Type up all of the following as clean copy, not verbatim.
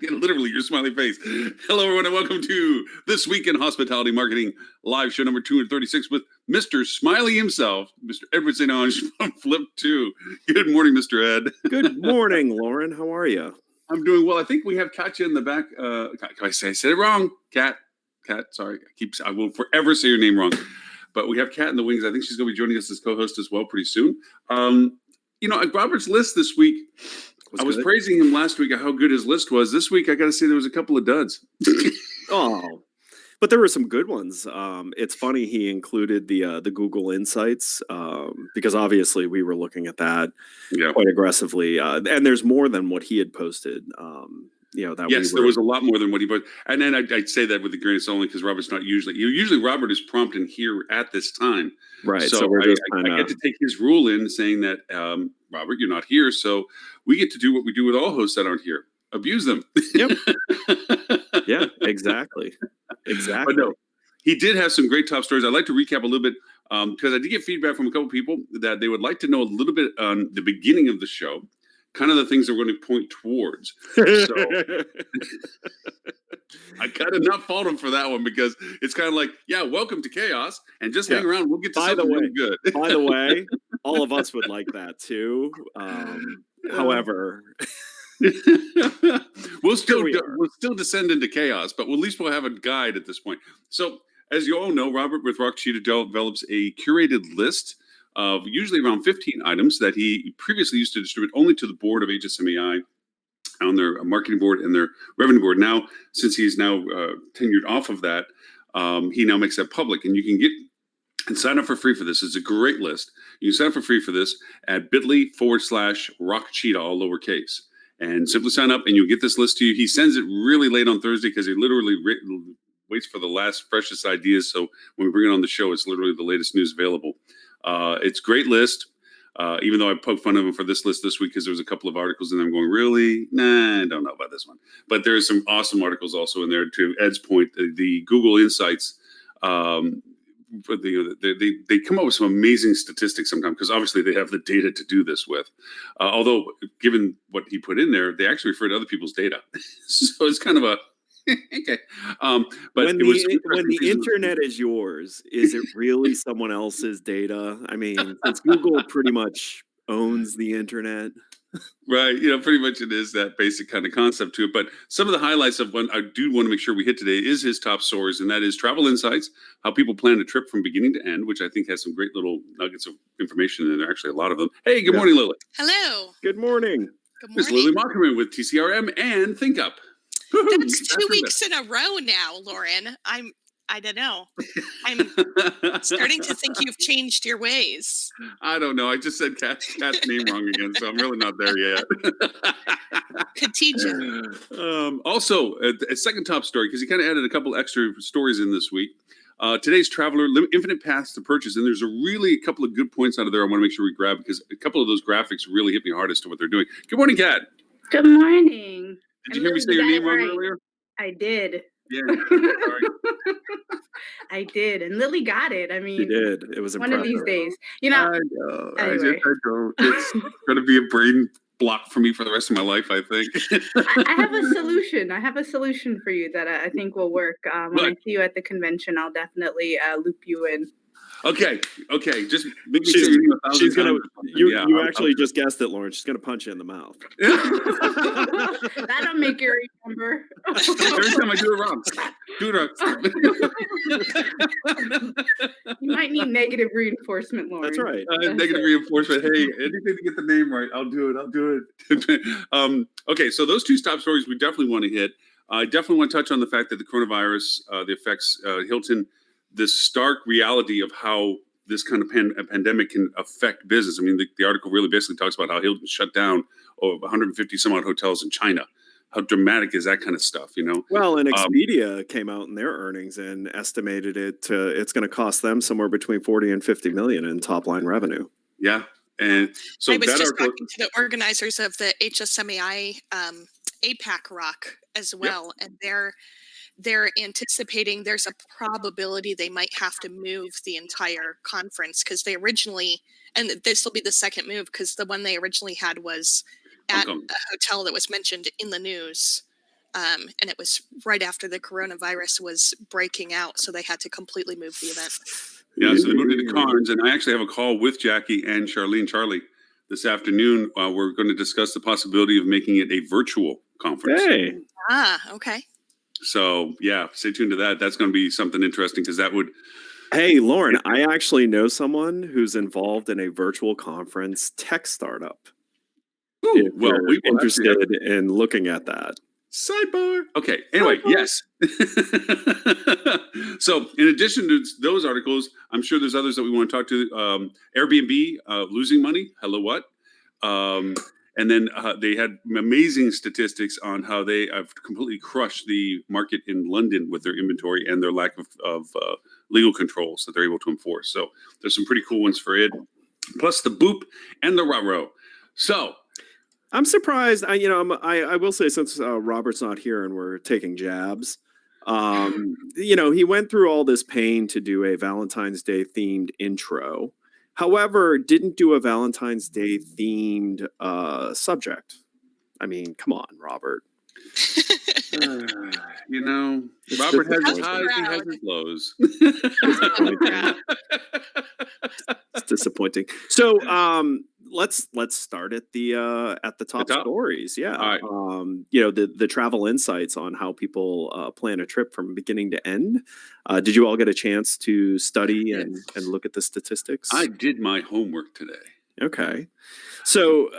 Literally, your smiley face. Hello, everyone, and welcome to This Week in Hospitality Marketing live show number 236 with Mr. Smiley himself, Mr. Edward St. Ange from Flip 2. Good morning, Mr. Ed. Good morning, Lauren. How are you? I'm doing well. I think we have Katya in the back. I said it wrong. Kat, sorry. I will forever say your name wrong. But we have Kat in the wings. I think she's going to be joining us as co-host as well pretty soon. Robert's list this week, I was praising him last week how good his list was. This week, I got to say there was a couple of duds. Oh, but there were some good ones. It's funny he included the Google Insights because obviously we were looking at that quite aggressively. And there's more than what he had posted. There was a lot more than what he posted. And then I'd say that with a grain of salt only because Robert's not usually Robert is prompt in here at this time. Right. So I get to take his rule in saying that, Robert, you're not here. So we get to do what we do with all hosts that aren't here. Abuse them. Yep. Yeah, exactly. But no, he did have some great top stories. I'd like to recap a little bit because I did get feedback from a couple people that they would like to know a little bit on the beginning of the show, kind of the things that we're going to point towards. So I kind of not fault him for that one because it's kind of like, welcome to chaos and just hang around. We'll get to something really good. By the way, all of us would like that too. However, we'll still descend into chaos, but at least we'll have a guide at this point. So as you all know, Robert with Rock Cheetah develops a curated list of usually around 15 items that he previously used to distribute only to the board of HSMAI on their marketing board and their revenue board. Now, since he's now tenured off of that, he now makes that public, and you can get and sign up for free for this. It's a great list. You can sign up for free for this at bit.ly/Rock Cheetah, all lowercase. And simply sign up and you'll get this list to you. He sends it really late on Thursday because he literally waits for the last freshest ideas. So when we bring it on the show, it's literally the latest news available. It's a great list, even though I poked fun of him for this list this week because there was a couple of articles in there. I'm going, really? Nah, I don't know about this one. But there's some awesome articles also in there. To Ed's point, the Google Insights, they come up with some amazing statistics sometimes because obviously they have the data to do this with. Although, given what he put in there, they actually refer to other people's data. So it's kind of a okay. But when the internet is yours, is it really someone else's data? I mean, since Google pretty much owns the internet. Right. Pretty much it is that basic kind of concept to it. But some of the highlights of one I do want to make sure we hit today is his top stories, and that is travel insights, how people plan a trip from beginning to end, which I think has some great little nuggets of information in there, actually a lot of them. Hey, good morning, Lily. Hello. Good morning. Good morning. It's Lily Mockerman with TCRM and ThinkUp. That's 2 weeks in a row now, Lauren. I don't know. I'm starting to think you've changed your ways. I don't know. I just said Kat's name wrong again, so I'm really not there yet. Could teach you. Also, a second top story, because he kind of added a couple extra stories in this week. Today's Traveler, Infinite Paths to Purchase. And there's a couple of good points out of there I want to make sure we grab because a couple of those graphics really hit me hardest to what they're doing. Good morning, Kat. Good morning. Did you hear me say your name wrong earlier? I did. Yeah. Sorry. I did. And Lily got it. I mean, she did. It was one impressive. of these days. I know. Anyway. I don't. It's going to be a brain block for me for the rest of my life, I think. I have a solution. I have a solution for you that I think will work. When I see you at the convention, I'll definitely loop you in. Okay. Just make me she's, say she's gonna. You actually just guessed it, Lauren. She's gonna punch you in the mouth. That'll make you remember. Every time I do it wrong, You might need negative reinforcement, Lauren. That's right. Negative reinforcement. Hey, anything to get the name right, I'll do it. Okay, so those two top stories we definitely want to hit. I definitely want to touch on the fact that the coronavirus, the effects, Hilton. This stark reality of how this kind of pandemic can affect business. I mean, the article really basically talks about how Hilton shut down over 150 some odd hotels in China. How dramatic is that kind of stuff, Well, and Expedia came out in their earnings and estimated it's going to cost them somewhere between 40 and 50 million in top line revenue. Yeah. And so I was just talking to the organizers of the HSMAI APAC Rock as well, and they're anticipating there's a probability they might have to move the entire conference because they originally, and this will be the second move because the one they originally had was at Kong. a hotel that was mentioned in the news. And it was right after the coronavirus was breaking out, so they had to completely move the event. Yeah, so they moved it to Carnes, and I actually have a call with Jackie and Charlie this afternoon. We're going to discuss the possibility of making it a virtual conference. Hey. Okay. So, yeah, stay tuned to that. That's going to be something interesting because that would... Hey, Lauren, I actually know someone who's involved in a virtual conference tech startup. Ooh, well, we will interested in looking at that. Sidebar. Okay. Anyway, yes. So, in addition to those articles, I'm sure there's others that we want to talk to. Airbnb losing money. Hello, what? And then they had amazing statistics on how they have completely crushed the market in London with their inventory and their lack of legal controls that they're able to enforce. So, there's some pretty cool ones for it. Plus the Boop and the Ruh-Roh. So. I'm surprised. I will say, since Robert's not here and we're taking jabs, he went through all this pain to do a Valentine's Day themed intro. However, didn't do a Valentine's Day themed subject. I mean, come on, Robert. Robert has his highs, he has his lows. It's disappointing. So, let's start at the top stories. Yeah. Right. The travel insights on how people plan a trip from beginning to end. Did you all get a chance to study and look at the statistics? I did my homework today. Okay. So,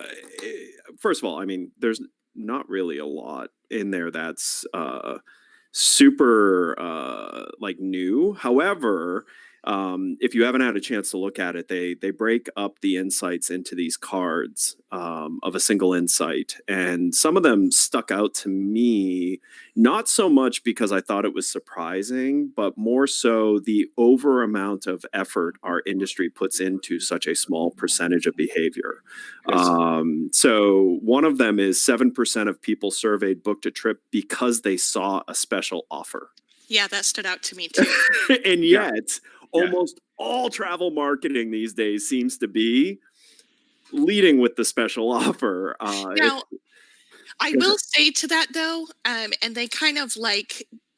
first of all, I mean, there's not really a lot in there that's super new. However, if you haven't had a chance to look at it, they break up the insights into these cards of a single insight. And some of them stuck out to me, not so much because I thought it was surprising, but more so the over amount of effort our industry puts into such a small percentage of behavior. Yes. So one of them is 7% of people surveyed booked a trip because they saw a special offer. Yeah, that stood out to me too. And yet, almost all travel marketing these days seems to be leading with the special offer. Now, I will say to that though, and they kind of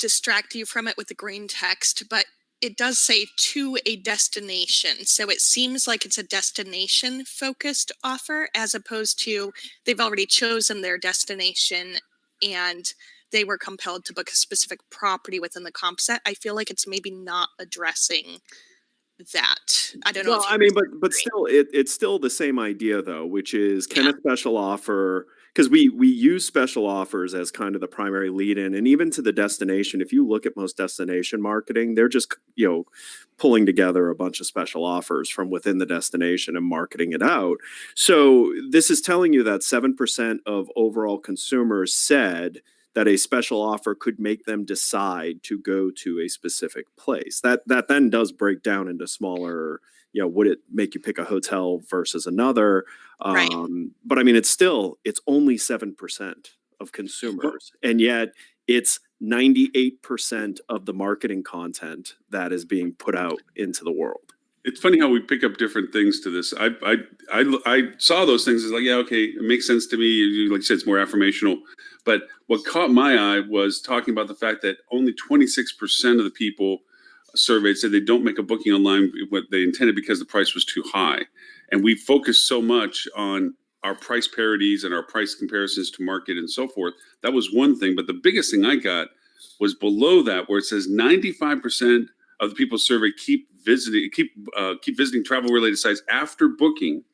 distract you from it with the green text, but it does say to a destination. So it seems like it's a destination focused offer as opposed to they've already chosen their destination and they were compelled to book a specific property within the comp set. I feel like it's maybe not addressing that. I don't know. Well, I mean, but still, it's still the same idea though, which is can a special offer, because we use special offers as kind of the primary lead in, and even to the destination. If you look at most destination marketing, they're just pulling together a bunch of special offers from within the destination and marketing it out. So this is telling you that 7% of overall consumers said that a special offer could make them decide to go to a specific place. That then does break down into smaller, would it make you pick a hotel versus another? Right. But I mean, it's only 7% of consumers. And yet it's 98% of the marketing content that is being put out into the world. It's funny how we pick up different things to this. I saw those things as okay, it makes sense to me. Like you said, it's more affirmational. But what caught my eye was talking about the fact that only 26% of the people surveyed said they don't make a booking online what they intended because the price was too high. And we focus so much on our price parities and our price comparisons to market and so forth. That was one thing. But the biggest thing I got was below that, where it says 95% of the people surveyed keep visiting travel related sites after booking.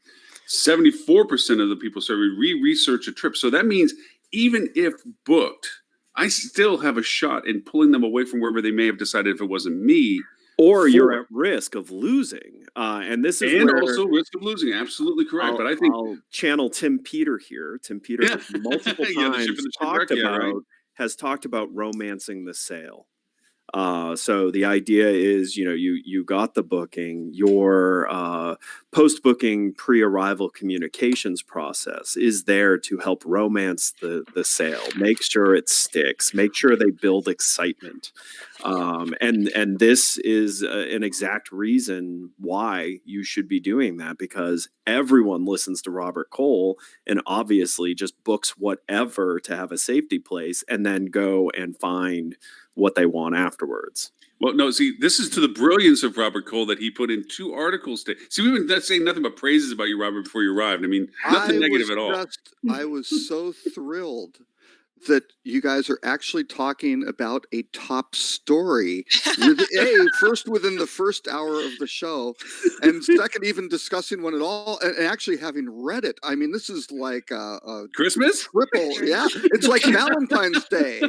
74% of the people surveyed research a trip. So that means even if booked, I still have a shot in pulling them away from wherever they may have decided if it wasn't me. Or you're at risk of losing. And this is also risk of losing. Absolutely correct. But I think I'll channel Tim Peter here. Tim Peter has multiple times has talked about romancing the sale. So the idea is, you got the booking, your post-booking pre-arrival communications process is there to help romance the sale, make sure it sticks, make sure they build excitement. And this is an exact reason why you should be doing that, because everyone listens to Robert Cole and obviously just books whatever to have a safety place and then go and find what they want afterwards. Well, no, see, this is to the brilliance of Robert Cole that he put in 2 articles. See, we've been saying nothing but praises about you, Robert, before you arrived. I mean, nothing negative at all. I was so thrilled that you guys are actually talking about a top story first within the first hour of the show, and second even discussing one at all, and actually having read it. I mean, this is like a Christmas triple. Yeah, it's like Valentine's Day.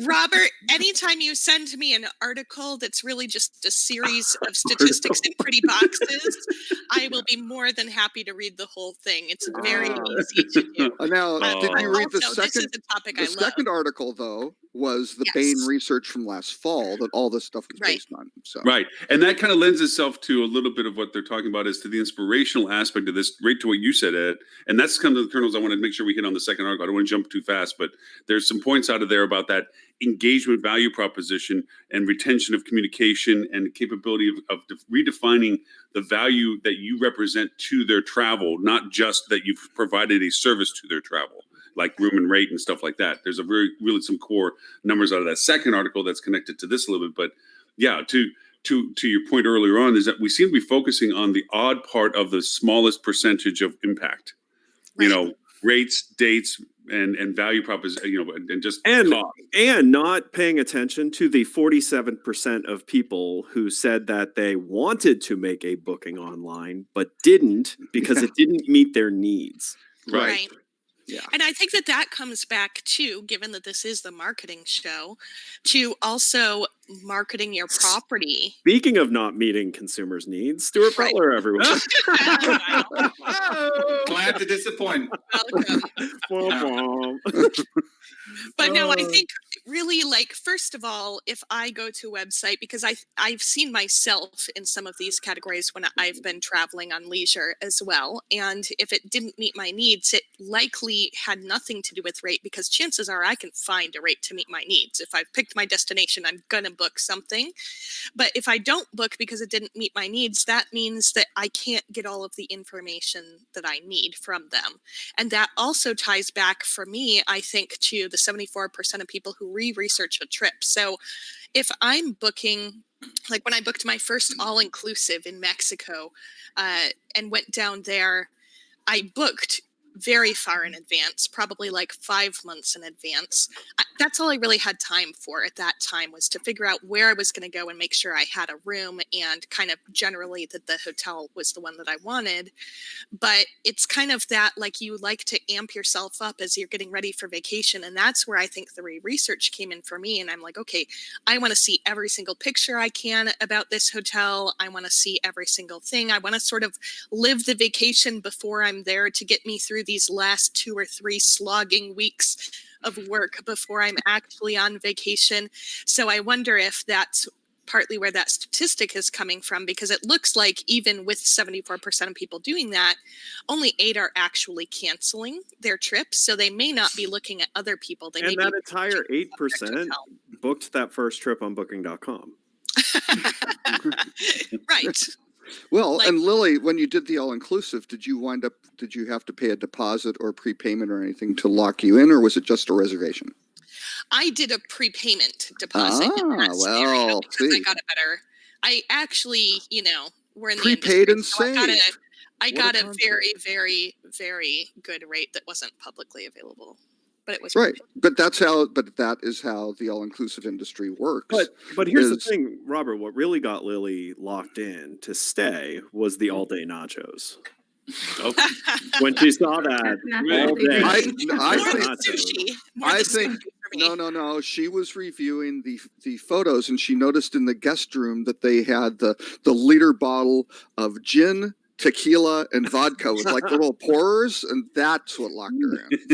Robert, anytime you send me an article that's really just a series of statistics in pretty boxes, I will be more than happy to read the whole thing. It's very easy to do. Now, did you read the this is a topic I love. second article, though, was the Bain research from last fall that all this stuff was based on. So. Right. And that kind of lends itself to a little bit of what they're talking about is to the inspirational aspect of this, right to what you said, Ed. And that's kind of the kernels I want to make sure we hit on the second article. I don't want to jump too fast, but there's some points out of there about that engagement value proposition and retention of communication and the capability of redefining the value that you represent to their travel, not just that you've provided a service to their travel, like room and rate and stuff like that. There's really some core numbers out of that second article that's connected to this a little bit. But yeah, to your point earlier on is that we seem to be focusing on the odd part of the smallest percentage of impact. Right. Rates, dates, and value proposition, and just cost. And not paying attention to the 47% of people who said that they wanted to make a booking online but didn't because it didn't meet their needs. Right. Yeah. And I think that comes back to, given that this is the marketing show, to also marketing your property. Speaking of not meeting consumers' needs, Stuart Butler, everyone. Glad to disappoint. But no, I think really, like, first of all, if I go to a website, because I've seen myself in some of these categories when I've been traveling on leisure as well. And if it didn't meet my needs, it likely had nothing to do with rate, because chances are I can find a rate to meet my needs. If I've picked my destination, I'm going to book something. But if I don't book because it didn't meet my needs, that means that I can't get all of the information that I need from them. And that also ties back for me, I think, to the 74% of people who research a trip. So if I'm booking, like when I booked my first all-inclusive in Mexico and went down there, I booked very far in advance, probably like 5 months in advance. That's all I really had time for at that time, was to figure out where I was going to go and make sure I had a room and kind of generally that the hotel was the one that I wanted. But it's kind of that, like, you like to amp yourself up as you're getting ready for vacation. And that's where I think the research came in for me. And I'm like, okay, I want to see every single picture I can about this hotel. I want to see every single thing. I want to sort of live the vacation before I'm there to get me through these last 2 or 3 slogging weeks of work before I'm actually on vacation. So I wonder if that's partly where that statistic is coming from, because it looks like even with 74% of people doing that, only 8 are actually canceling their trips. So they may not be looking at other people. They and that entire 8% booked that first trip on booking.com. Right. Well, like, and Lily, when you did the all-inclusive, did you have to pay a deposit or prepayment or anything to lock you in, or was it just a reservation? I did a prepayment deposit in that scenario because I got a better. I actually, we're in the prepaid industry, and saved. I got a very, very, very good rate that wasn't publicly available. But it was right. But that is how the all-inclusive industry works. But here's the thing, Robert, what really got Lily locked in to stay was the all-day nachos. Oh. When she saw that all day, I think no. She was reviewing the photos, and she noticed in the guest room that they had the liter bottle of gin tequila and vodka with like little pourers, and that's what locked her in.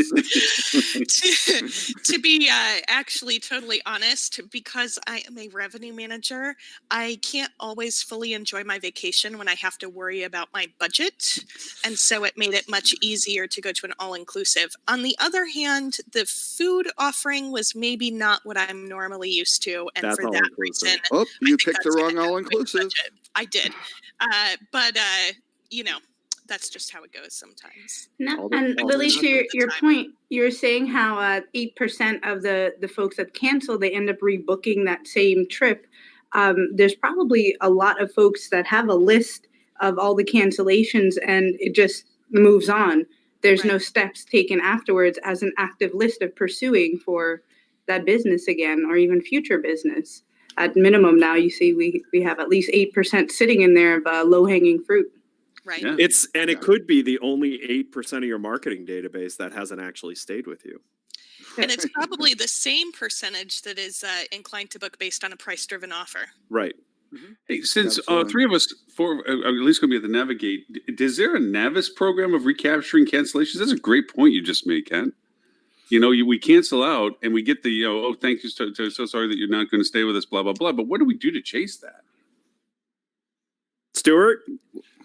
To be actually totally honest, because I am a revenue manager, I can't always fully enjoy my vacation when I have to worry about my budget. And so it made it much easier to go to an all-inclusive. On the other hand, the food offering was maybe not what I'm normally used to. And That's for that all-inclusive. reason, Oh, I you think picked the that's wrong gonna have all a quick inclusive. budget. I did. But you know, that's just how it goes sometimes. No, All and the Lily, to the your time. point, you're saying how 8% of the folks that cancel, they end up rebooking that same trip. There's probably a lot of folks that have a list of all the cancellations and it just moves on. There's no Right. steps taken afterwards as an active list of pursuing for that business again or even future business. At minimum now, you see we have at least 8% sitting in there of low-hanging fruit. Right. Yeah. It could be the only 8% of your marketing database that hasn't actually stayed with you. And it's probably the same percentage that is inclined to book based on a price-driven offer. Right. Hey, since Absolutely. three of us, four, are at least going to be at the Navigate, is there a Navis program of recapturing cancellations? That's a great point you just made, Ken. You know, we cancel out and we get the, oh, thank you, so sorry that you're not going to stay with us, blah, blah, blah. But what do we do to chase that? Stuart?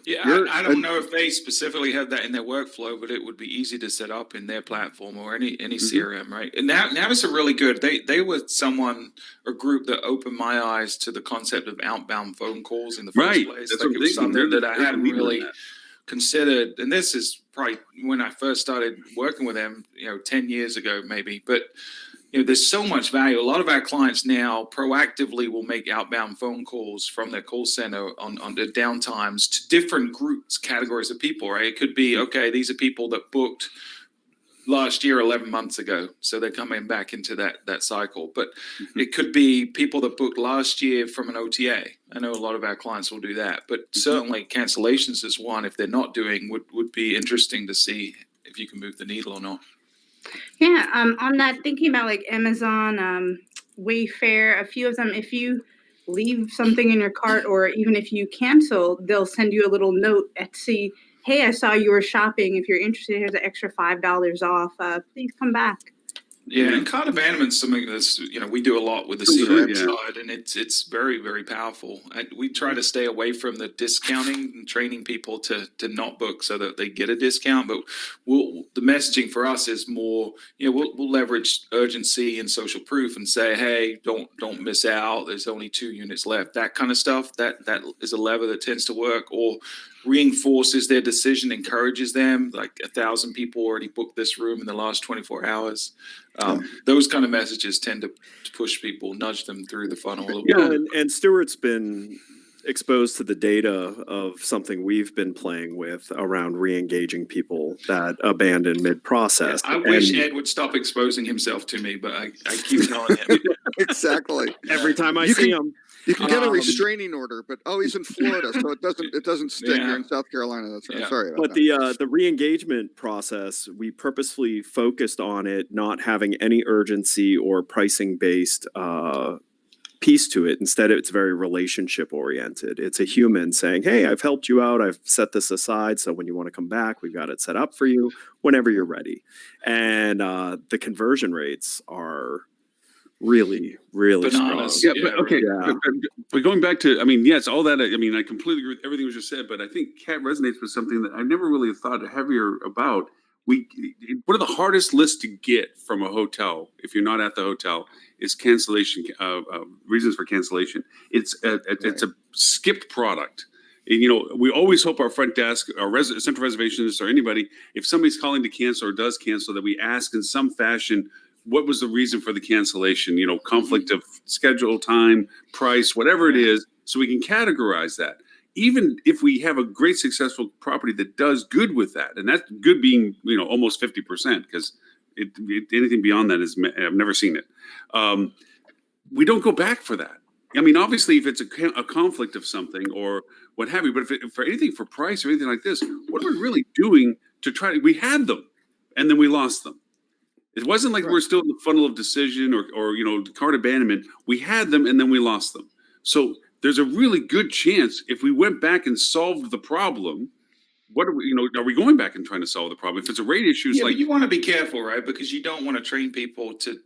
Yeah, I don't know if they specifically have that in their workflow, but it would be easy to set up in their platform or any CRM, right? And Navis are really good. They were a group that opened my eyes to the concept of outbound phone calls in the first Right. place. That's Like what it was I'm thinking. something that I They're the hadn't leader in really that. considered. And this is probably when I first started working with them, 10 years ago maybe. But there's so much value. A lot of our clients now proactively will make outbound phone calls from their call center on the downtimes to different groups, categories of people, right? It could be, okay, these are people that booked last year, 11 months ago. So they're coming back into that cycle. But it could be people that booked last year from an OTA. I know a lot of our clients will do that. But certainly cancellations is one, if they're not doing, would be interesting to see if you can move the needle or not. Yeah, on that, thinking about like Amazon, Wayfair, a few of them, if you leave something in your cart or even if you cancel, they'll send you a little note Etsy, hey, I saw you were shopping. If you're interested, here's an extra $5 off. Please come back. Yeah, and cart abandonment's something that's we do a lot with the Sure, CRM yeah. side, and it's very, very powerful. We try to stay away from the discounting and training people to not book so that they get a discount. But the messaging for us is more, we'll leverage urgency and social proof and say, hey, don't miss out. There's only 2 units left. That kind of stuff. That is a lever that tends to work, or reinforces their decision, encourages them. Like 1,000 people already booked this room in the last 24 hours. Those kind of messages tend to push people, nudge them through the funnel a little bit. Yeah, and Stuart's been exposed to the data of something we've been playing with around re-engaging people that abandon mid-process. I wish Ed would stop exposing himself to me, but I keep telling him. Exactly. Every time I You see can- him, You can get a Um, restraining order, but he's in Florida, so it doesn't stick. Yeah. You're in South Carolina. That's right. Yeah. Sorry about but that. the re-engagement process, we purposefully focused on it not having any urgency or pricing based piece to it. Instead, it's very relationship oriented. It's a human saying, hey, I've helped you out. I've set this aside. So when you want to come back, we've got it set up for you whenever you're ready. And the conversion rates are really, really Bananas. strong. Yeah, but okay. Yeah. But going back to, yes, all that. I completely agree with everything was just said. But I think Kat resonates with something that I never really thought heavier about. One of the hardest lists to get from a hotel, if you're not at the hotel, is cancellation reasons for cancellation. It's a skipped product. And, we always hope our front desk, our central reservationist, or anybody, if somebody's calling to cancel or does cancel, that we ask in some fashion, what was the reason for the cancellation? Conflict of schedule, time, price, whatever it is, so we can categorize that. Even if we have a great successful property that does good with that, and that's good being, almost 50%, because anything beyond that I've never seen it. We don't go back for that. Obviously, if it's a conflict of something or what have you, but if for anything for price or anything like this, what are we really doing to try? We had them, and then we lost them. It wasn't like we're still in the funnel of decision or cart abandonment. We had them and then we lost them. So there's a really good chance if we went back and solved the problem what are we, are we going back and trying to solve the problem? If it's a rate issue, it's Yeah, like, but you want to be careful, right? Because you don't want to train people to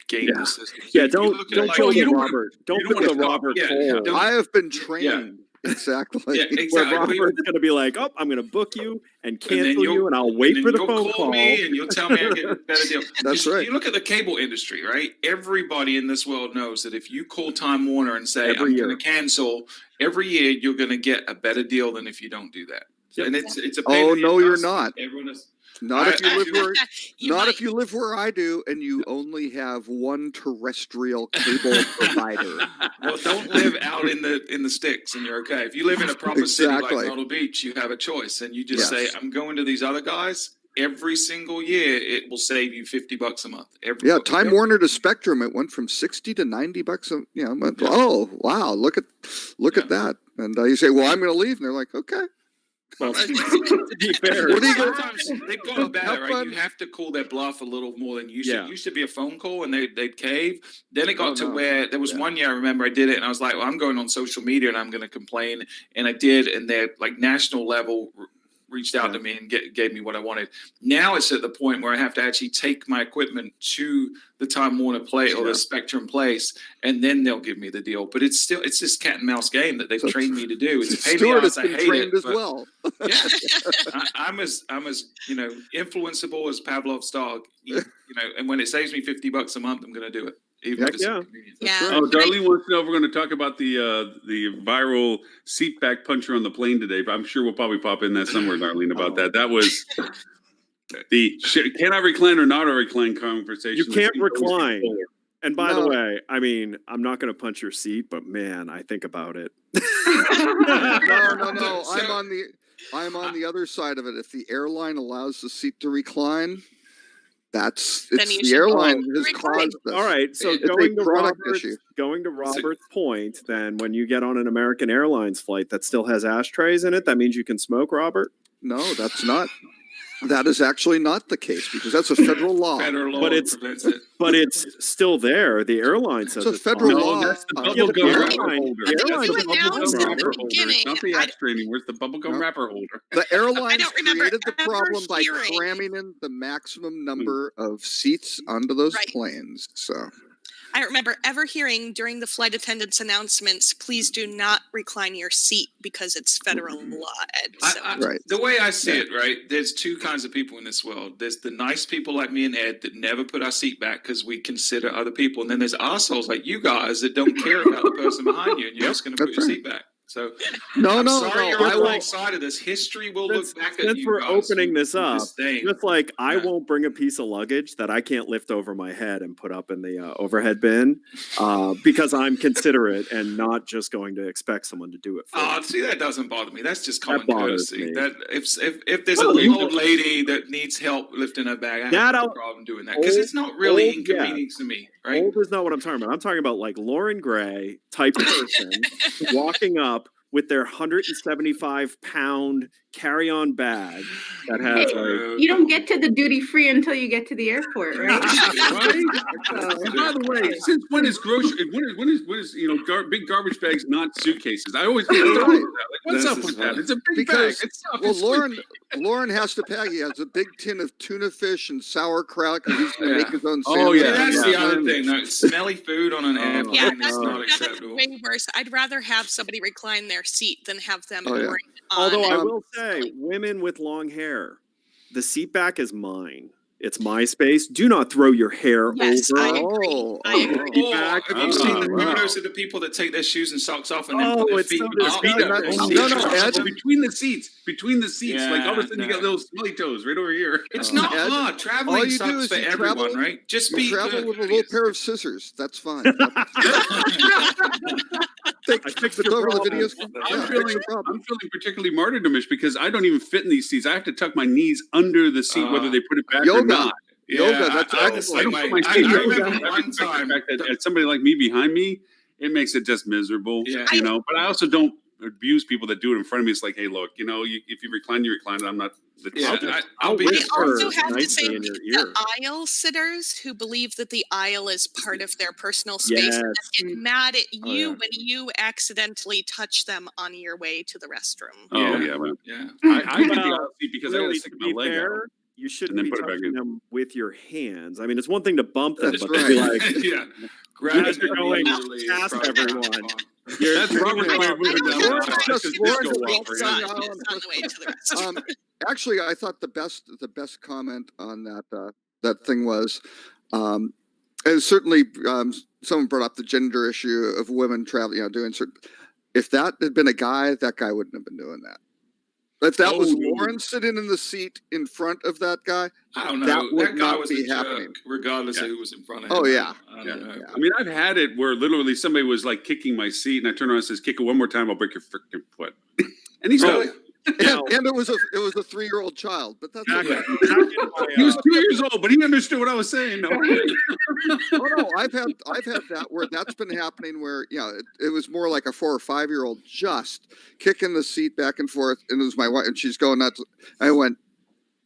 game Yeah. the system. So Yeah, you don't look at don't like- go you the don't wanna- Robert. Don't you don't put the wanna- Robert yeah, Cole. don't- I have been trained exactly. Yeah, Where exactly. Robert's going to be like, oh, I'm going to book you and then cancel you'll- you, and I'll wait And for then the you'll phone call call. me and you'll tell me I get a better deal. That's You- right. You look at the cable industry, right? Everybody in this world knows that if you call Time Warner and say Every I'm year. going to cancel every year, you're going to get a better deal than if you don't do that. Yep. And it's a Oh, pain in the no, you're ass. not. Everyone is. Not if you I- live where You not might. if you live where I do and you only have one terrestrial cable provider. Well, don't live out in the sticks, and you're okay. If you live in a proper city Exactly. like Myrtle Beach, you have a choice, and you just Yes. say, "I'm going to these other guys." Every single year, it will save you $50 a month. Yeah, Time Warner to Spectrum, it went from 60 to $90 a, I went, oh wow, look at that. And you say, well, I'm going to leave, and they're like, okay. Well, to be fair, What do you go- Sometimes they've gotten Have better, right? fun. You have to call their bluff a little more than you should. Yeah. It used to be a phone call and they'd cave. Then it got Oh, to no. where there was Yeah. one year I remember I did it and I was like, well, I'm going on social media and I'm going to complain. And I did. And they're like national level reached out to me and gave me what I wanted. Now it's at the point where I have to actually take my equipment to the Time Warner place or Yeah. the Spectrum place, and then they'll give me the deal. But it's this cat and mouse game that they've So- trained me to do. It's a pain in the Stuart has ass. I been hate trained it, as but- well. yeah, I'm as influenceable as Pavlov's dog. And when it saves me $50 a month, I'm going to do it. Even if it's Yeah. inconvenient. Yeah. right. oh, Darlene wants to know if we're going to talk about the viral seat back puncher on the plane today. But I'm sure we'll probably pop in that somewhere, Darlene, about that. That was the can I recline or not a recline conversation. You can't that seems always recline. bipolar. and by the No. way, I mean, I'm not going to punch your seat, but man, I think about it. No. So- I'm on the other side of it. If the airline allows the seat to recline, Then it's you the should airline go has recline. caused this. All right, so It's a product issue. going to Robert's point, then when you get on an American Airlines flight that still has ashtrays in it, that means you can smoke, Robert. No, that's not. That is actually not the case because that's a federal law. Federal law But it's- prevents it. But it's still there. The airline says It's a federal fine. No, law. that's the Yeah, bubble but gum the wrapper airline- holder. the That's airline the doesn't bubble gum announce at the wrapper holder. It's beginning, not the I- ashtray anymore. It's the bubble gum No. wrapper holder. The airlines don't remember created the ever problem by hearing- cramming in the maximum number of seats onto those Right. planes. So I don't remember ever hearing during the flight attendants announcements, please do not recline your seat because it's federal law, Ed. So. Right. The way I see it, right, there's two kinds of people in this world. There's the nice people like me and Ed that never put our seat back because we consider other people. And then there's assholes like you guys that don't care about the person behind you and you're just going to put That's your right. seat back. So no, I'm no, sorry no. you're I on the will. wrong side of this. History will Since- look back at since you we're guys opening this with up, disdain. Just like I Yeah. won't bring a piece of luggage that I can't lift over my head and put up in the overhead bin because I'm considerate and not just going to expect someone to do it for Oh, me. see, that doesn't bother me. That's just common bothers courtesy. me. That if there's a Well, little you- old lady that needs help lifting her bag, I That have no I'll- problem doing that because it's not really old, yeah. inconvenience to me, right? Old is not what I'm talking about. I'm talking about like Lauren Gray type person walking up with their 175-pound carry-on bag that has Hey, like You don't get to the duty free until you get to the airport, right? Right? And by the way, since when is grocery? When is big garbage bags not suitcases? I always get Right. that. Like, what's This up is with that? funny. It's a big Because- bag. It's stuff. Well, It's Lauren has to pack. He has a big tin of tuna fish and sauerkraut because he's going to Yeah. make his own Oh, sandwich. yeah. That's the Yeah. other thing. No, smelly food on an airplane Yeah, is that's, not that's acceptable. way worse. I'd rather have somebody recline their seat than have them Oh, yeah. bring on. Although I Um, will say, women with long hair, the seat back is mine. It's my space. Do not throw your hair Yes, over. I agree. Oh, I oh, agree. Or back. have you seen the Oh, wow. photos of the people that take their shoes and socks off and then Oh, put their it's feet so up? disgusting. Their No, seat no, across Ed. them? between the seats, like all of a sudden you Yeah, got little smelly toes right over here. It's Oh. not Ed, hard. all Traveling you do sucks is for you everyone, travel- right? Just You be travel with a little courteous. pair of scissors. That's fine. I fixed Flip your over the problem. videos. I'm Yeah, feeling, fix the problem. I'm feeling particularly martyrdomish because I don't even fit in these seats. I have to tuck my knees under the seat, whether they put it back or Yoga. not. Yoga, Yeah, that's I- I'm the excellent. I same don't way. put my I seat remember right one the time. fact that somebody like me behind me, it makes it just miserable. Yeah. But I also don't abuse people that do it in front of me. It's like, hey, look, if you recline, you recline. I'm not. Yeah, chat. I'll be. I whisper also have to nicely say in your the ear. aisle sitters who believe that the aisle is part of their personal space and Yes. get mad at Oh, you yeah. when you accidentally touch them on your way to the restroom. Oh yeah, man. Yeah. I get the Well, aisle seat because I really, gotta to stick my be leg out. fair, you shouldn't then be put it back touching in. them with your hands. I mean, it's one thing to bump them, That's but to be right. like, Yeah. As you're going past everyone. That's Robert's way of moving down the Lauren aisle. just- That's Lauren disco just walk walked for down him. the aisle It's on the way to the restroom. Actually, I thought the best comment on that thing was, and certainly someone brought up the gender issue of women traveling, doing certain. If that had been a guy, that guy wouldn't have been doing that. If that was Oh. Lauren sitting in the seat in front of that guy, I don't know. That That, would guy not was be a jerk, happening. regardless Yeah. of who was in front of him. Oh, yeah. I don't know. I mean, I've had it where literally somebody was like kicking my seat, and I turned around and says, "Kick it one more time, I'll break your freaking foot." And he's Really? like, Now- and it was a 3-year-old child, but that's Back- okay. back in my, he was 2 years old, but he understood what I was saying. No. Oh no, I've had that where that's been happening where it was more like a 4 or 5-year-old just kicking the seat back and forth, and it was my wife, and she's going nuts. I went,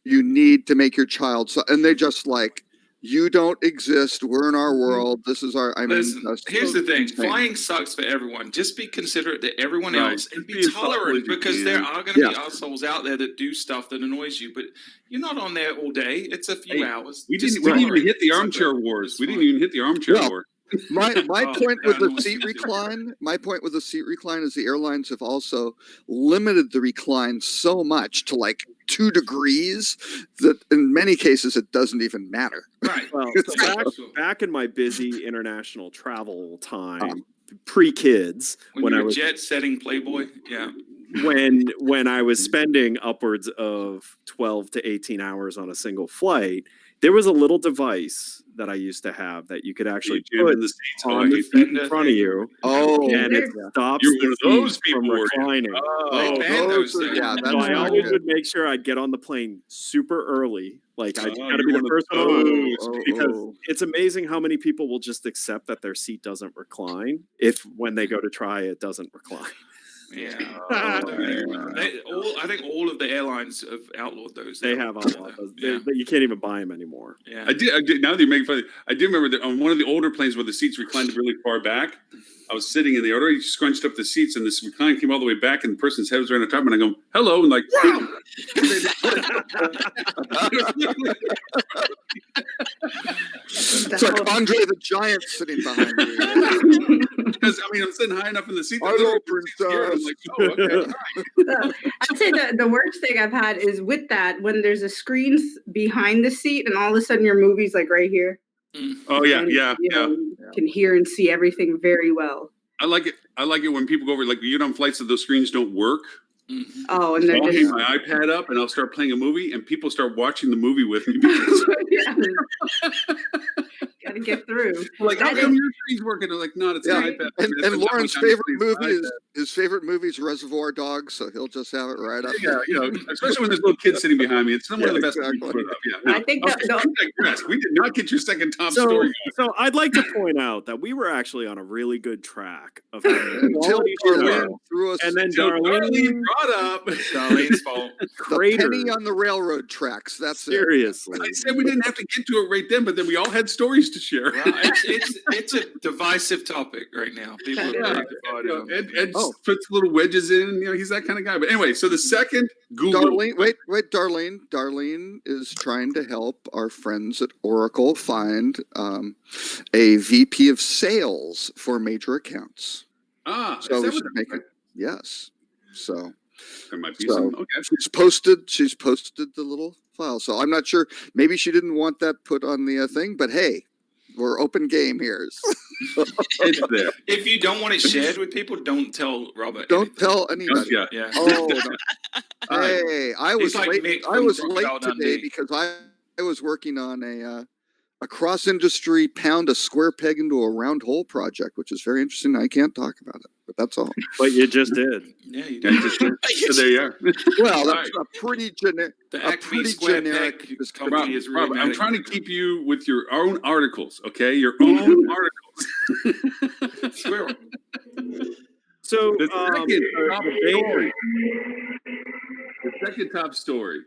"You need to make your child," and they just like, "You don't exist. We're in our world. This is our." I mean, Listen, that's here's the thing: insane. flying sucks for everyone. Just be considerate to everyone Right. else and Just be be as thoughtful tolerant, as you because can. there are going to Yeah. be assholes out there that do stuff that annoys you. But you're not on there all day. It's a few Hey, hours. We Just didn't even tolerate hit the it. It's armchair okay. wars. It's We didn't fine. even hit the armchair Yeah. war. My Oh, point yeah, with the no, seat it's easy. recline. My point with the seat recline is the airlines have also limited the recline so much to like 2 degrees that in many cases it doesn't even matter. Right. Well, It's so like- back in my busy international travel time, pre-kids, When I you're a was jet-setting playboy, yeah. when I was spending upwards of 12 to 18 hours on a single flight, there was a little device that I used to have that you could actually You jammed put in the seats. on the seat in front of you, Oh, and it Yeah. stops You're one the of those seat people, from were you? reclining. They Oh, banned those those are- things. yeah, that's So I not always good. would make sure I'd get on the plane super early. Like I Oh, gotta be you're the one of first one on. those Because it's amazing how many people will just accept that their seat doesn't recline if when they go to try it doesn't recline. Yeah. Oh, I think all of the airlines have outlawed those. They have all of those. Yeah. You can't even buy them anymore. Yeah. I did. Now that you're making fun, I do remember that on one of the older planes where the seats reclined really far back. I was sitting in the already scrunched up the seats, and this recline came all the way back, and the person's head was right on top, and I go, "Hello," and like, It's like Andre the Giant sitting behind you. because I mean, I'm sitting high enough in the seat. that Hello, literally the seat's here, and I'm like, "Oh, okay." I'd say the worst thing I've had is with that when there's a screen behind the seat and all of a sudden your movie's like right here. Oh yeah, And, yeah, you yeah. know, you can hear and see everything very well. I like it. I like it when people go over like you get on flights that those screens don't work. Mhm. Oh, and So they're I'll just hang my iPad up and I'll start playing a movie, and people start watching the movie with me because gotta get through. like, how That come is- your screen's working? They're like, no, it's Yeah. an iPad. And It's been Lauren's that much favorite time movie since is his favorite movie is Reservoir Dogs, so he'll just have it right up. Yeah, especially when there's little kids sitting behind me. It's one of the Yeah, best things exactly. to put up. Yeah. I think okay, that we digress. We did not get your second top So, story. so I'd like to point out that we were actually on a really good track of having a Until quality Darlene show, threw us and then So Darlene brought up. Darlene's fault. the cratered. penny on the railroad tracks. That's it. Seriously. I said we didn't have to get to it right then, but then we all had stories to share. Well, it's a divisive topic right now. People are Yeah, very divided on Ed, it. Ed Oh. puts little wedges in. He's that kind of guy. But anyway, so the second Google. Darlene, wait, Darlene. Darlene is trying to help our friends at Oracle find a VP of sales for major accounts. Ah, So is we that should what make it. Yes. So there might be So- some. Okay. she's posted the little file. So I'm not sure. Maybe she didn't want that put on the thing, but hey, we're open game here. It's there. If you don't want it shared with people, don't tell Robert. Don't anything. tell anybody. Yeah. Yeah. Oh, no. Hey, I was like late. Mick I from was late Crocodile today Dundee. because I was working on a cross industry pound a square peg into a round hole project, which is very interesting. I can't talk about it, but that's all. But you just did. Yeah, you Yeah, do. just, so there you are. Well, Right. that's a pretty generic. The a Acme pretty Square generic Peg description. company is really Robert, I'm mad trying to at keep you with your own articles, okay? Your own articles. you. Squirrel. So The second top the bakery. story. The second top story.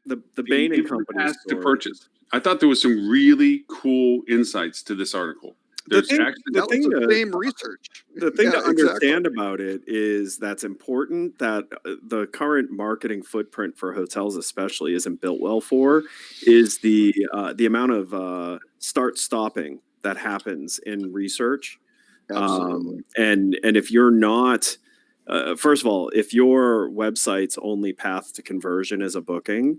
the Bain and Company path to story. purchase. I thought there was some really cool insights to this article. The There's thing- actually the That thing was the to- same research. The thing Yeah, to understand about it is that's important that the current marketing footprint for hotels especially isn't built well for is the amount of start stopping that happens in research. Absolutely. And if you're not first of all, if your website's only path to conversion is a booking,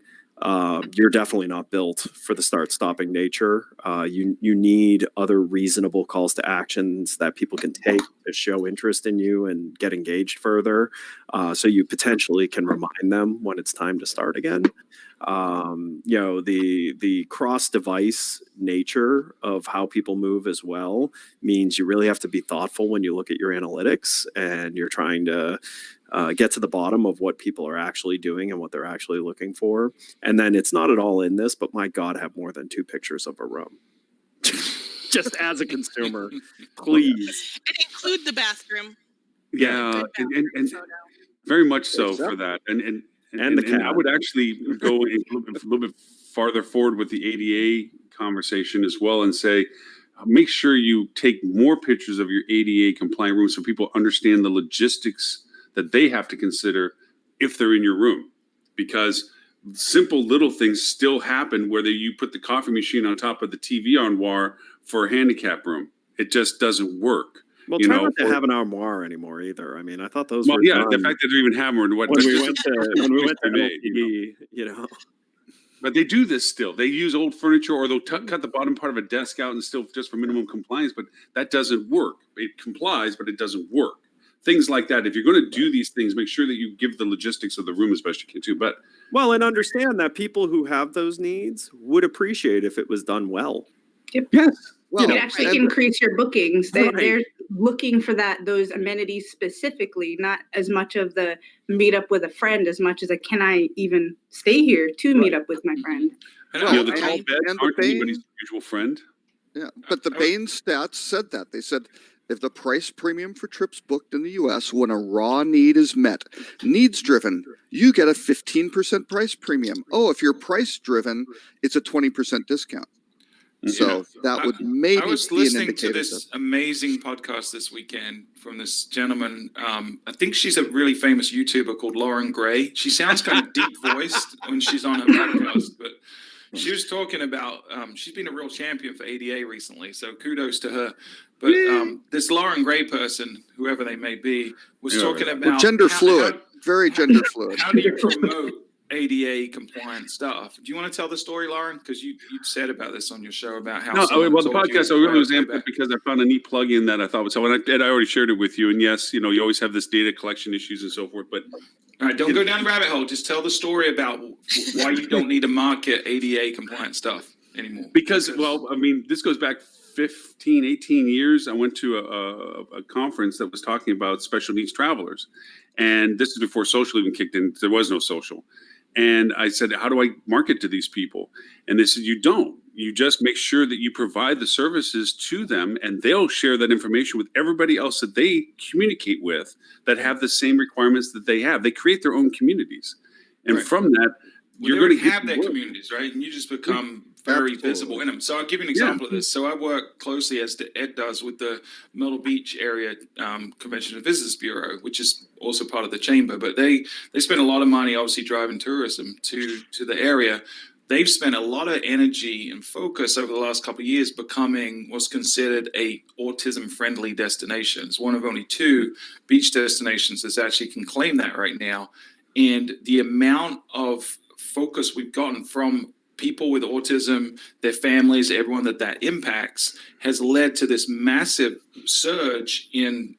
you're definitely not built for the start stopping nature. You need other reasonable calls to actions that people can take to show interest in you and get engaged further. So you potentially can remind them when it's time to start again. The cross device nature of how people move as well means you really have to be thoughtful when you look at your analytics and you're trying to get to the bottom of what people are actually doing and what they're actually looking for. And then it's not at all in this, but my God, have more than 2 pictures of a room. Just as a consumer, please. And include the bathroom. yeah, Good and photo. very much so Exactly. for that. And And the I cat. would actually go a little bit farther forward with the ADA conversation as well and say, make sure you take more pictures of your ADA compliant room so people understand the logistics that they have to consider if they're in your room. Because simple little things still happen, whether you put the coffee machine on top of the TV armoire for a handicap room. It just doesn't work. Well, you try know, not to or- have an armoire anymore either. I mean, I thought those Well, were yeah, the done fact that they even have one, what when we this went is to made, you know. LTE, you know. But they do this still. They use old furniture, or they'll cut the bottom part of a desk out and still just for minimum compliance. But that doesn't work. It complies, but it doesn't work. Things like that. If you're going to do these things, make sure that you give the logistics of the room as best you can too. But Well, and understand that people who have those needs would appreciate if it was done well. yes, Well, It actually and- increase your bookings. They, Right. They're looking for those amenities specifically, not as much of the meet up with a friend as much as a can I even stay here to meet up with my friend. And Well, you know, the I- tall and- beds and the aren't Bain- anybody's usual friend. Yeah, but the I would- Bain stats said that. They said if the price premium for trips booked in the US when a raw need is met, needs driven, you get a 15% price premium. Oh, if you're price driven, it's a 20% discount. So that would maybe I was be an listening to indicator. this amazing podcast this weekend from this gentleman. I think she's a really famous YouTuber called Lauren Gray. She sounds kind of deep voiced when she's on her podcast, but she was talking about she's been a real champion for ADA recently. So kudos to her. But this Lauren Gray person, whoever they may be, was Yeah, talking right. Well, about gender how- fluid, very gender fluid. How do you promote ADA compliant stuff? Do you want to tell the story, Lauren? Because you said about this on your show about how. No, someone well, the told you podcast I really was way amped back. up because I found a neat plugin that I thought was helpful. And I already shared it with you. And yes, you know, you always have this data collection issues and so forth. But All right, don't go down the rabbit hole. Just tell the story about why you don't need to market ADA compliant stuff anymore. because, well, I mean, this goes back 15, 18 years. I went to a conference that was talking about special needs travelers. And this is before social even kicked in. There was no social. And I said, how do I market to these people? And they said, you don't. You just make sure that you provide the services to them and they'll share that information with everybody else that they communicate with that have the same requirements that they have. They create their own communities. And Right. from that, Well, you're they going already to have their communities, right? And you just become very Absolutely. visible in them. So I'll give you an example of this. So I work closely, as Ed does, with the Myrtle Beach Area Convention and Visitors Bureau, which is also part of the chamber. But they spend a lot of money, obviously, driving tourism to the area. They've spent a lot of energy and focus over the last couple of years becoming what's considered a autism-friendly destination. It's one of only 2 beach destinations that actually can claim that right now. And the amount of focus we've gotten from people with autism, their families, everyone that impacts, has led to this massive surge in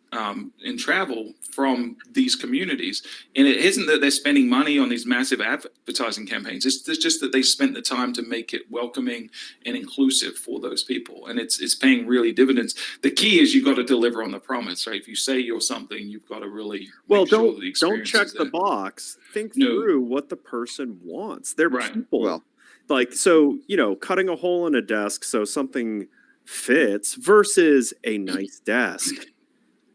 travel from these communities. And it isn't that they're spending money on these massive advertising campaigns. It's just that they spent the time to make it welcoming and inclusive for those people. And it's paying really dividends. The key is you've got to deliver on the promise, right? If you say you're something, you've got to really Well, make sure don't the don't experience check is the there. box. Think No. through what the person wants. They're Right. people. Well, Like, so, you know, cutting a hole in a desk so something fits versus a nice desk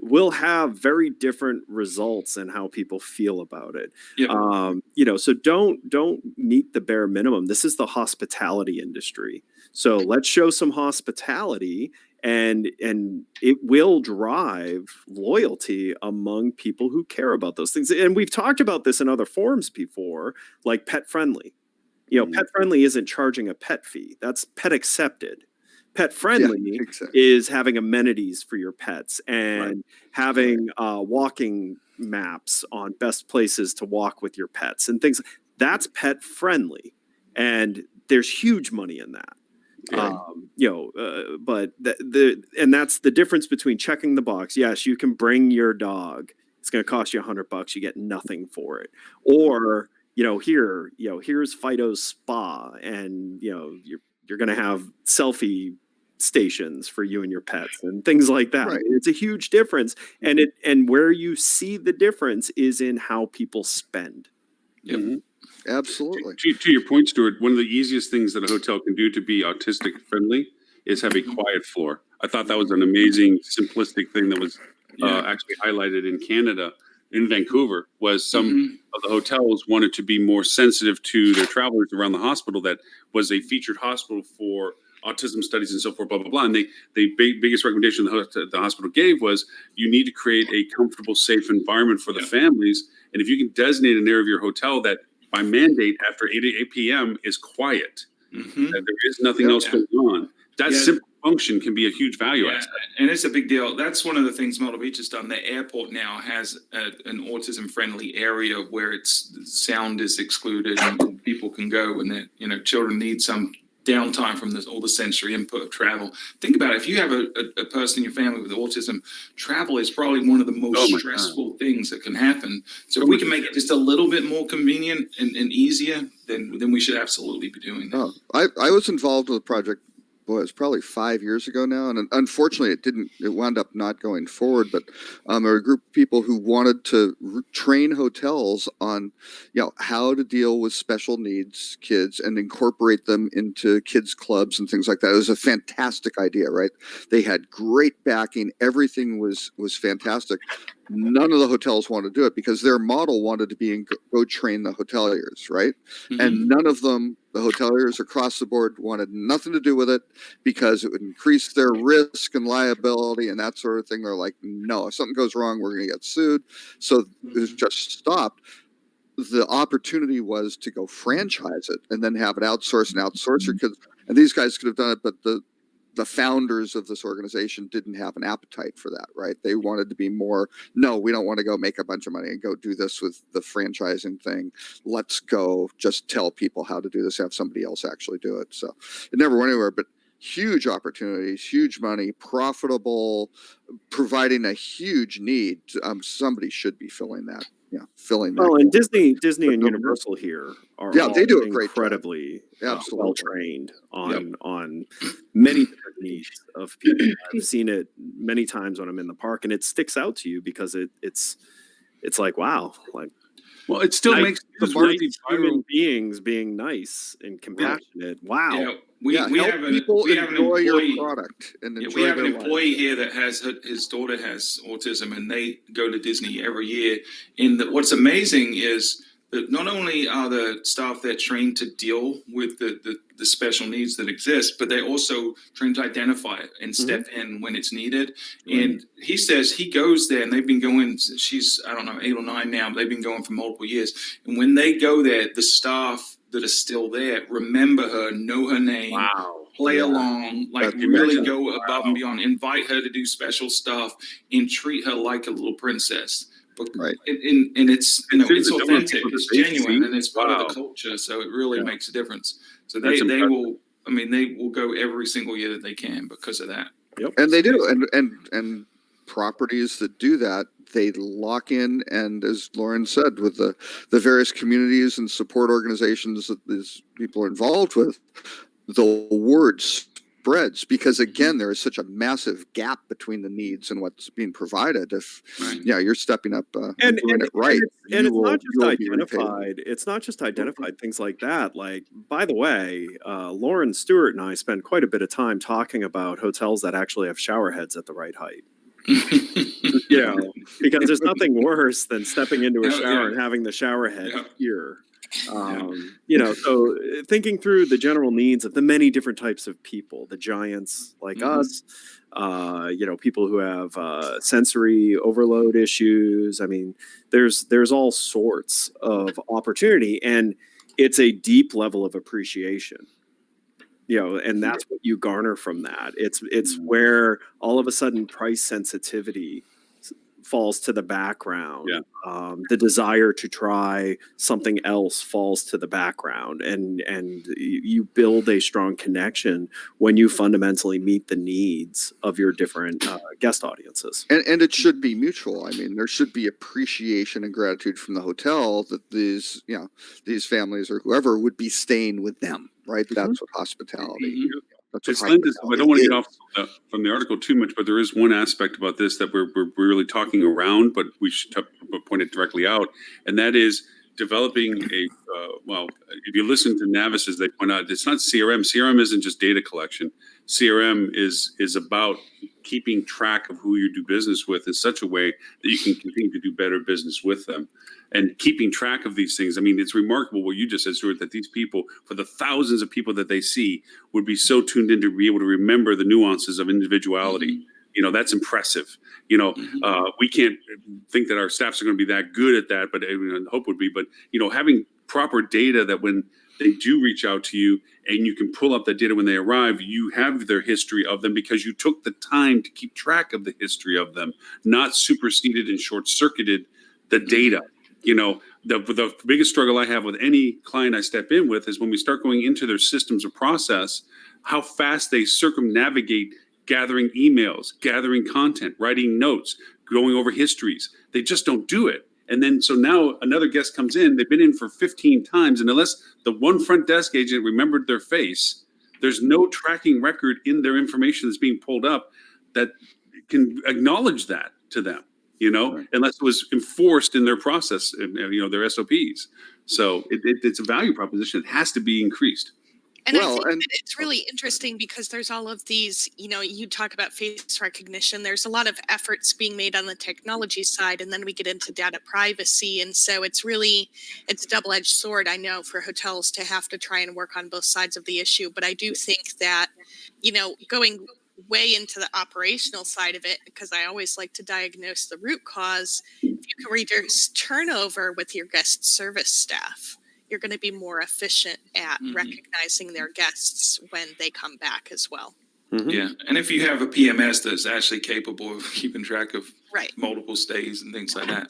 will have very different results in how people feel about it. Yep. So don't meet the bare minimum. This is the hospitality industry. So let's show some hospitality, and it will drive loyalty among people who care about those things. And we've talked about this in other forums before, like Pet Friendly. Pet Friendly isn't charging a pet fee. That's pet accepted. Pet Friendly is having amenities for your pets and having walking maps on best places to walk with your pets and things. That's Pet Friendly, and there's huge money in that. But and that's the difference between checking the box. Yes, you can bring your dog. It's going to cost you $100. You get nothing for it. Or here's Fido's spa, and you're going to have selfie stations for you and your pets and things like that. Right. It's a huge difference, and where you see the difference is in how people spend. Yep. Mm-hmm. Absolutely. To your point, Stuart, one of the easiest things that a hotel can do to be autistic friendly is have a quiet floor. I thought that was an amazing, simplistic thing that was actually highlighted in Canada, in Vancouver, was some of the hotels wanted to be more sensitive to their travelers around the hospital that was a featured hospital for autism studies and so forth, blah, blah, blah. And the biggest recommendation the hospital gave was you need to create a comfortable, safe environment for the families. And if you can designate an area of your hotel that by mandate after 8 p.m. is quiet, that there is nothing else going on, that simple function can be a huge value aspect. And it's a big deal. That's one of the things Myrtle Beach has done. The airport now has an autism-friendly area where sound is excluded and people can go, and children need some downtime from all the sensory input of travel. Think about it. If you have a person in your family with autism, travel is probably one of the most stressful things that can happen. So if we can make it just a little bit more convenient and easier, then we should absolutely be doing that. I was involved with a project, it's probably 5 years ago now, and unfortunately it wound up not going forward, but there were a group of people who wanted to train hotels on how to deal with special needs kids and incorporate them into kids clubs and things like that. It was a fantastic idea, right? They had great backing, everything was fantastic. None of the hotels wanted to do it because their model wanted to be go train the hoteliers, right? And none of them, the hoteliers across the board, wanted nothing to do with it because it would increase their risk and liability and that sort of thing. They're like, no, if something goes wrong, we're going to get sued. So it was just stopped. The opportunity was to go franchise it and then have it outsourced and outsource your kids. And these guys could have done it, but the founders of this organization didn't have an appetite for that, right? They wanted to be more, no, we don't want to go make a bunch of money and go do this with the franchising thing. Let's go just tell people how to do this, have somebody else actually do it. So it never went anywhere, but huge opportunities, huge money, profitable, providing a huge need. Somebody should be filling that. Filling that. Well, and Disney and Universal here are they do a great incredibly well trained on many different needs of people. I've seen it many times when I'm in the park, and it sticks out to you because it's like, wow, like, well, it still makes nice human beings being nice and compassionate. Wow. Yeah, we have an enjoy employee, your product and enjoy we have an their employee life. here that has his daughter has autism, and they go to Disney every year. And what's amazing is that not only are the staff there trained to deal with the special needs that exist, but they're also trained to identify it and step in when it's needed. And he says he goes there, and they've been going, she's, I don't know, 8 or 9 now, but they've been going for multiple years. And when they go there, the staff that are still there remember her, know her name, play along, like really go above and beyond, invite her to do special stuff and treat her like a little princess. But, and it's it's authentic, it's genuine, and it's part of the culture. So it really makes a difference. So they will go every single year that they can because of that. And they do, and properties that do that, they lock in, and as Lauren said, with the various communities and support organizations that these people are involved with, the word spreads because again there is such a massive gap between the needs and what's being provided. If you're stepping up and doing it right, and it's not just identified. It's not just identified things like that. Like, by the way, Lauren Stewart and I spend quite a bit of time talking about hotels that actually have shower heads at the right height. You know, because there's nothing worse than stepping into a Oh, shower yeah. and having the shower head Yeah. here. You know, so thinking through the general needs of the many different types of people, the giants like Mhm. us, you know, people who have sensory overload issues. I mean, there's all sorts of opportunity, and it's a deep level of appreciation. You know, and that's what you garner from that. It's where all of a sudden price sensitivity falls to the background. Yeah. The desire to try something else falls to the background, and you build a strong connection when you fundamentally meet the needs of your different guest audiences. And it should be mutual. I mean, there should be appreciation and gratitude from the hotel that these, you know, these families or whoever would be staying with them, right? That's what hospitality. Mhm. That's what It's Linda, so I don't want to get hospitality off from the article too much, but there is one aspect about this that we're really talking around, but we should point it directly out, and that is developing a well. If you listen to Navis, as they point out, it's not CRM. CRM isn't just data collection. CRM is about keeping track of who you do business with in such a way that you can continue to do better business with them. And keeping track of these things. I mean, it's remarkable what you just said, Stuart, that these people, for the thousands of people that they see, would be so tuned in to be able to remember the nuances of individuality. You know, that's impressive. You know, we can't think that our staffs are going to be that good at that, but hope would be. But, you know, having proper data that when they do reach out to you and you can pull up that data when they arrive, you have their history of them because you took the time to keep track of the history of them, not superseded and short-circuited the data. You know, the biggest struggle I have with any client I step in with is when we start going into their systems or process, how fast they circumnavigate gathering emails, gathering content, writing notes, going over histories. They just don't do it. And then so now another guest comes in, they've been in for 15 times, and unless the one front desk agent remembered their face, there's no tracking record in their information that's being pulled up that can acknowledge that to them. You know, unless it was enforced in their process, you know, their SOPs. So it's a value proposition. It has to be increased. And I think that it's really interesting because there's all of these, you know, you talk about face recognition. There's a lot of efforts being made on the technology side, and then we get into data privacy. And so it's a double-edged sword, I know, for hotels to have to try and work on both sides of the issue. But I do think that, you know, going way into the operational side of it, because I always like to diagnose the root cause. If you can reduce turnover with your guest service staff, you're going to be more efficient at recognizing their guests when they come back as well. Yeah, and if you have a PMS that's actually capable of keeping track of multiple stays and things like that.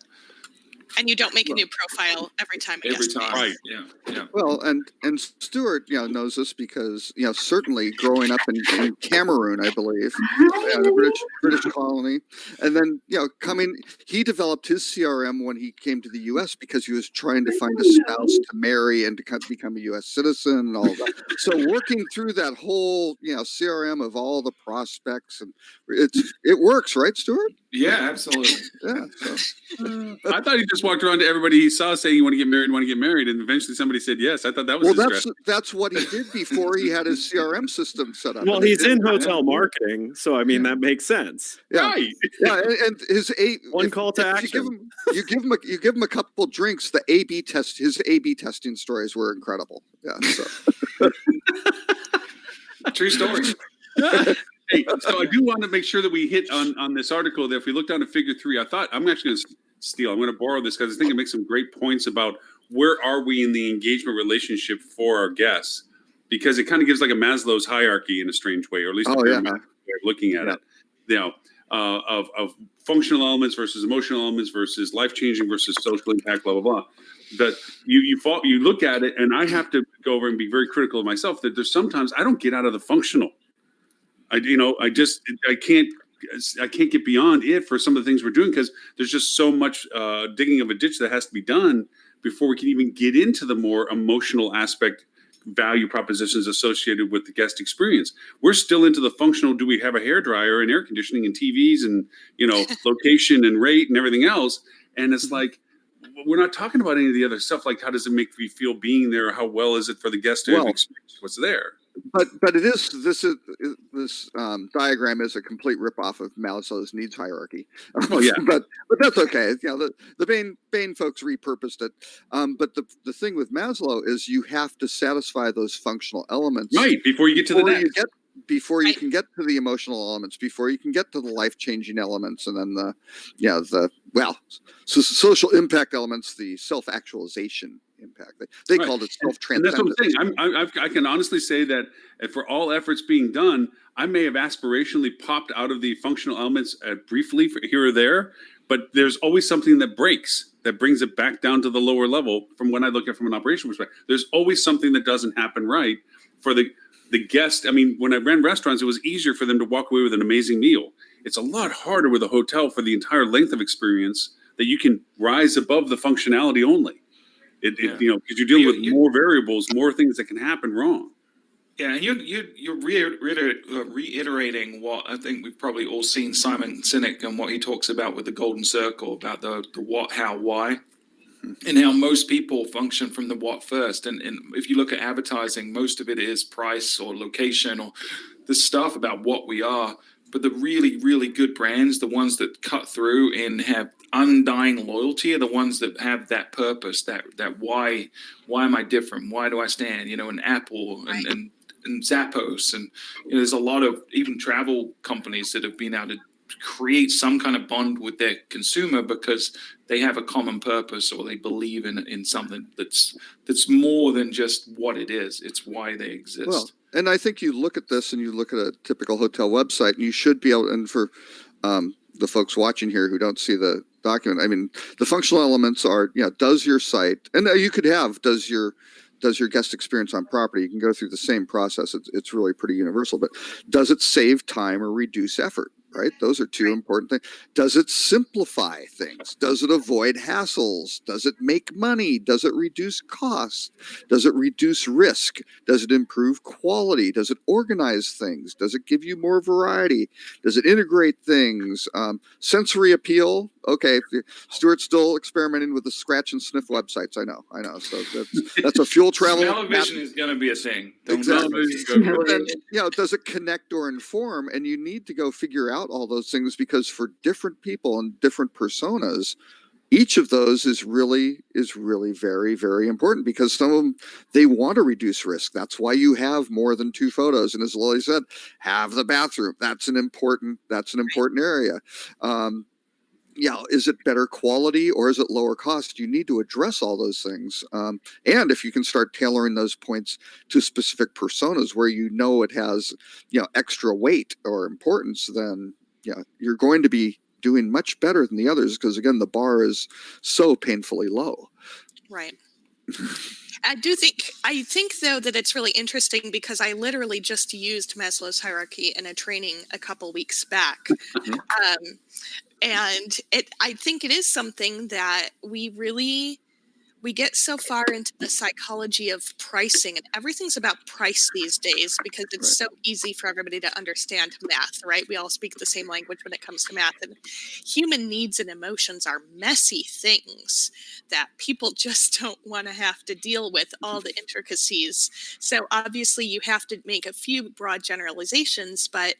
And you don't make a new profile every time. Right. Yeah. Well, and Stuart, you know, knows this because, you know, certainly growing up in Cameroon, I believe, British colony, and then, you know, he developed his CRM when he came to the U.S. because he was trying to find a spouse to marry and to become a U.S. citizen and all that. So working through that whole, you know, CRM of all the prospects, and it works, right, Stuart? Yeah, absolutely. Yeah. So. I thought he just walked around to everybody he saw saying, "You want to get married," and eventually somebody said yes. I thought that was that's what he did before he had his CRM system set up. Well, he's in hotel marketing, so I mean that makes sense. Yeah, right. Yeah, and his call to action. You give him a couple drinks. His A/B testing stories were incredible. Yeah. So. True story. Hey, so I do want to make sure that we hit on this article that if we look down to figure 3, I thought I'm actually going to steal. I'm going to borrow this because I think it makes some great points about where are we in the engagement relationship for our guests, because it kind of gives like a Maslow's hierarchy in a strange way, or at least a way of looking at it. You know, of functional elements versus emotional elements versus life changing versus social impact, blah blah blah. But you look at it, and I have to go over and be very critical of myself that there's sometimes I don't get out of the functional. I can't get beyond it for some of the things we're doing because there's just so much digging of a ditch that has to be done before we can even get into the more emotional aspect value propositions associated with the guest experience. We're still into the functional. Do we have a hairdryer and air conditioning and TVs and, you know, location and rate and everything else? And it's like, we're not talking about any of the other stuff. Like, how does it make me feel being there? How well is it for the guest to experience what's there? but this diagram is a complete ripoff of Maslow's needs hierarchy. Oh, yeah. but that's okay. You know, the Bain folks repurposed it. But the thing with Maslow is you have to satisfy those functional elements Right, before you get to the next. Before you can get to the emotional elements, before you can get to the life-changing elements, and then social impact elements, the self-actualization impact. They Right. called it And that's what self-transcendence. I'm saying. I can honestly say that for all efforts being done, I may have aspirationally popped out of the functional elements briefly for here or there, but there's always something that breaks, that brings it back down to the lower level. From when I look at it from an operational perspective, there's always something that doesn't happen right for the guest. I mean, when I ran restaurants, it was easier for them to walk away with an amazing meal. It's a lot harder with a hotel for the entire length of experience that you can rise above the functionality only. You know, because you're dealing with more variables, more things that can happen wrong. Yeah, and you're reiterating what I think we've probably all seen Simon Sinek and what he talks about with the golden circle, about the what, how, why, and how most people function from the what first. And if you look at advertising, most of it is price or location or the stuff about what we are. But the really, really good brands, the ones that cut through and have undying loyalty, are the ones that have that purpose, that why am I different? Why do I stand? You know, an Apple and Zappos, and you know, there's a lot of even travel companies that have been able to create some kind of bond with their consumer because they have a common purpose, or they believe in something that's more than just what it is. It's why they exist. Well, and I think you look at this and you look at a typical hotel website, and you should be able, and for the folks watching here who don't see the document, I mean, the functional elements are, you know, does your site, and you could have, does your guest experience on property, you can go through the same process. It's really pretty universal, but does it save time or reduce effort? Right? Those are two important things. Does it simplify things? Does it avoid hassles? Does it make money? Does it reduce costs? Does it reduce risk? Does it improve quality? Does it organize things? Does it give you more variety? Does it integrate things? Sensory appeal. Okay, Stuart's still experimenting with the scratch and sniff websites. I know. So that's a fuel travel. Smell-o-vision is going to be a thing. Exactly. But then, you know, does it connect or inform? And you need to go figure out all those things, because for different people and different personas, each of those is really very, very important, because some of them, they want to reduce risk. That's why you have more than 2 photos. And as Lily said, have the bathroom. That's an important area. Yeah, is it better quality or is it lower cost? You need to address all those things. And if you can start tailoring those points to specific personas where you know it has, you know, extra weight or importance, then yeah, you're going to be doing much better than the others, because again, the bar is so painfully low. Right. I think though that it's really interesting, because I literally just used Maslow's hierarchy in a training a couple weeks back. And I think it is something that we get so far into the psychology of pricing, and everything's about price these days, because it's so easy for everybody to understand math, right? We all speak the same language when it comes to math, and human needs and emotions are messy things that people just don't want to have to deal with all the intricacies. So obviously you have to make a few broad generalizations, but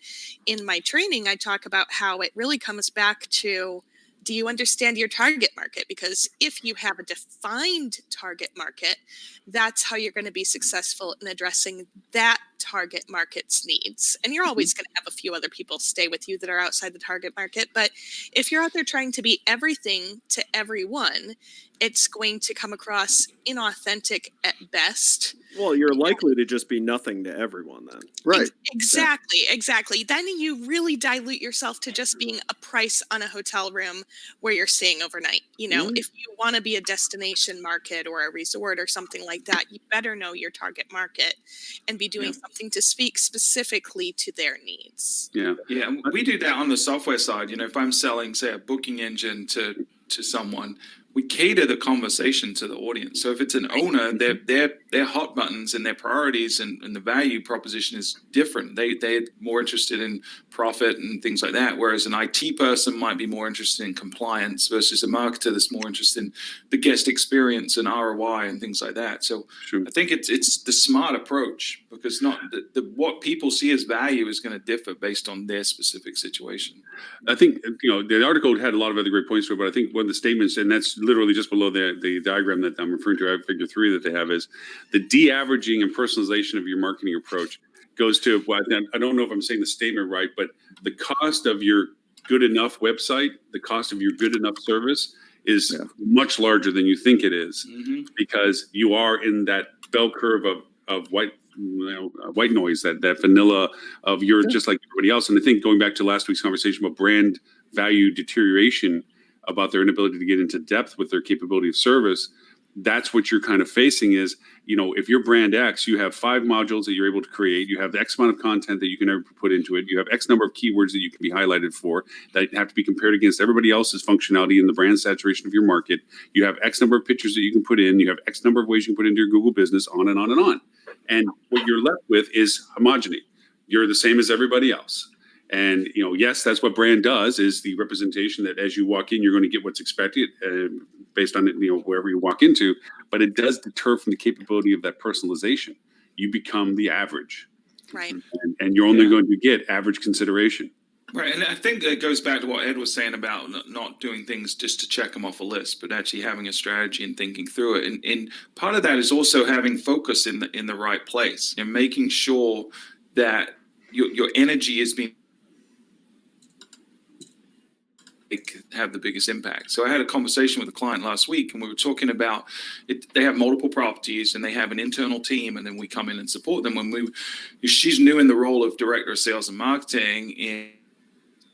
in my training, I talk about how it really comes back to, do you understand your target market? Because if you have a defined target market, that's how you're going to be successful in addressing that target market's needs. And you're always going to have a few other people stay with you that are outside the target market. But if you're out there trying to be everything to everyone, it's going to come across inauthentic at best. Well, you're likely to just be nothing to everyone then. Right. Exactly. Then you really dilute yourself to just being a price on a hotel room where you're staying overnight. You know, if you want to be a destination market or a resort or something like that, you better know your target market and be doing something to speak specifically to their needs. Yeah, and we do that on the software side. You know, if I'm selling, say, a booking engine to someone, we cater the conversation to the audience. So if it's an owner, they're their hot buttons and their priorities and the value proposition is different. They're more interested in profit and things like that, whereas an IT person might be more interested in compliance versus a marketer that's more interested in the guest experience and ROI and things like that. So Sure. I think it's the smart approach, because not what people see as value is going to differ based on their specific situation. I think, the article had a lot of other great points to it, but I think one of the statements, and that's literally just below the diagram that I'm referring to, figure 3 that they have, is the de-averaging and personalization of your marketing approach goes to, well, I don't know if I'm saying the statement right, but the cost of your good enough website, the cost of your good enough service is much larger than you think it is, because you are in that bell curve of white noise, that vanilla of you're just like everybody else. And I think going back to last week's conversation about brand value deterioration, about their inability to get into depth with their capability of service, that's what you're kind of facing is, if you're brand X, you have 5 modules that you're able to create. You have the X amount of content that you can ever put into it. You have X number of keywords that you can be highlighted for that have to be compared against everybody else's functionality in the brand saturation of your market. You have X number of pictures that you can put in. You have X number of ways you can put into your Google business, on and on and on. And what you're left with is homogeny. You're the same as everybody else. And, yes, that's what brand does, is the representation that as you walk in, you're going to get what's expected based on it, wherever you walk into. But it does deter from the capability of that personalization. You become the average. Right. And you're only going to get average consideration. Right. And I think it goes back to what Ed was saying about not doing things just to check them off a list, but actually having a strategy and thinking through it. And part of that is also having focus in the right place and making sure that your energy is being have the biggest impact. So I had a conversation with a client last week, and we were talking about it. They have multiple properties and they have an internal team, and then we come in and support them. She's new in the role of director of sales and marketing, and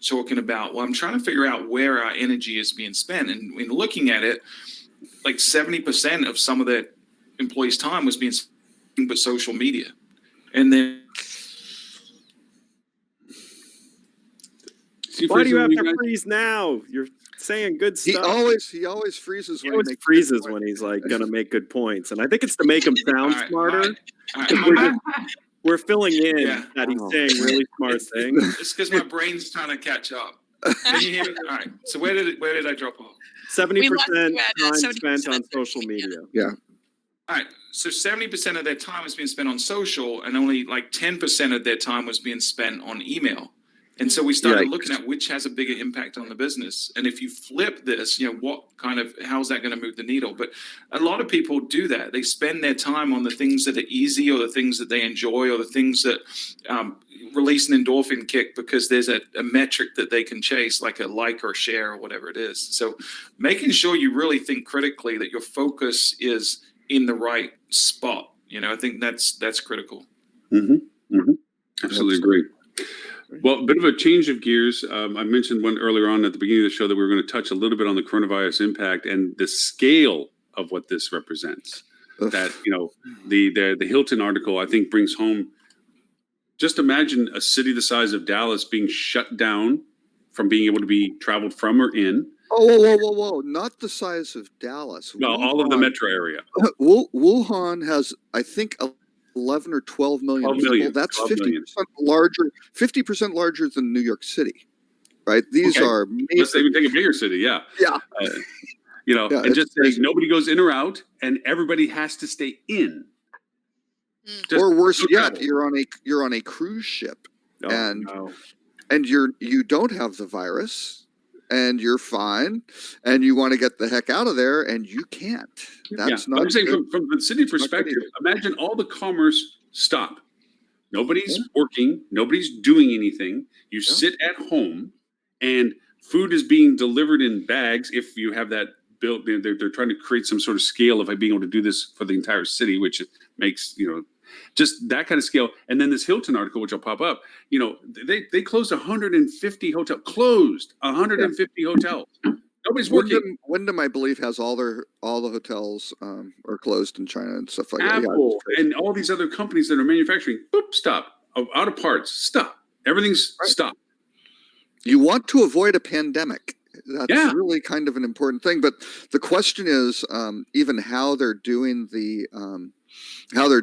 talking about, well, I'm trying to figure out where our energy is being spent. And when looking at it, like 70% of some of the employees' time was being spent but social media. And then why do you have to freeze now? You're saying good stuff. He always freezes when he makes freezes when he's like gonna make good points. And I think it's to make him sound smarter. We're filling in that he's saying really smart things. It's because my brain's trying to catch up. Can you hear me? All right. So where did I drop off? 70% time spent on social media. Yeah. All right. So 70% of their time was being spent on social, and only like 10% of their time was being spent on email. And so we started looking at which has a bigger impact on the business. And if you flip this, how's that going to move the needle? But a lot of people do that. They spend their time on the things that are easy, or the things that they enjoy, or the things that release an endorphin kick because there's a metric that they can chase, like a like or share or whatever it is. So making sure you really think critically that your focus is in the right spot. I think that's critical. Mm-hmm. Mm-hmm. Absolutely agree. Well, a bit of a change of gears. I mentioned one earlier on at the beginning of the show that we were going to touch a little bit on the coronavirus impact and the scale of what this represents. That, the Hilton article, I think, brings home, just imagine a city the size of Dallas being shut down from being able to be traveled from or in. Oh, whoa. Not the size of Dallas. Well, all of the metro area. Wuhan has, I think, 11 or 12 million people. That's 50% larger. 50% larger than New York City, right? These are amazing. Let's even take a bigger city, yeah. And just says nobody goes in or out, and everybody has to stay in. Or worse yet, you're on a cruise ship, and you don't have the virus. And you're fine, and you want to get the heck out of there, and you can't. That's not. I'm saying from the city perspective, imagine all the commerce stop. Nobody's working. Nobody's doing anything. You sit at home, and food is being delivered in bags. If you have that built, they're trying to create some sort of scale of being able to do this for the entire city, which makes just that kind of scale. And then this Hilton article, which will pop up, they closed 150 hotels. Closed 150 hotels. Nobody's working. Wyndham, I believe, has all the hotels are closed in China and stuff like that. Apple and all these other companies that are manufacturing, stop. Out of parts, stop. Everything's stopped. You want to avoid a pandemic. That's really kind of an important thing. But the question is even how they're doing the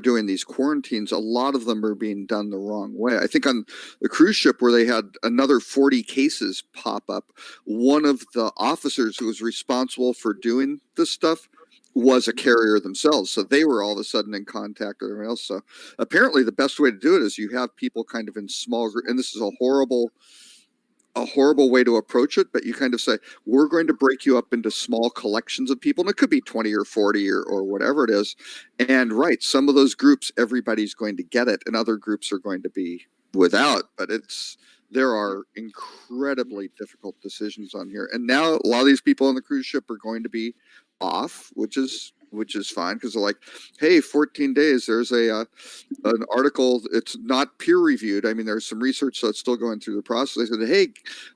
doing these quarantines, a lot of them are being done the wrong way. I think on the cruise ship where they had another 40 cases pop up, one of the officers who was responsible for doing this stuff was a carrier themselves. So they were all of a sudden in contact with everyone else. So apparently the best way to do it is you have people kind of in small groups, and this is a horrible way to approach it, but you kind of say, we're going to break you up into small collections of people, and it could be 20 or 40 or whatever it is. And right, some of those groups, everybody's going to get it, and other groups are going to be without. But there are incredibly difficult decisions on here. And now a lot of these people on the cruise ship are going to be off, which is fine, because they're like, hey, 14 days, there's an article, it's not peer reviewed. I mean, there's some research that's still going through the process. They said, hey,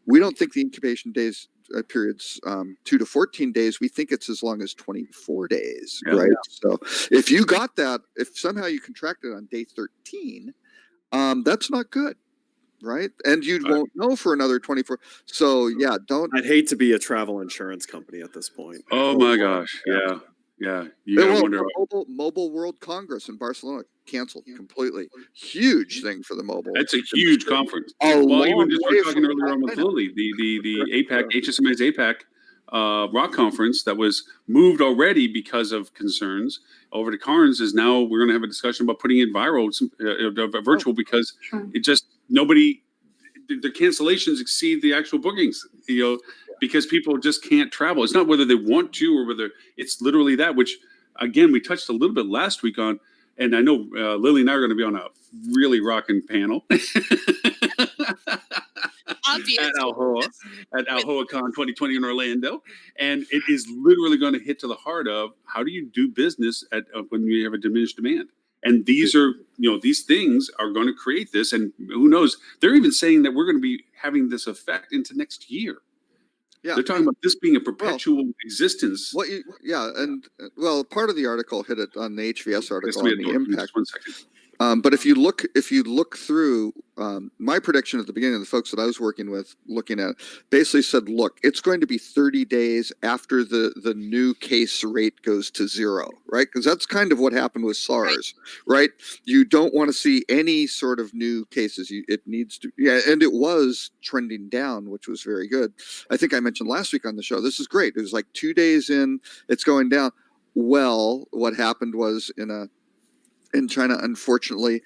we don't think the incubation days periods 2 to 14 days. We think it's as long as 24 days, right? So if you got that, if somehow you contracted on day 13, that's not good. Right. And you won't know for another 24. So yeah, I'd hate to be a travel insurance company at this point. Oh my gosh. Yeah. You gotta wonder. Mobile World Congress in Barcelona canceled completely. Huge thing for the mobile. That's a huge conference. Well, even just we were talking earlier on with Lily, the APAC, HSMA's APAC rock conference that was moved already because of concerns over to Carnes is now we're going to have a discussion about putting it virtual because it just nobody the cancellations exceed the actual bookings, because people just can't travel. It's not whether they want to or whether it's literally that, which again we touched a little bit last week on, and I know Lily and I are going to be on a really rocking panel. At AlhoaCon 2020 in Orlando, and it is literally going to hit to the heart of how do you do business when you have a diminished demand. And these are, these things are going to create this, and who knows? They're even saying that we're going to be having this effect into next year. Yeah, they're talking about this being a perpetual existence. And part of the article hit it on the HVS article on the impact. Just 1 second. But if you look through my prediction at the beginning, the folks that I was working with looking at basically said, look, it's going to be 30 days after the new case rate goes to zero, right? Because that's kind of what happened with SARS, right? You don't want to see any sort of new cases. It needs to, and it was trending down, which was very good. I think I mentioned last week on the show, this is great. It was like 2 days in, it's going down. Well, what happened was in China, unfortunately,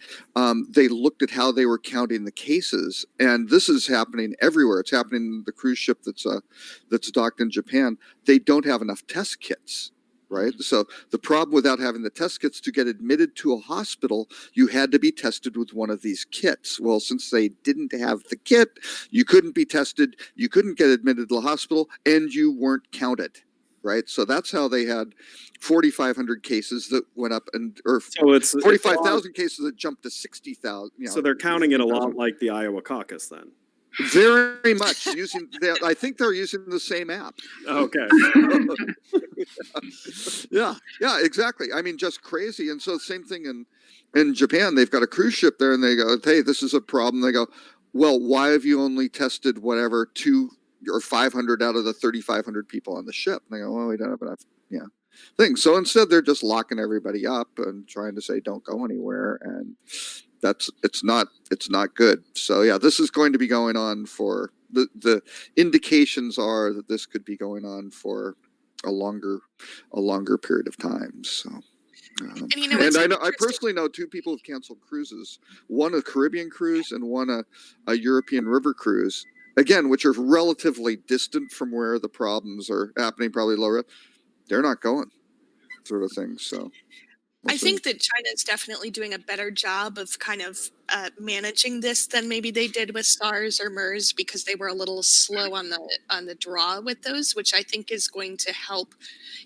they looked at how they were counting the cases, and this is happening everywhere. It's happening in the cruise ship that's docked in Japan. They don't have enough test kits, right? So the problem without having the test kits, to get admitted to a hospital, you had to be tested with one of these kits. Well, since they didn't have the kit, you couldn't be tested, you couldn't get admitted to the hospital, and you weren't counted. Right, so that's how they had 4,500 cases that went up, or 45,000 cases that jumped to 60,000. So they're counting it a lot like the Iowa caucus, then. Very much using that. I think they're using the same app. Okay. Yeah, exactly. I mean, just crazy. And so same thing in Japan. They've got a cruise ship there, and they go, "Hey, this is a problem." They go, "Well, why have you only tested whatever 2 or 500 out of the 3,500 people on the ship?" And they go, "Well, we don't have enough, things." So instead, they're just locking everybody up and trying to say, "Don't go anywhere," and it's not good. So yeah, this is going to be going on for the indications are that this could be going on for a longer period of time. So. And I personally know 2 people who've canceled cruises. One a Caribbean cruise and one a European river cruise. Again, which are relatively distant from where the problems are happening, probably lower. They're not going, sort of thing. So I think that China is definitely doing a better job of kind of managing this than maybe they did with SARS or MERS, because they were a little slow on the draw with those, which I think is going to help.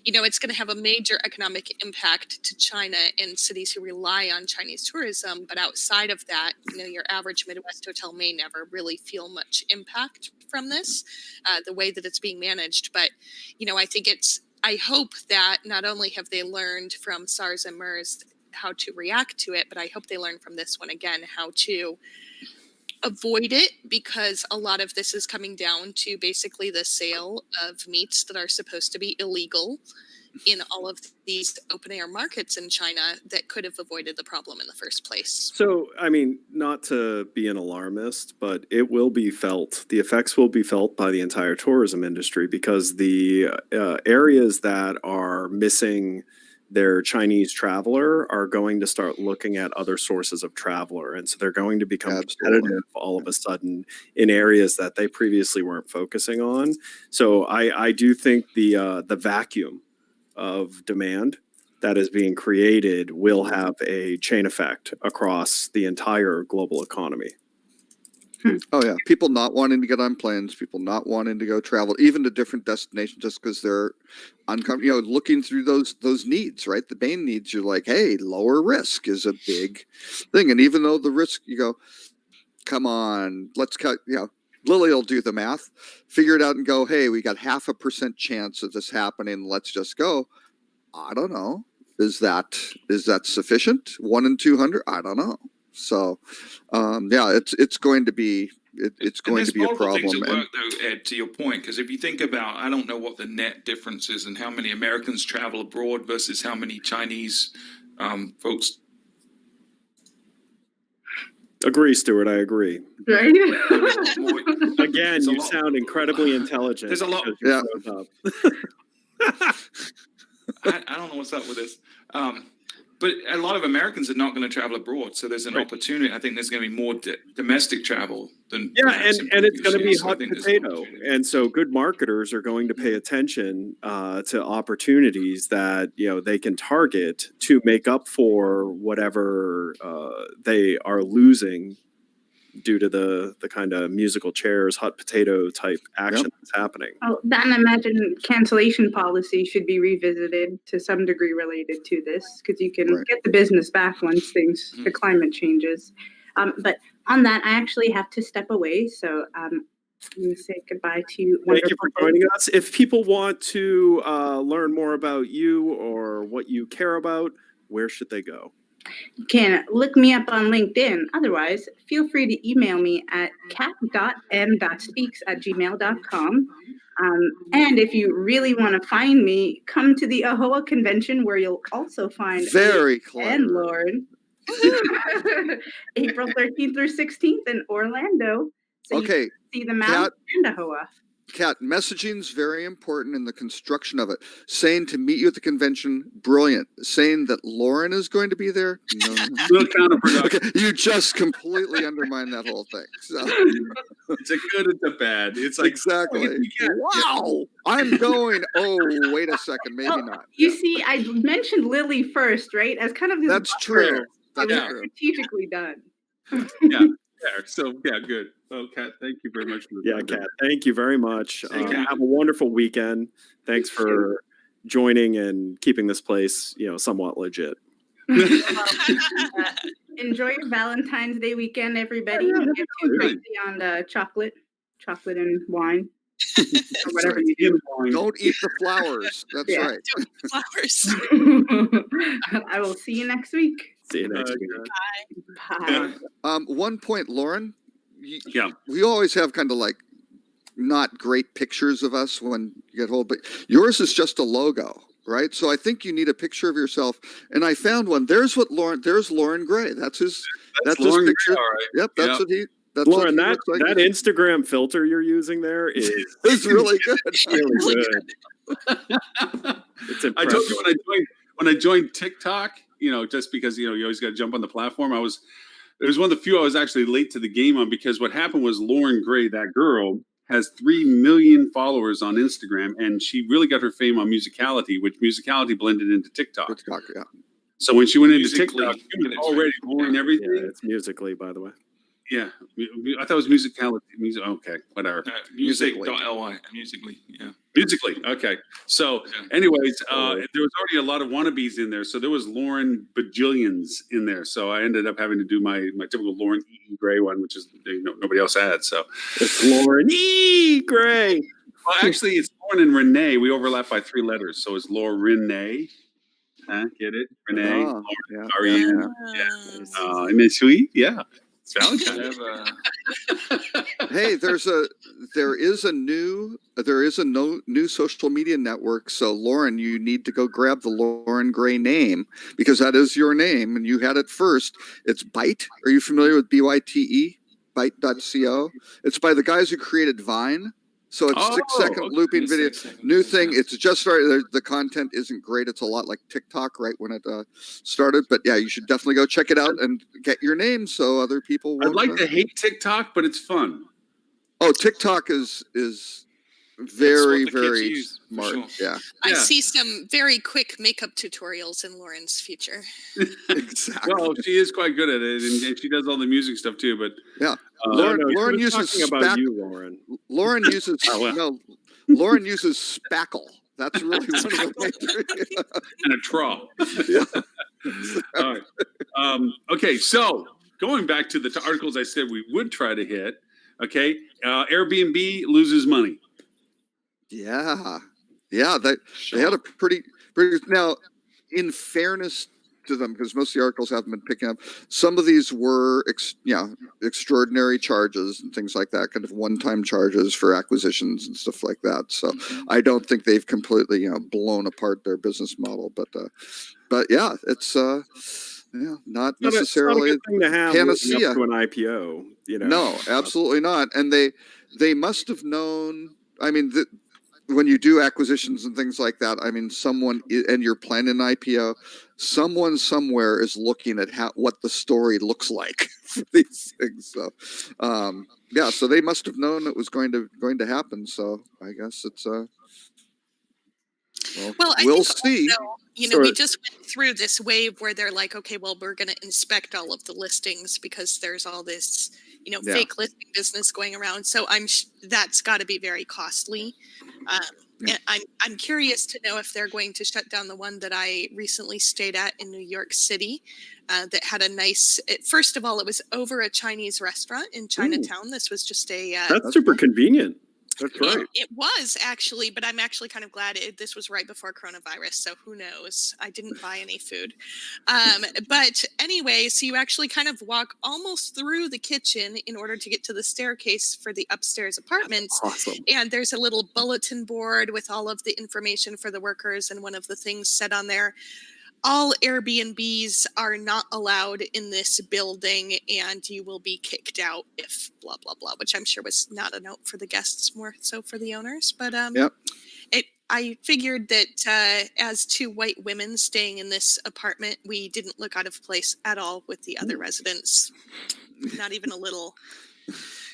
It's going to have a major economic impact to China and cities who rely on Chinese tourism. But outside of that, your average Midwest hotel may never really feel much impact from this, the way that it's being managed. But, I hope that not only have they learned from SARS and MERS how to react to it, but I hope they learn from this one again how to avoid it, because a lot of this is coming down to basically the sale of meats that are supposed to be illegal in all of these open air markets in China that could have avoided the problem in the first place. So, I mean, not to be an alarmist, but it will be felt. The effects will be felt by the entire tourism industry because the areas that are missing their Chinese traveler are going to start looking at other sources of traveler. And so they're going to become competitive all of a sudden in areas that they previously weren't focusing on. So I do think the vacuum of demand that is being created will have a chain effect across the entire global economy. Oh yeah, people not wanting to get on planes, people not wanting to go travel, even to different destinations, just because they're uncomfortable. You know, looking through those needs, right? The main needs. You're like, hey, lower risk is a big thing, and even though the risk, you go, come on, let's cut. You know, Lily will do the math, figure it out, and go, hey, we got 0.5% chance of this happening. Let's just go. I don't know. Is that sufficient? 1 in 200? I don't know. So, yeah, it's going to be it's going to be a problem. Things at work, though, Ed, to your point, because if you think about, I don't know what the net difference is and how many Americans travel abroad versus how many Chinese folks. Agree, Stuart. I agree. Right? Again, you sound incredibly intelligent. There's a lot. Yeah. I don't know what's up with this. But a lot of Americans are not going to travel abroad, so there's an opportunity. I think there's going to be more domestic travel than and it's going to be hot potato. And so, good marketers are going to pay attention to opportunities that they can target to make up for whatever they are losing due to the kind of musical chairs, hot potato type action that's happening. Oh, that, and I imagine cancellation policy should be revisited to some degree related to this, because you can get the business back once the climate changes. But on that, I actually have to step away. So I'm going to say goodbye to you. Thank you for joining us. If people want to learn more about you or what you care about, where should they go? You can look me up on LinkedIn. Otherwise, feel free to email me at cat.m.speaks@gmail.com. And if you really want to find me, come to the AHOA convention, where you'll also find very clever and Lauren. April 13th through 16th in Orlando. So you can see the mount and AHOA. Kat, messaging is very important in the construction of it. Saying to meet you at the convention, brilliant. Saying that Lauren is going to be there, no. Counterproductive. Okay, you just completely undermine that whole thing. So. It's a good and a bad. It's like exactly. Wow, I'm going. Oh, wait a second, maybe not. You see, I mentioned Lily first, right? As kind of this. That's true. That's true. Strategically done. Yeah. So good. Well, Kat, thank you very much for the time. Kat, thank you very much. Have a wonderful weekend. Thanks for joining and keeping this place, somewhat legit. Enjoy your Valentine's Day weekend, everybody. Don't get too crazy on chocolate and wine. Or whatever you do. Don't eat the flowers. That's right. Don't eat flowers. I will see you next week. See you next week. Bye. One point, Lauren. We always have kind of like not great pictures of us when you get hold, but yours is just a logo, right? So I think you need a picture of yourself. And I found one. There's Lauren Gray. That's his Lauren picture. Gray, all right. Yep, that's what he. That's Lauren, what he that Instagram filter you're using there is it's really good. Really good. It's impressive. I told you when I joined TikTok, just because you always got to jump on the platform. It was one of the few I was actually late to the game on, because what happened was Lauren Gray, that girl, has 3 million followers on Instagram, and she really got her fame on Musicality, which Musicality blended into TikTok. Yeah. So when she went into TikTok, she was already blowing everything. Yeah, it's Musically, by the way. Yeah, I thought it was Musicality. Okay, whatever. Music.ly. Musically, yeah. Musically, okay. So, anyways, there was already a lot of wannabes in there. So there was Lauren Bajillions in there. So I ended up having to do my typical Lauren E. Gray one, which is nobody else had. So it's Lauren E. Gray. Well, actually, it's Lauren and Renee. We overlap by 3 letters, so it's Lauren. Get it? Renee. Oh, Lauren. Yeah. And then sweet, yeah. It's Valentine's. Whatever. Hey, there is a new social media network. So Lauren, you need to go grab the Lauren Gray name because that is your name and you had it first. It's Byte. Are you familiar with BYTE? Byte.co. It's by the guys who created Vine. So it's 6-second okay. looping video. 6 seconds, New thing. yeah. It's just started. The content isn't great. It's a lot like TikTok right when it started. But yeah, you should definitely go check it out and get your name so other people I'd won't. like to hate TikTok, but it's fun. Oh, TikTok is very, the kids very use, for smart. sure. Yeah, I Yeah. see some very quick makeup tutorials in Lauren's future. exactly. Well, she is quite good at it, and she does all the music stuff too. But Yeah. No, Lauren he was uses talking about Spack- you, Lauren. Lauren uses Oh, well. no. Lauren uses Spackle. That's really one of the major. and a trawl. Yeah. All right. Okay, so going back to the articles I said we would try to hit. Okay, Airbnb loses money. Yeah. They Sure. had a pretty now. In fairness to them, because most of the articles haven't been picking up, some of these were extraordinary charges and things like that, kind of one-time charges for acquisitions and stuff like that. So I don't think they've completely blown apart their business model, but yeah, it's not necessarily Not a good thing to have panacea. leading up to an IPO. No, absolutely not. And they must have known. I mean, when you do acquisitions and things like that, I mean, and you're planning an IPO, someone somewhere is looking at what the story looks like for these things. So, yeah, so they must have known it was going to happen. So I guess it's Well, I we'll think see. also, we just went through this wave where they're like, okay, well, we're going to inspect all of the listings because there's all this, Yeah. fake listing business going around. So that's got to be very costly. Yeah. And I'm curious to know if they're going to shut down the one that I recently stayed at in New York City that had a nice. First of all, it was over a Chinese restaurant in Chinatown. This was just a. That's super convenient. That's right. It was actually, but I'm actually kind of glad this was right before coronavirus. So who knows? I didn't buy any food. But anyway, so you actually kind of walk almost through the kitchen in order to get to the staircase for the upstairs apartments. Awesome. And there's a little bulletin board with all of the information for the workers. And one of the things said on there, all Airbnbs are not allowed in this building and you will be kicked out if blah, blah, blah, which I'm sure was not a note for the guests, more so for the owners. But Yep. I figured that as two white women staying in this apartment, we didn't look out of place at all with the other residents, not even a little.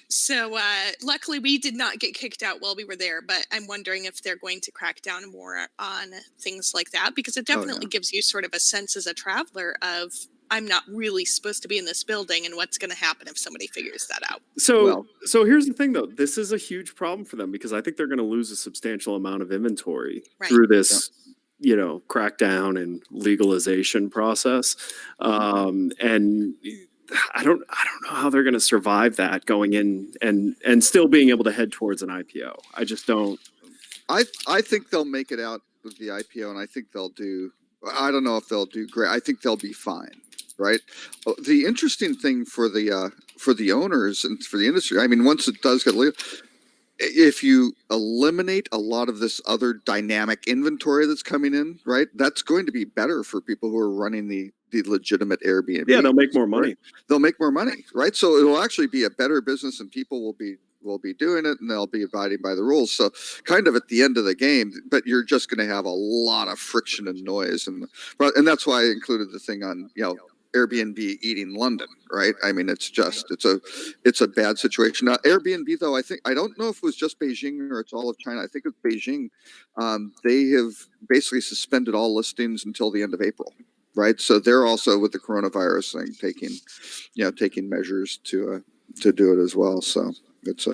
So luckily we did not get kicked out while we were there, but I'm wondering if they're going to crack down more on things like that, because it definitely gives you sort of a sense as a traveler of I'm not really supposed to be in this building and what's going to happen if somebody figures that out. So here's the thing, though. This is a huge problem for them because I think they're going to lose a substantial amount of inventory through this, crackdown and legalization process. And I don't know how they're going to survive that going in and still being able to head towards an IPO. I just don't. I think they'll make it out with the IPO, and I think they'll do. I don't know if they'll do great. I think they'll be fine, right? The interesting thing for the owners and for the industry, I mean, once it does get legal, if you eliminate a lot of this other dynamic inventory that's coming in, right, that's going to be better for people who are running the legitimate Airbnb. Yeah, they'll make more money. Right? They'll make more money, right? So it'll actually be a better business, and people will be doing it, and they'll be abiding by the rules. So kind of at the end of the game, but you're just going to have a lot of friction and noise, and that's why I included the thing on Airbnb eating London, right? I mean, it's a bad situation. Now, Airbnb, though, I don't know if it was just Beijing or it's all of China. I think it's Beijing. They have basically suspended all listings until the end of April, right? So they're also, with the coronavirus thing, taking measures to do it as well. So it's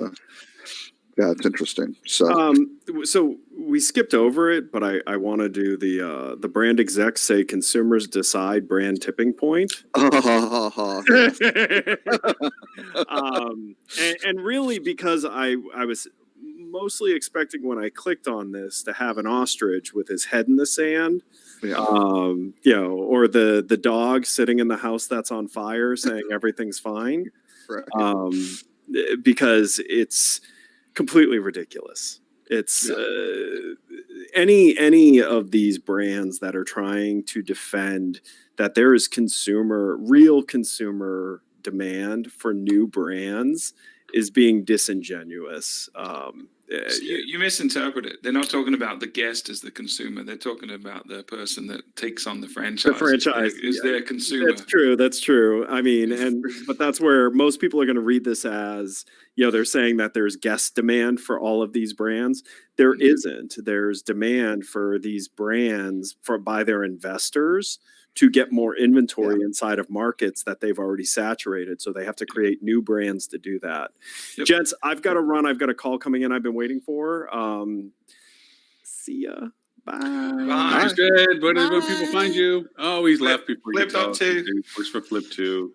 it's interesting. So we skipped over it, but I want to do the brand execs say consumers decide brand tipping point. And really because I was mostly expecting when I clicked on this to have an ostrich with his head in the sand. Yeah. Or the dog sitting in the house that's on fire saying everything's fine. because it's completely ridiculous. It's any of these brands that are trying to defend that there is real consumer demand for new brands is being disingenuous. You misinterpret it. They're not talking about the guest as the consumer. They're talking about the person that takes on the franchise. The franchise is their consumer. That's true. I mean, but that's where most people are going to read this as, they're saying that there's guest demand for all of these brands. There isn't. There's demand for these brands by their investors to get more inventory inside of markets that they've already saturated. So they have to create new brands to do that. Yep. Gents, I've got to run. I've got a call coming in I've been waiting for. See ya. Bye. Bye. Good. Where do people find you? Oh, he's left before you Flip go. too. Works for Flip 2,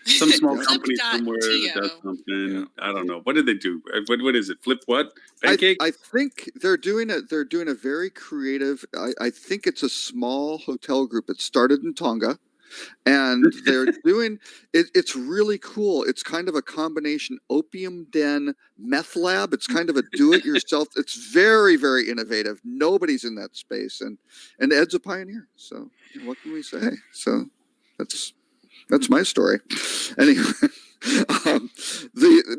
Some small company somewhere that does Flip.to. something. Yeah. I don't know. What did they do? What is it? Flip what? Pancake? I think they're doing a very creative. I think it's a small hotel group. It started in Tonga, and they're doing it. It's really cool. It's kind of a combination opium den meth lab. It's kind of a do-it-yourself. It's very, very innovative. Nobody's in that space, and Ed's a pioneer. So what can we say? So that's my story. Anyway,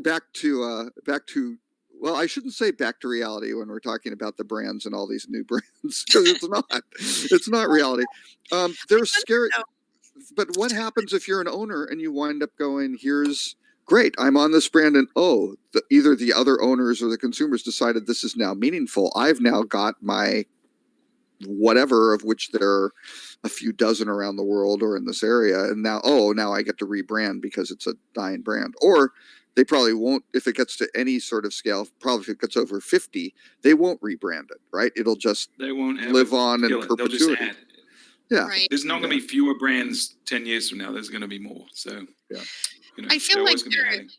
back to well, I shouldn't say back to reality when we're talking about the brands and all these new brands, because it's not reality. They're scary. But what happens if you're an owner and you wind up going, here's great, I'm on this brand, and either the other owners or the consumers decided this is now meaningful. I've now got my whatever, of which there are a few dozen around the world or in this area, and now I get to rebrand because it's a dying brand. Or they probably won't, if it gets to any sort of scale. Probably if it gets over 50, they won't rebrand it, right? It'll just They won't live on in They'll just perpetuity. add. Yeah. Right. There's not going to be fewer brands 10 years from now. There's going to be more. So, I feel they're like always gonna be adding.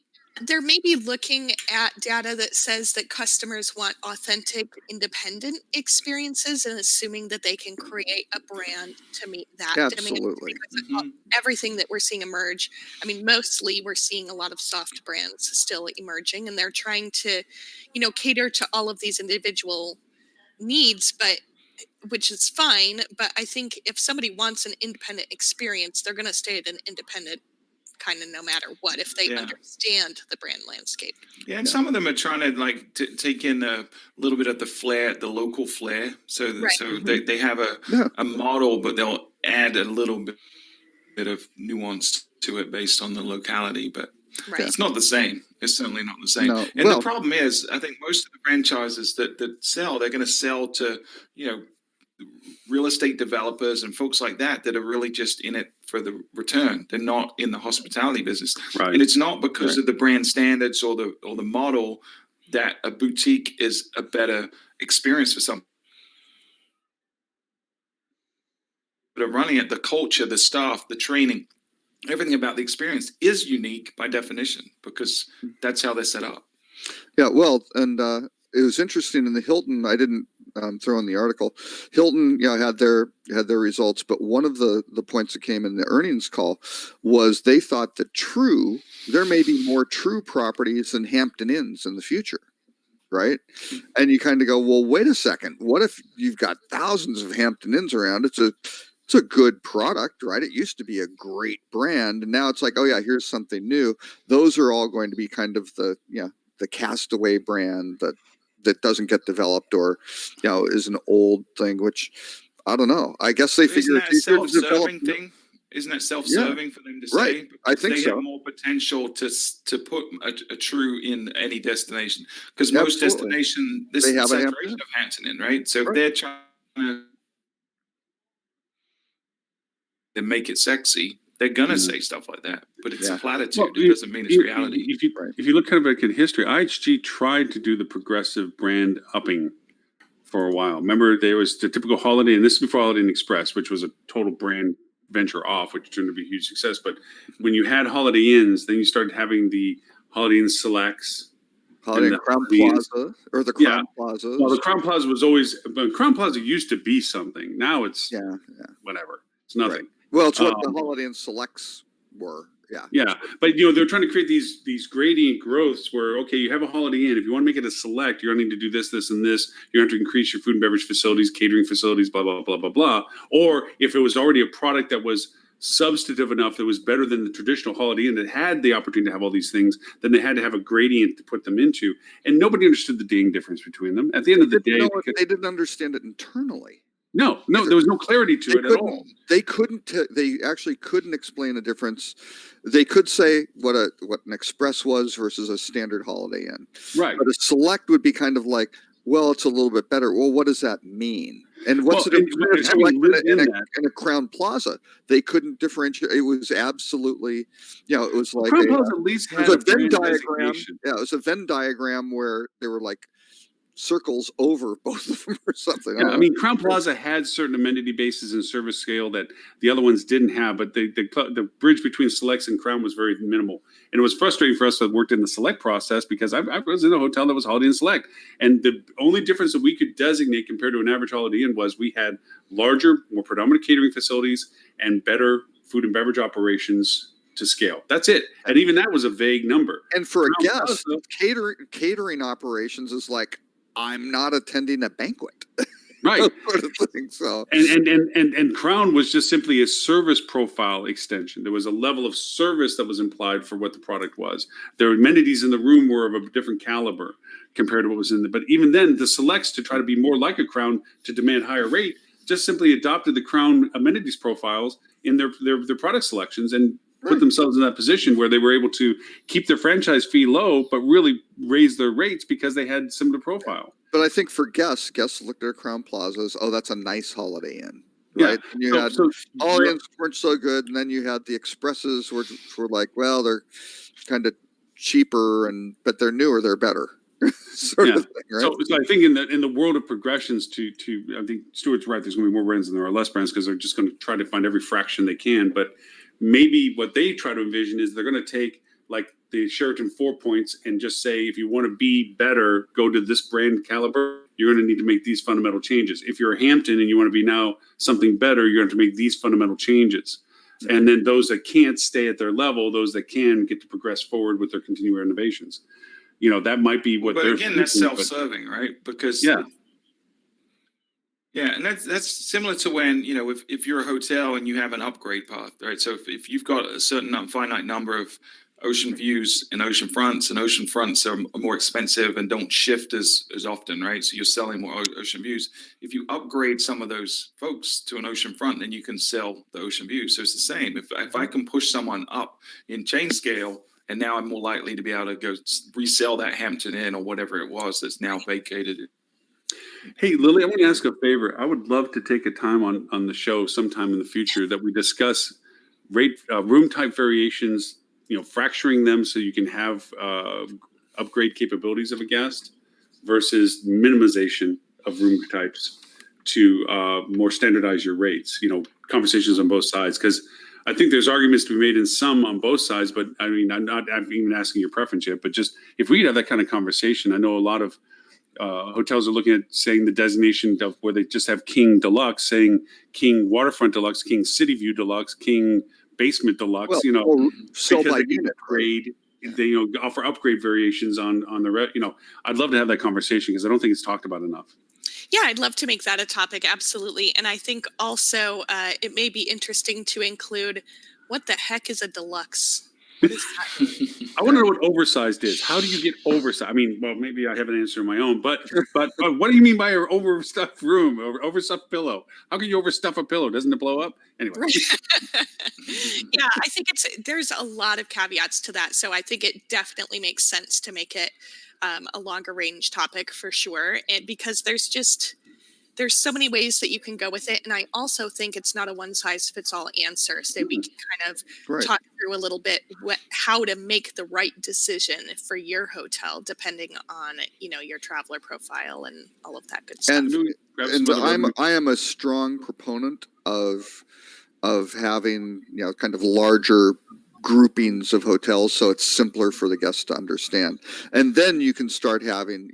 they're maybe looking at data that says that customers want authentic, independent experiences and assuming that they can create a brand to meet that demand. Absolutely. Because of everything that we're seeing emerge. I mean, mostly we're seeing a lot of soft brands still emerging, and they're trying to, cater to all of these individual needs, which is fine. But I think if somebody wants an independent experience, they're going to stay at an independent kind of no matter what, if they understand the brand landscape. Yeah, and some of them are trying to take in a little bit of the flair, the local flair. So they have a model, but they'll add a little bit of nuance to it based on the locality. But it's not the same. It's certainly not the same. No. And the problem is, I think most of the franchises that sell, they're going to sell to, real estate developers and folks like that are really just in it for the return. They're not in the hospitality business. Right. And it's not because of the brand standards or the model that a boutique is a better experience for some. But running it, the culture, the staff, the training, everything about the experience is unique by definition because that's how they're set up. Yeah, well, and it was interesting in the Hilton. I didn't throw in the article. Hilton, had their results, but one of the points that came in the earnings call was they thought that there may be more True properties than Hampton Inns in the future, right? And you kind of go, well, wait a second. What if you've got thousands of Hampton Inns around? It's a good product, right? It used to be a great brand, and now it's like, oh yeah, here's something new. Those are all going to be kind of the castaway brand that doesn't get developed or is an old thing, which I don't know. I guess they figure it's a self-serving thing. Isn't that self-serving for them to say? Right. I think they so. have more potential to put a True in any destination because most destination this is the saturation of Hampton Inn, right? So if they're trying to make it sexy, they're gonna say stuff like that, but it's a platitude. Well, it doesn't mean it's reality. If you look kind of back in history, IHG tried to do the progressive brand upping for a while. Remember, there was the typical Holiday, and this is before Holiday Inn Express, which was a total brand venture off, which turned to be a huge success. But when you had Holiday Inns, then you started having the Holiday Inn Selects, Holiday Inn Crown Plaza, or the Crown Plaza. Well, the Crown Plaza was always, but Crown Plaza used to be something. Now it's whatever. It's nothing. Right. Well, it's what the Holiday Inn Selects were. Yeah. Yeah, but they're trying to create these gradient growths where, okay, you have a Holiday Inn. If you want to make it a select, you're going to need to do this, this, and this. You're going to have to increase your food and beverage facilities, catering facilities, blah, blah, blah, blah, blah. Or if it was already a product that was substantive enough that was better than the traditional Holiday Inn that had the opportunity to have all these things, then they had to have a gradient to put them into. And nobody understood the dang difference between them. At the end of the day, They didn't understand it internally. no, there was no clarity to it at all. They actually couldn't explain a difference. They could say what an express was versus a standard Holiday Inn. Right. But a select would be kind of like, well, it's a little bit better. Well, what does that mean? And what's the difference between a select and a Crown Plaza? They couldn't differentiate. It was absolutely, it was like Crown Plaza at least had a a Venn brand diagram. designation. Yeah, it was a Venn diagram where they were like circles over both of them or something. Yeah, I mean, Crown Plaza had certain amenity bases and service scale that the other ones didn't have, but the bridge between Selects and Crown was very minimal. And it was frustrating for us that worked in the Select process because I was in a hotel that was Holiday Inn Select. And the only difference that we could designate compared to an average Holiday Inn was we had larger, more predominant catering facilities and better food and beverage operations to scale. That's it. And even that was a vague number. And for a Crown guest, Plaza, catering operations is like, I'm not attending a banquet. right. Sort of thing. So And Crown was just simply a service profile extension. There was a level of service that was implied for what the product was. Their amenities in the room were of a different caliber compared to what was in there. But even then, the Selects, to try to be more like a Crown to demand higher rate, just simply adopted the Crown amenities profiles in their product selections and put themselves in that position where they were able to keep their franchise fee low, but really raise their rates because they had similar profile. But I think for guests looked at Crown Plazas. Oh, that's a nice Holiday Inn, right? Yeah. And you had Holiday Inns weren't so good, and then you had the Expresses, which were like, well, they're kind of cheaper, but they're newer, they're better, sort of thing, right? So I think in the world of progressions, to I think Stuart's right. There's going to be more brands than there are less brands because they're just going to try to find every fraction they can, but. Maybe what they try to envision is they're going to take like the Sheraton 4 Points and just say, if you want to be better, go to this brand caliber. You're going to need to make these fundamental changes. If you're a Hampton and you want to be now something better, you're going to have to make these fundamental changes. And then those that can't stay at their level, those that can get to progress forward with their continuing innovations. That might be what. But they're again, that's thinking, self-serving, right? Because yeah, and that's similar to when, if you're a hotel and you have an upgrade path, right? So if you've got a certain finite number of ocean views and ocean fronts are more expensive and don't shift as often, right? So you're selling more ocean views. If you upgrade some of those folks to an ocean front, then you can sell the ocean view. So it's the same. If I can push someone up in chain scale, and now I'm more likely to be able to go resell that Hampton Inn or whatever it was that's now vacated. Hey, Lily, I want to ask a favor. I would love to take a time on the show sometime in the future that we discuss room type variations, fracturing them so you can have upgrade capabilities of a guest versus minimization of room types to more standardize your rates, conversations on both sides. Because I think there's arguments to be made in some on both sides, but I mean, I'm even asking your preference yet, but just if we could have that kind of conversation, I know a lot of hotels are looking at saying the designation of where they just have King Deluxe, saying King Waterfront Deluxe, King City View Deluxe, King Basement Deluxe. Sell because by they can unit, upgrade. They offer upgrade variations on the I'd love to have that conversation because I don't think it's talked about enough. Yeah, I'd love to make that a topic. Absolutely. And I think also it may be interesting to include what the heck is a deluxe? What is that? I want to know what oversized is. How do you get oversized? I mean, well, maybe I have an answer of my own, but what do you mean by an overstuffed room or overstuffed pillow? How can you overstuff a pillow? Doesn't it blow up? Anyway. Yeah, I think there's a lot of caveats to that. So I think it definitely makes sense to make it a longer range topic for sure. And because there's so many ways that you can go with it. And I also think it's not a one size fits all answer. So we can kind of talk through a little bit how to make the right decision for your hotel, depending on, your traveler profile and all of that good stuff. And I am a strong proponent of having, kind of larger groupings of hotels so it's simpler for the guests to understand. And then you can start having,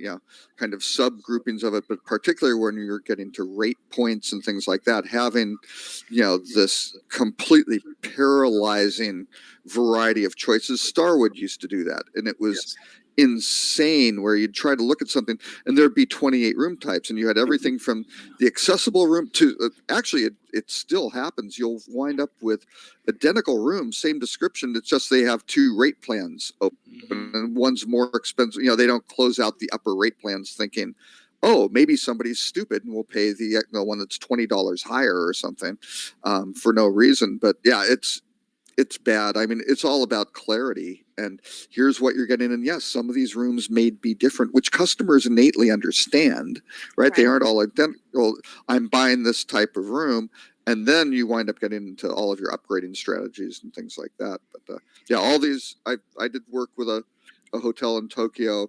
kind of subgroupings of it, but particularly when you're getting to rate points and things like that, having, this completely paralyzing variety of choices. Starwood used to do that, and it was insane, where you'd try to look at something and there'd be 28 room types, and you had everything from the accessible room to actually it still happens. You'll wind up with identical rooms, same description. It's just they have two rate plans open, and one's more expensive. They don't close out the upper rate plans thinking, oh, maybe somebody's stupid and we'll pay the one that's $20 higher or something for no reason. But yeah, it's bad. I mean, it's all about clarity, and here's what you're getting. And yes, some of these rooms may be different, which customers innately understand, right? They aren't all identical. I'm buying this type of room. And then you wind up getting into all of your upgrading strategies and things like that. But all these, I did work with a hotel in Tokyo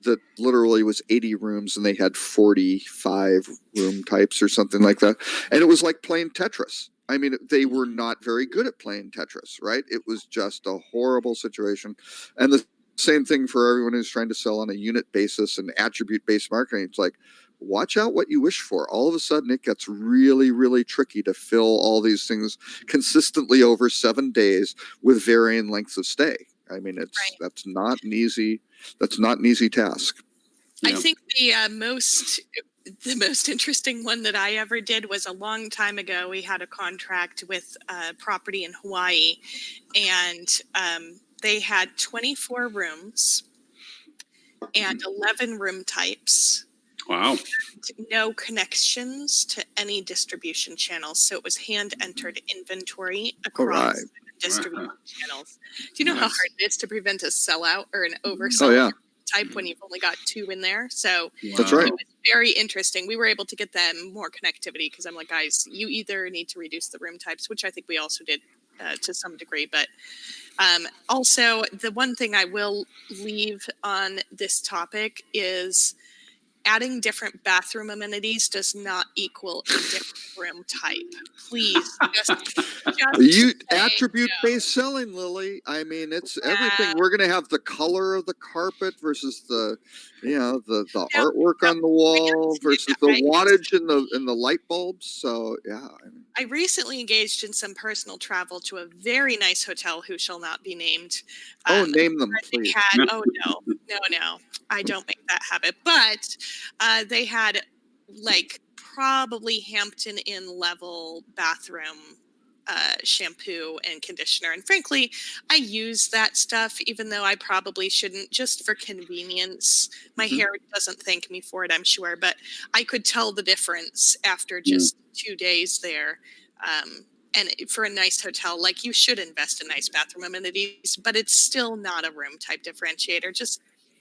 that literally was 80 rooms, and they had 45 room types or something like that. And it was like playing Tetris. I mean, they were not very good at playing Tetris, right? It was just a horrible situation. And the same thing for everyone who's trying to sell on a unit basis and attribute-based marketing. It's like, watch out what you wish for. All of a sudden, it gets really, really tricky to fill all these things consistently over 7 days with varying lengths of stay. I mean, that's not an easy task. I think the most interesting one that I ever did was a long time ago. We had a contract with a property in Hawaii, and they had 24 rooms and 11 room types. Wow. No connections to any distribution channels. So it was hand entered inventory across distribution channels. Do you know how hard it is to prevent a sellout or an oversell type when you've only got 2 in there? So That's right. it was very interesting. We were able to get them more connectivity because I'm like, guys, you either need to reduce the room types, which I think we also did to some degree. But also, the one thing I will leave on this topic is adding different bathroom amenities does not equal a different room type. Please, just attribute-based selling, Lily. I mean, it's everything. We're going to have the color of the carpet versus the artwork on the wall versus the wattage in the light bulbs. So yeah. I recently engaged in some personal travel to a very nice hotel who shall not be named. Name them, please. No, I don't make that habit. But they had like probably Hampton Inn level bathroom shampoo and conditioner. And frankly, I use that stuff, even though I probably shouldn't, just for convenience. My hair doesn't thank me for it, I'm sure, but I could tell the difference after just 2 days there. And for a nice hotel, like, you should invest in nice bathroom amenities, but it's still not a room type differentiator. Just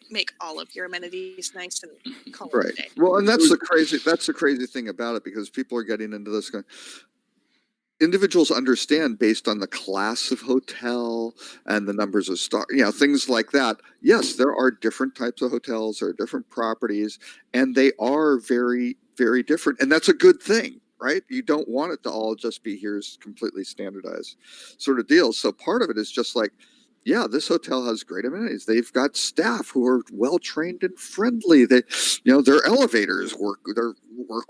make all of your amenities nice and call it a day. Well, and that's the crazy thing about it, because people are getting into this kind. Individuals understand based on the class of hotel and the numbers of stars, things like that. Yes, there are different types of hotels, there are different properties, and they are very, very different. And that's a good thing, right? You don't want it to all just be here's completely standardized sort of deals. So part of it is just like, yeah, this hotel has great amenities. They've got staff who are well trained and friendly. They, their elevators work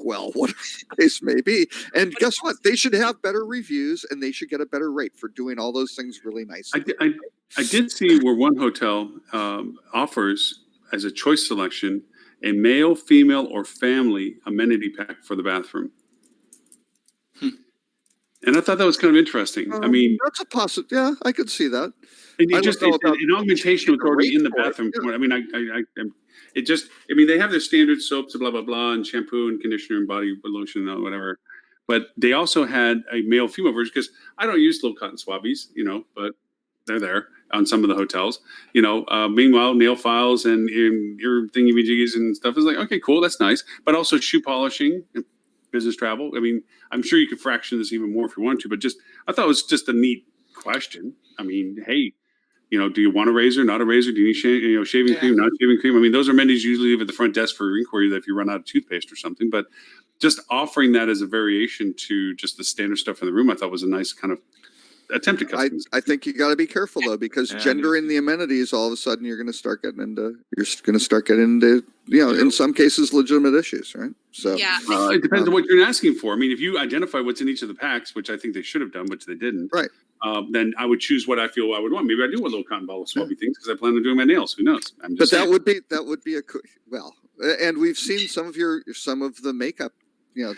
well, whatever the case may be. And guess what? They should have better reviews, and they should get a better rate for doing all those things really nicely. I did see where one hotel offers as a choice selection a male, female, or family amenity pack for the bathroom. And I thought that was kind of interesting. I mean, that's a possible. Yeah, I could see that. An augmentation was already in the bathroom. Yeah. I mean, they have their standard soaps, blah, blah, blah, and shampoo and conditioner and body lotion and whatever. But they also had a male female version, because I don't use little cotton swabbies, but they're there on some of the hotels. Meanwhile, nail files and ear thingy-majiggies and stuff is like, okay, cool, that's nice. But also shoe polishing, business travel. I mean, I'm sure you could fraction this even more if you want to, but I thought it was just a neat question. I mean, hey, do you want a razor, not a razor? Do you need shaving cream, not shaving cream? I mean, those are amenities usually leave at the front desk for inquiry that if you run out of toothpaste or something. But just offering that as a variation to just the standard stuff in the room, I thought was a nice kind of attempt to customize. I think you got to be careful though, because Yeah, gendering the amenities, all of a sudden you're going to start getting into in some cases legitimate issues, right? So Yeah. Well, it depends on what you're asking for. I mean, if you identify what's in each of the packs, which I think they should have done, which they didn't, Right. Then I would choose what I feel I would want. Maybe I do want a little cotton ball of swabby things because I plan on doing my nails. Who knows? I'm but just saying. that would be and we've seen some of the makeup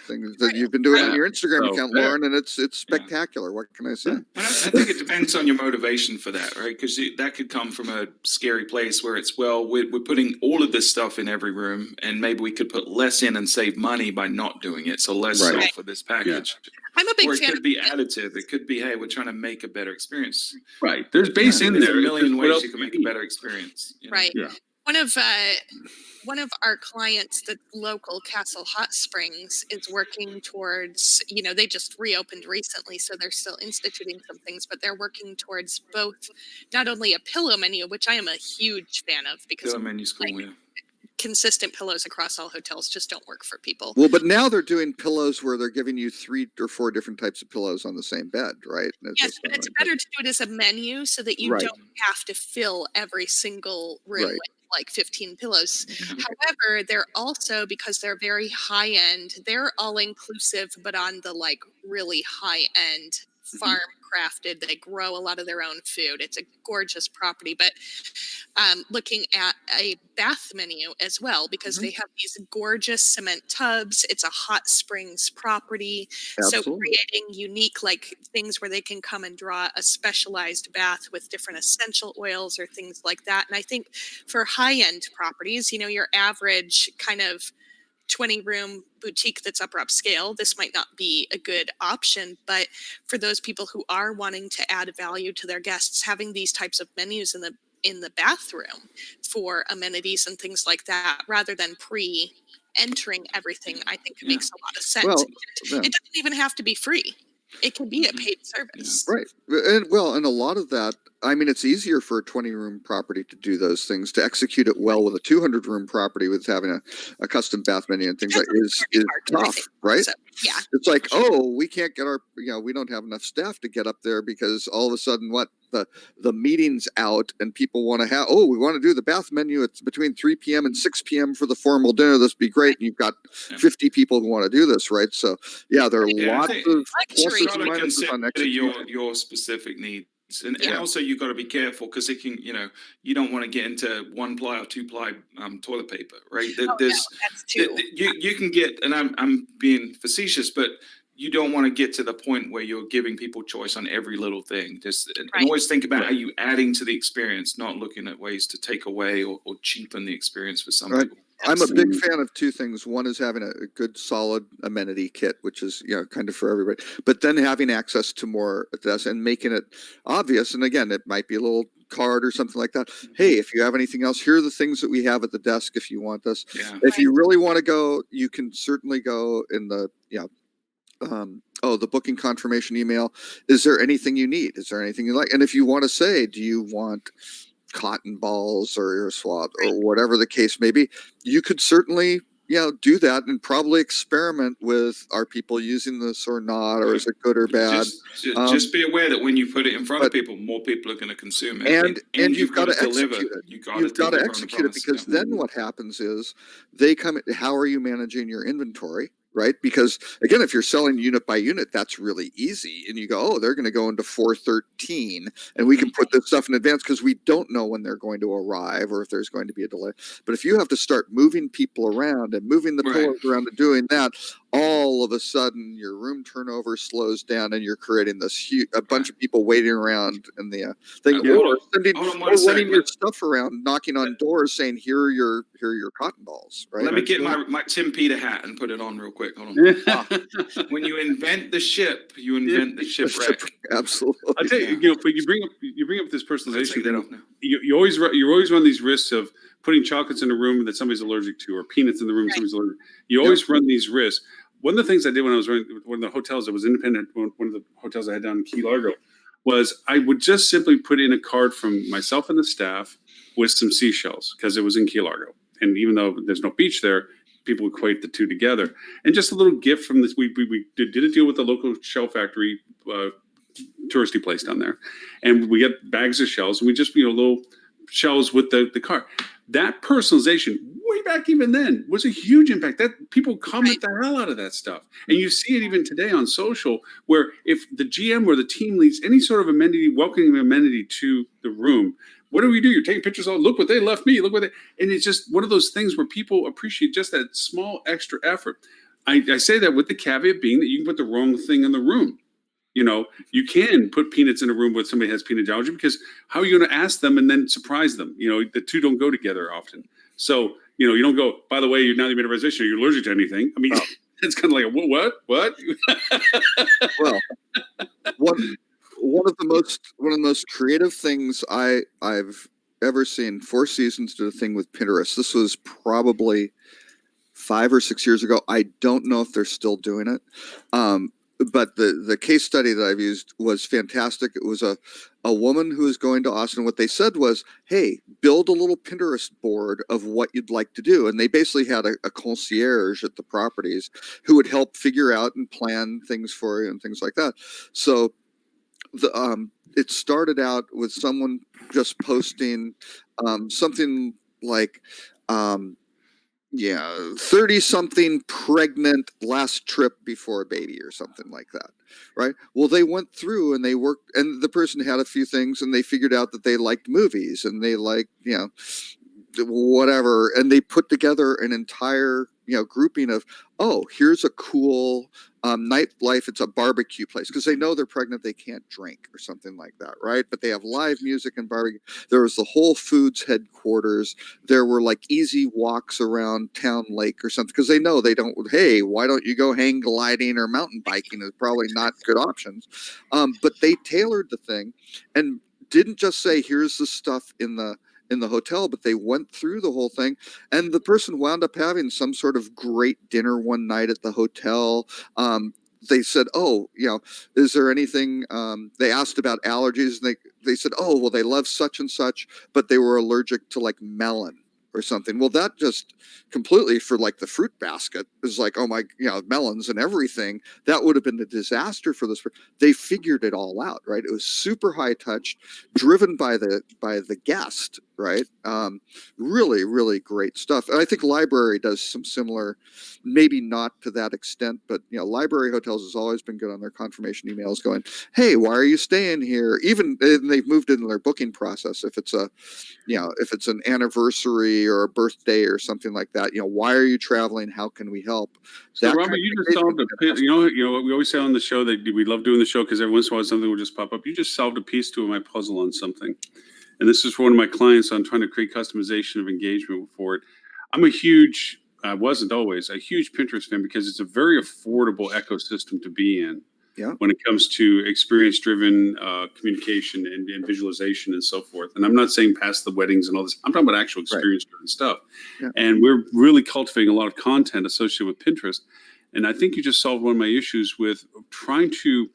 things that you've been doing on your Instagram So, account, yeah. Lauren, and it's spectacular. What can I say? I think it depends on your motivation for that, right? Because that could come from a scary place where it's, well, we're putting all of this stuff in every room, and maybe we could put less in and save money by not doing it. So less Right. for this package. I'm a big Or it fan could of be additive. It could be, hey, we're trying to make a better experience. Right. There's base in There's there. a It's million just what ways else you can do make a need? better experience. Right. Yeah. One of our clients, the local Castle Hot Springs, is working towards, they just reopened recently, so they're still instituting some things, but they're working towards both not only a pillow menu, which I am a huge fan of because Pillow menu's cool, yeah. consistent pillows across all hotels just don't work for people. Well, but now they're doing pillows where they're giving you 3 or 4 different types of pillows on the same bed, right? And Yes, but it's better to do it as a menu so that you Right. don't have to fill every single room Right. with like 15 pillows. Mhm. However, they're also, because they're very high end, they're all inclusive, but on the like really high end farm crafted. They grow a lot of their own food. It's a gorgeous property, but looking at a bath menu as well, because they have these gorgeous cement tubs. It's a hot springs property. So Absolutely. creating unique like things where they can come and draw a specialized bath with different essential oils or things like that. And I think for high end properties, your average kind of 20-room boutique that's upper upscale, this might not be a good option. But for those people who are wanting to add value to their guests, having these types of menus in the bathroom for amenities and things like that, rather than entering everything, I think it makes a lot of sense. Well, yeah. It doesn't even have to be free. It can be a paid service. Right. And a lot of that, I mean, it's easier for a 20-room property to do those things, to execute it well with a 200-room property with having a custom bath menu and things like is tough, right? So, yeah. It's like, we can't get we don't have enough staff to get up there because all of a sudden the meeting's out and people want to we want to do the bath menu. It's between 3 p.m. and 6 p.m. for the formal dinner. This would be great. And you've got 50 people who want to do this, right? So yeah, there are lots of Luxury. pluses and minuses on execution. your specific needs. And Yeah. also you've got to be careful because it can, you don't want to get into 1-ply or 2-ply toilet paper, right? That's too. You can get, and I'm being facetious, but you don't want to get to the point where you're giving people choice on every little thing. And Right. always think about, are you adding to the experience, not looking at ways to take away or cheapen the experience for some Right. people. I'm a big fan of 2 things. One is having a good solid amenity kit, which is kind of for everybody, but then having access to more of this and making it obvious. And again, it might be a little card or something like that. Hey, if you have anything else, here are the things that we have at the desk if you want this. Yeah. If you really want to go, you can certainly go in the the booking confirmation email. Is there anything you need? Is there anything you like? And if you want to say, do you want cotton balls or ear swab or whatever the case may be, you could certainly do that and probably experiment with, are people using this or not, or is it good or bad? Just be aware that when you put it in front of people, more people are going to consume it. And you've got to deliver. execute it. You've Got to execute it, because then what happens is they come. How are you managing your inventory? Right? Because again, if you're selling unit by unit, that's really easy. And you go, they're going to go into 413 and we can put this stuff in advance because we don't know when they're going to arrive or if there's going to be a delay. But if you have to start moving people around and moving the pillows around and doing that, all of a sudden your room turnover slows down and you're creating this a bunch of people waiting around in the thing, or running your stuff around, knocking on doors saying, here are your cotton balls, right? Let me get my Tim Peter hat and put it on real quick. Hold on. When you invent the ship, you invent the shipwreck. Absolutely. I tell you, but you bring up this personalization thing. You always run these risks of putting chocolates in a room that somebody's allergic to, or peanuts in the room somebody's allergic to. You always run these risks. One of the things I did when I was running one of the hotels that was independent, one of the hotels I had down in Key Largo, was I would just simply put in a card from myself and the staff with some seashells because it was in Key Largo. And even though there's no beach there, people equate the two together. And just a little gift from this. We did a deal with the local shell factory touristy place down there, and we get bags of shells, and we just little shells with the car. That personalization, way back even then, was a huge impact. That people comment the hell out of that stuff, and you see it even today on social, where if the GM or the team leaves any sort of amenity, welcoming amenity to the room, what do we do? You're taking pictures. Oh, look what they left me. Look what they, and it's just one of those things where people appreciate just that small extra effort. I say that with the caveat being that you can put the wrong thing in the room. You can put peanuts in a room where somebody has peanut allergy, because how are you going to ask them and then surprise them? The two don't go together often. So, you don't go, by the way, you've now made a reservation, you're allergic to anything. I mean, it's kind of like, what? Well, one of the most creative things I've ever seen. Four Seasons did a thing with Pinterest. This was probably 5 or 6 years ago. I don't know if they're still doing it. But the case study that I've used was fantastic. It was a woman who was going to Austin. What they said was, hey, build a little Pinterest board of what you'd like to do. And they basically had a concierge at the properties who would help figure out and plan things for you and things like that. So it started out with someone just posting something like 30-something pregnant last trip before a baby or something like that, right? Well, they went through and they worked, and the person had a few things, and they figured out that they liked movies and they liked, whatever, and they put together an entire, grouping of, oh, here's a cool nightlife. It's a barbecue place because they know they're pregnant. They can't drink or something like that, right? But they have live music and barbecue. There was the Whole Foods headquarters. There were like easy walks around Town Lake or something because they know they don't. Hey, why don't you go hang gliding or mountain biking? Is probably not good options. But they tailored the thing and didn't just say, here's the stuff in the hotel, but they went through the whole thing, and the person wound up having some sort of great dinner one night at the hotel. They said, oh, is there anything, they asked about allergies, and they said, oh, well, they love such and such, but they were allergic to like melon or something. Well, that just completely, for like the fruit basket, is like, oh my, melons and everything. That would have been a disaster for this. They figured it all out, right? It was super high touch, driven by the guest, right? Really, really great stuff. And I think Library does some similar, maybe not to that extent, but Library Hotels has always been good on their confirmation emails going, hey, why are you staying here? Even they've moved into their booking process. If it's if it's an anniversary or a birthday or something like that, why are you traveling? How can we help? So Robert, you just solved a piece. We always say on the show that we love doing the show because every once in a while something will just pop up. You just solved a piece to my puzzle on something. And this is for one of my clients on trying to create customization of engagement for it. I wasn't always a huge Pinterest fan because it's a very affordable ecosystem to be in. Yeah. When it comes to experience-driven communication and visualization and so forth. And I'm not saying past the weddings and all this. I'm talking about actual experience-driven stuff. Yeah. And we're really cultivating a lot of content associated with Pinterest. And I think you just solved one of my issues with trying to.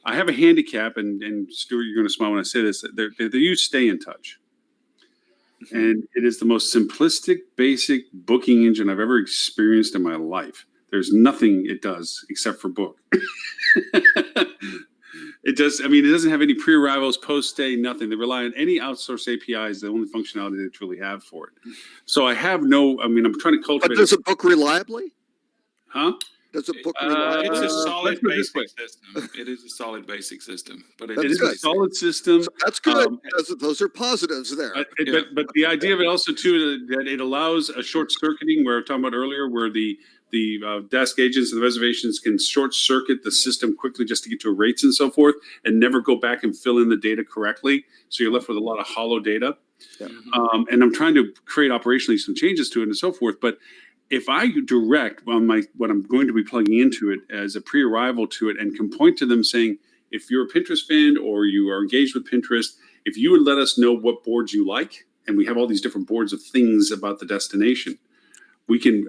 I have a handicap, and Stuart, you're going to smile when I say this. They use Stay in Touch. Mm-hmm. And it is the most simplistic, basic booking engine I've ever experienced in my life. There's nothing it does except for book. It doesn't have any pre-arrivals, post-stay, nothing. They rely on any outsourced APIs, the only functionality they truly have for it. So I'm trying to cultivate. But does it book reliably? Huh? Does it book reliably? It's a solid basic system. It is a solid basic system, but it is a solid system. So that's good. Those are positives there. But the idea of it also too that it allows a short circuiting, where I was talking about earlier, where the desk agents and the reservations can short circuit the system quickly just to get to rates and so forth, and never go back and fill in the data correctly. So you're left with a lot of hollow data. Yeah. And I'm trying to create operationally some changes to it and so forth, but if I direct on what I'm going to be plugging into it as a pre-arrival to it and can point to them saying, if you're a Pinterest fan or you are engaged with Pinterest, if you would let us know what boards you like, and we have all these different boards of things about the destination, we can,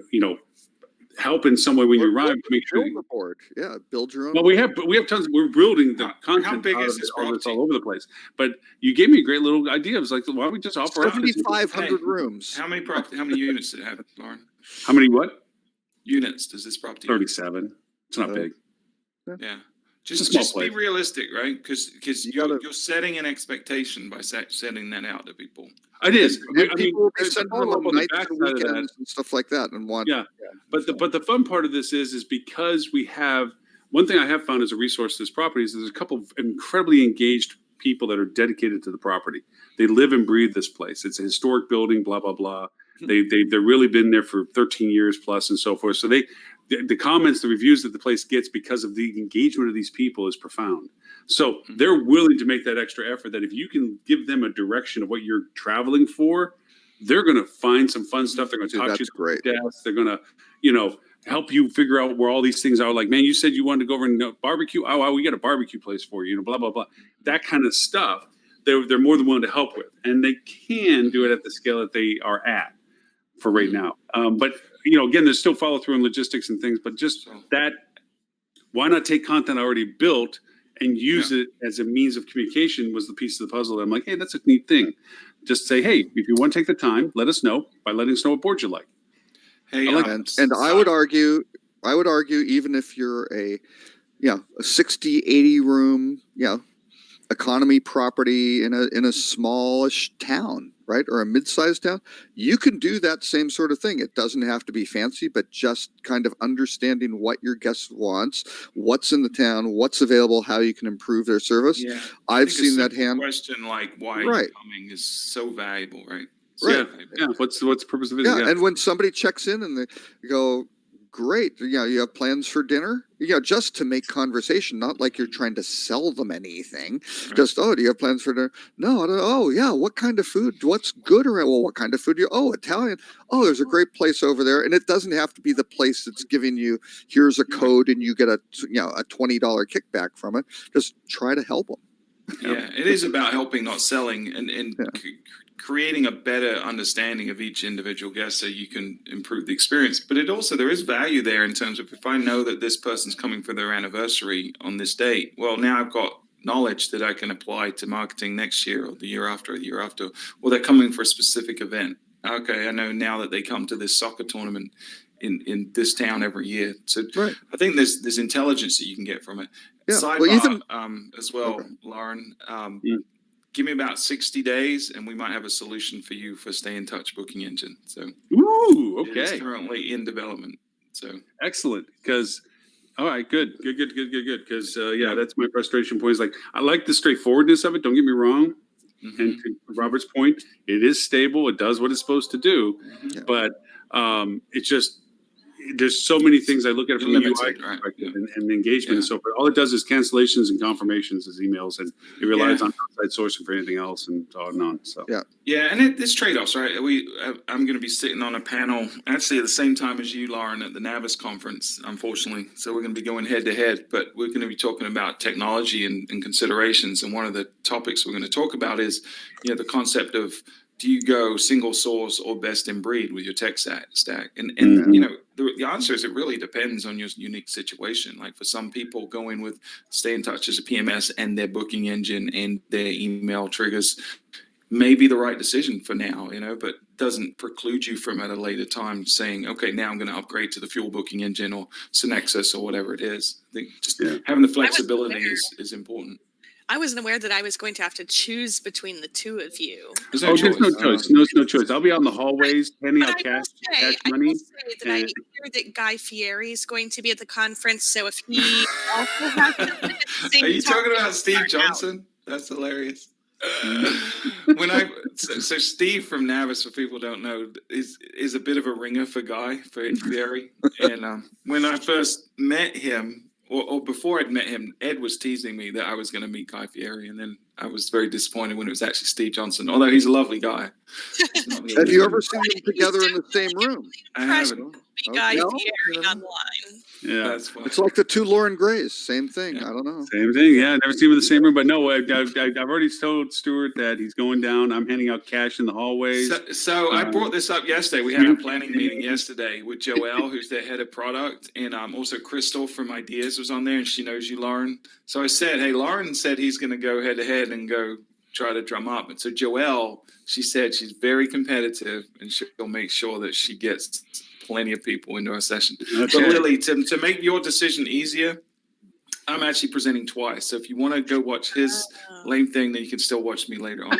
help in some way when you arrive to make sure. Build a board. Yeah, build your own. Well, we have tons. We're building the content. How big is this all over the place? But you gave me a great little idea. It was like, why don't we just offer 7,500 rooms? How many units did it have, Lauren? How many what? Units does this property? 37. It's not big. Yeah. It's a small Just be place. realistic, right? Because You gotta- you're setting an expectation by setting that out to people. It is. And I people will be the sending them follow-up on on the nights and backside of that- weekends and stuff like that, and want. Yeah. But the fun part of this is because we have one thing I have found as a resource to this property is there's a couple of incredibly engaged people that are dedicated to the property. They live and breathe this place. It's a historic building, blah blah blah. They've really been there for 13 years plus and so forth. So the comments, the reviews that the place gets because of the engagement of these people is profound. So they're willing to make that extra effort. That if you can give them a direction of what you're traveling for, they're going to find some fun stuff. They're going to Dude, talk to that's you. great. Desk. They're going to, help you figure out where all these things are. Like, man, you said you wanted to go over and barbecue. Oh, wow, we got a barbecue place for you. Blah blah blah. That kind of stuff. They're more than willing to help with, and they can do it at the scale that they are at for right now. But again, there's still follow through in logistics and things. But just that, why not take content already built and use it as a means of communication was the piece of the puzzle. I'm like, hey, that's a neat thing. Just say, hey, if you want to take the time, let us know by letting us know what board you like. Hey, And I would argue, even if you're a 60, 80 room, economy property in a smallish town, right? Or a mid-sized town, you can do that same sort of thing. It doesn't have to be fancy, but just kind of understanding what your guest wants, what's in the town, what's available, how you can improve their service. Yeah, I've seen that question like why Right. you're coming is so valuable, right? Right. Yeah. What's the purpose of it? Yeah, and when somebody checks in and they go, great, you have plans for dinner? Just to make conversation, not like you're trying to sell them anything. Right. Just, do you have plans for dinner? No, I don't. Oh, yeah, what kind of food? What's good around? Well, what kind of food Italian. Oh, there's a great place over there. And it doesn't have to be the place that's giving you, here's a code and you get a $20 kickback from it. Just try to help them. Yeah, it is about helping, not selling, and creating a better understanding of each individual guest so you can improve the experience. But there is value there in terms of if I know that this person's coming for their anniversary on this date, well, now I've got knowledge that I can apply to marketing next year or the year after, or they're coming for a specific event. Okay, I know now that they come to this soccer tournament in this town every year. So Right. I think there's intelligence that you can get from it. Yeah, Sidebar, well, even- as well, Okay. Lauren, give me about 60 days and we might have a solution for you for Stay in Touch booking engine. So Ooh, it is okay. currently in development. So Excellent. Because, all right, good. Because, that's my frustration point. Is like, I like the straightforwardness of it. Don't get me wrong. And to Robert's point, it is stable. It does what it's supposed to do. Yeah. But it's just, there's so many things I look at from the UI Limited, right? perspective and engagement and Yeah. so forth. All it does is cancellations and confirmations as emails, and it relies on outside sourcing for anything else and on and on. So Yeah, and there's trade-offs, right? I'm going to be sitting on a panel actually at the same time as you, Lauren, at the NAVIS conference, unfortunately. So we're going to be going head to head, but we're going to be talking about technology and considerations. And one of the topics we're going to talk about is, the concept of, do you go single source or best in breed with your tech stack? And the answer is it really depends on your unique situation. Like for some people, going with Stay in Touch as a PMS and their booking engine and their email triggers may be the right decision for now, but doesn't preclude you from at a later time saying, okay, now I'm going to upgrade to the Fuel booking engine or Synexus or whatever it is. I think just having the flexibility is important. I wasn't aware that I was going to have to choose between the two of you. There's no there's no choice. choice. No choice. I'll be out in the hallways handing out But I will cash I money. will say that I and- hear that Guy Fieri is going to be at the conference. So if he also has at the same Are you time, talking about Steve start out. Johnson? That's hilarious. So Steve from NAVIS, for people who don't know, is a bit of a ringer for Guy Fieri. And when I first met him, or before I'd met him, Ed was teasing me that I was going to meet Guy Fieri, and then I was very disappointed when it was actually Steve Johnson. Although he's a lovely guy. Have you ever seen them together in the same room? I haven't. Be Guy No? Fieri online. Yeah. That's fine. It's like the two Lauren Grays, same thing. Yeah. I don't know. Same thing, yeah. Never seen him in the same room, but no, I've already told Stuart that he's going down. I'm handing out cash in the hallways. So I brought this up yesterday. We had a planning meeting yesterday with Joelle, who's the head of product, and also Crystal from Ideas was on there, and she knows you, Lauren. So I said, hey, Lauren said he's going to go head to head and go try to drum up. And so Joelle, she said she's very competitive, and she'll make sure that she gets plenty of people into our session. Okay. But Lily, to make your decision easier, I'm actually presenting twice. So if you want to go watch his lame thing, then you can still watch me later on.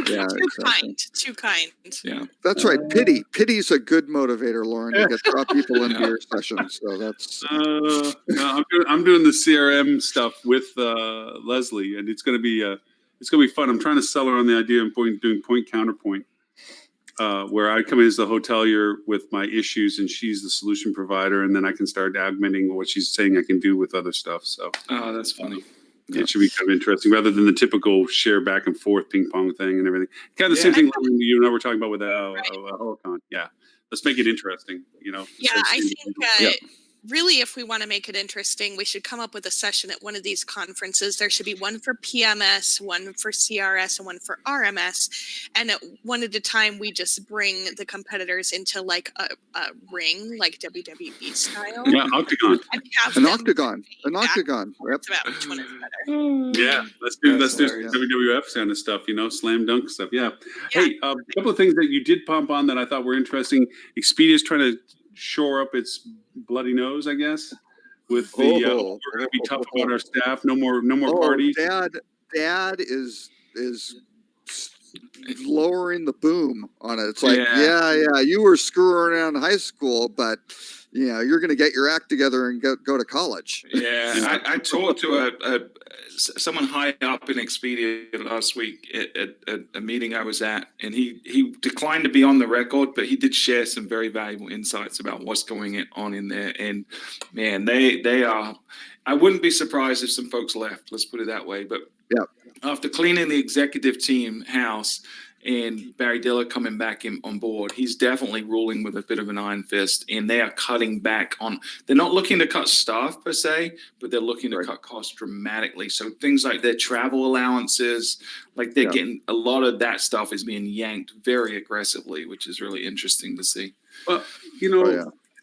Yeah, exactly. Too kind. Yeah. That's right. Pity's a good motivator, Lauren, to draw people into Yeah. your sessions. So that's No, I'm doing the CRM stuff with Leslie, and it's gonna be fun. I'm trying to sell her on the idea of doing point counterpoint, where I come in as the hotelier with my issues, and she's the solution provider, and then I can start augmenting what she's saying I can do with other stuff. So Oh, that's funny. it should be kind of interesting, rather than the typical share back and forth ping pong thing and everything. Kind of the same thing you and I were talking about with Helicon. Yeah, let's make it interesting. Yeah, I think really, if we want to make it interesting, we should come up with a session at one of these conferences. There should be one for PMS, one for CRS, and one for RMS. And at one at a time, we just bring the competitors into like a ring, like WWE style. Yeah, octagon. And have an them octagon. An back octagon. Yep. about which one is better. Yeah, let's do That's some hilarious. WWF kind of stuff, slam dunk stuff. Yeah. Hey, a couple of things that you did pump on that I thought were interesting. Expedia's trying to shore up its bloody nose, I guess, with the we're going to be tough about our staff. No more parties. Dad is lowering the boom on it. It's like, yeah, you were screwing around in high school, but you're going to get your act together and go to college. Yeah, I talked to someone high up in Expedia last week at a meeting I was at, and he declined to be on the record, but he did share some very valuable insights about what's going on in there. And man, they are. I wouldn't be surprised if some folks left. Let's put it that way. But after cleaning the executive team house and Barry Diller coming back on board, he's definitely ruling with a bit of an iron fist, and they are cutting back on. They're not looking to cut staff per se, but they're looking to cut costs dramatically. So things like their travel allowances, like they're getting a lot of that stuff is being yanked very aggressively, which is really interesting to see. Well,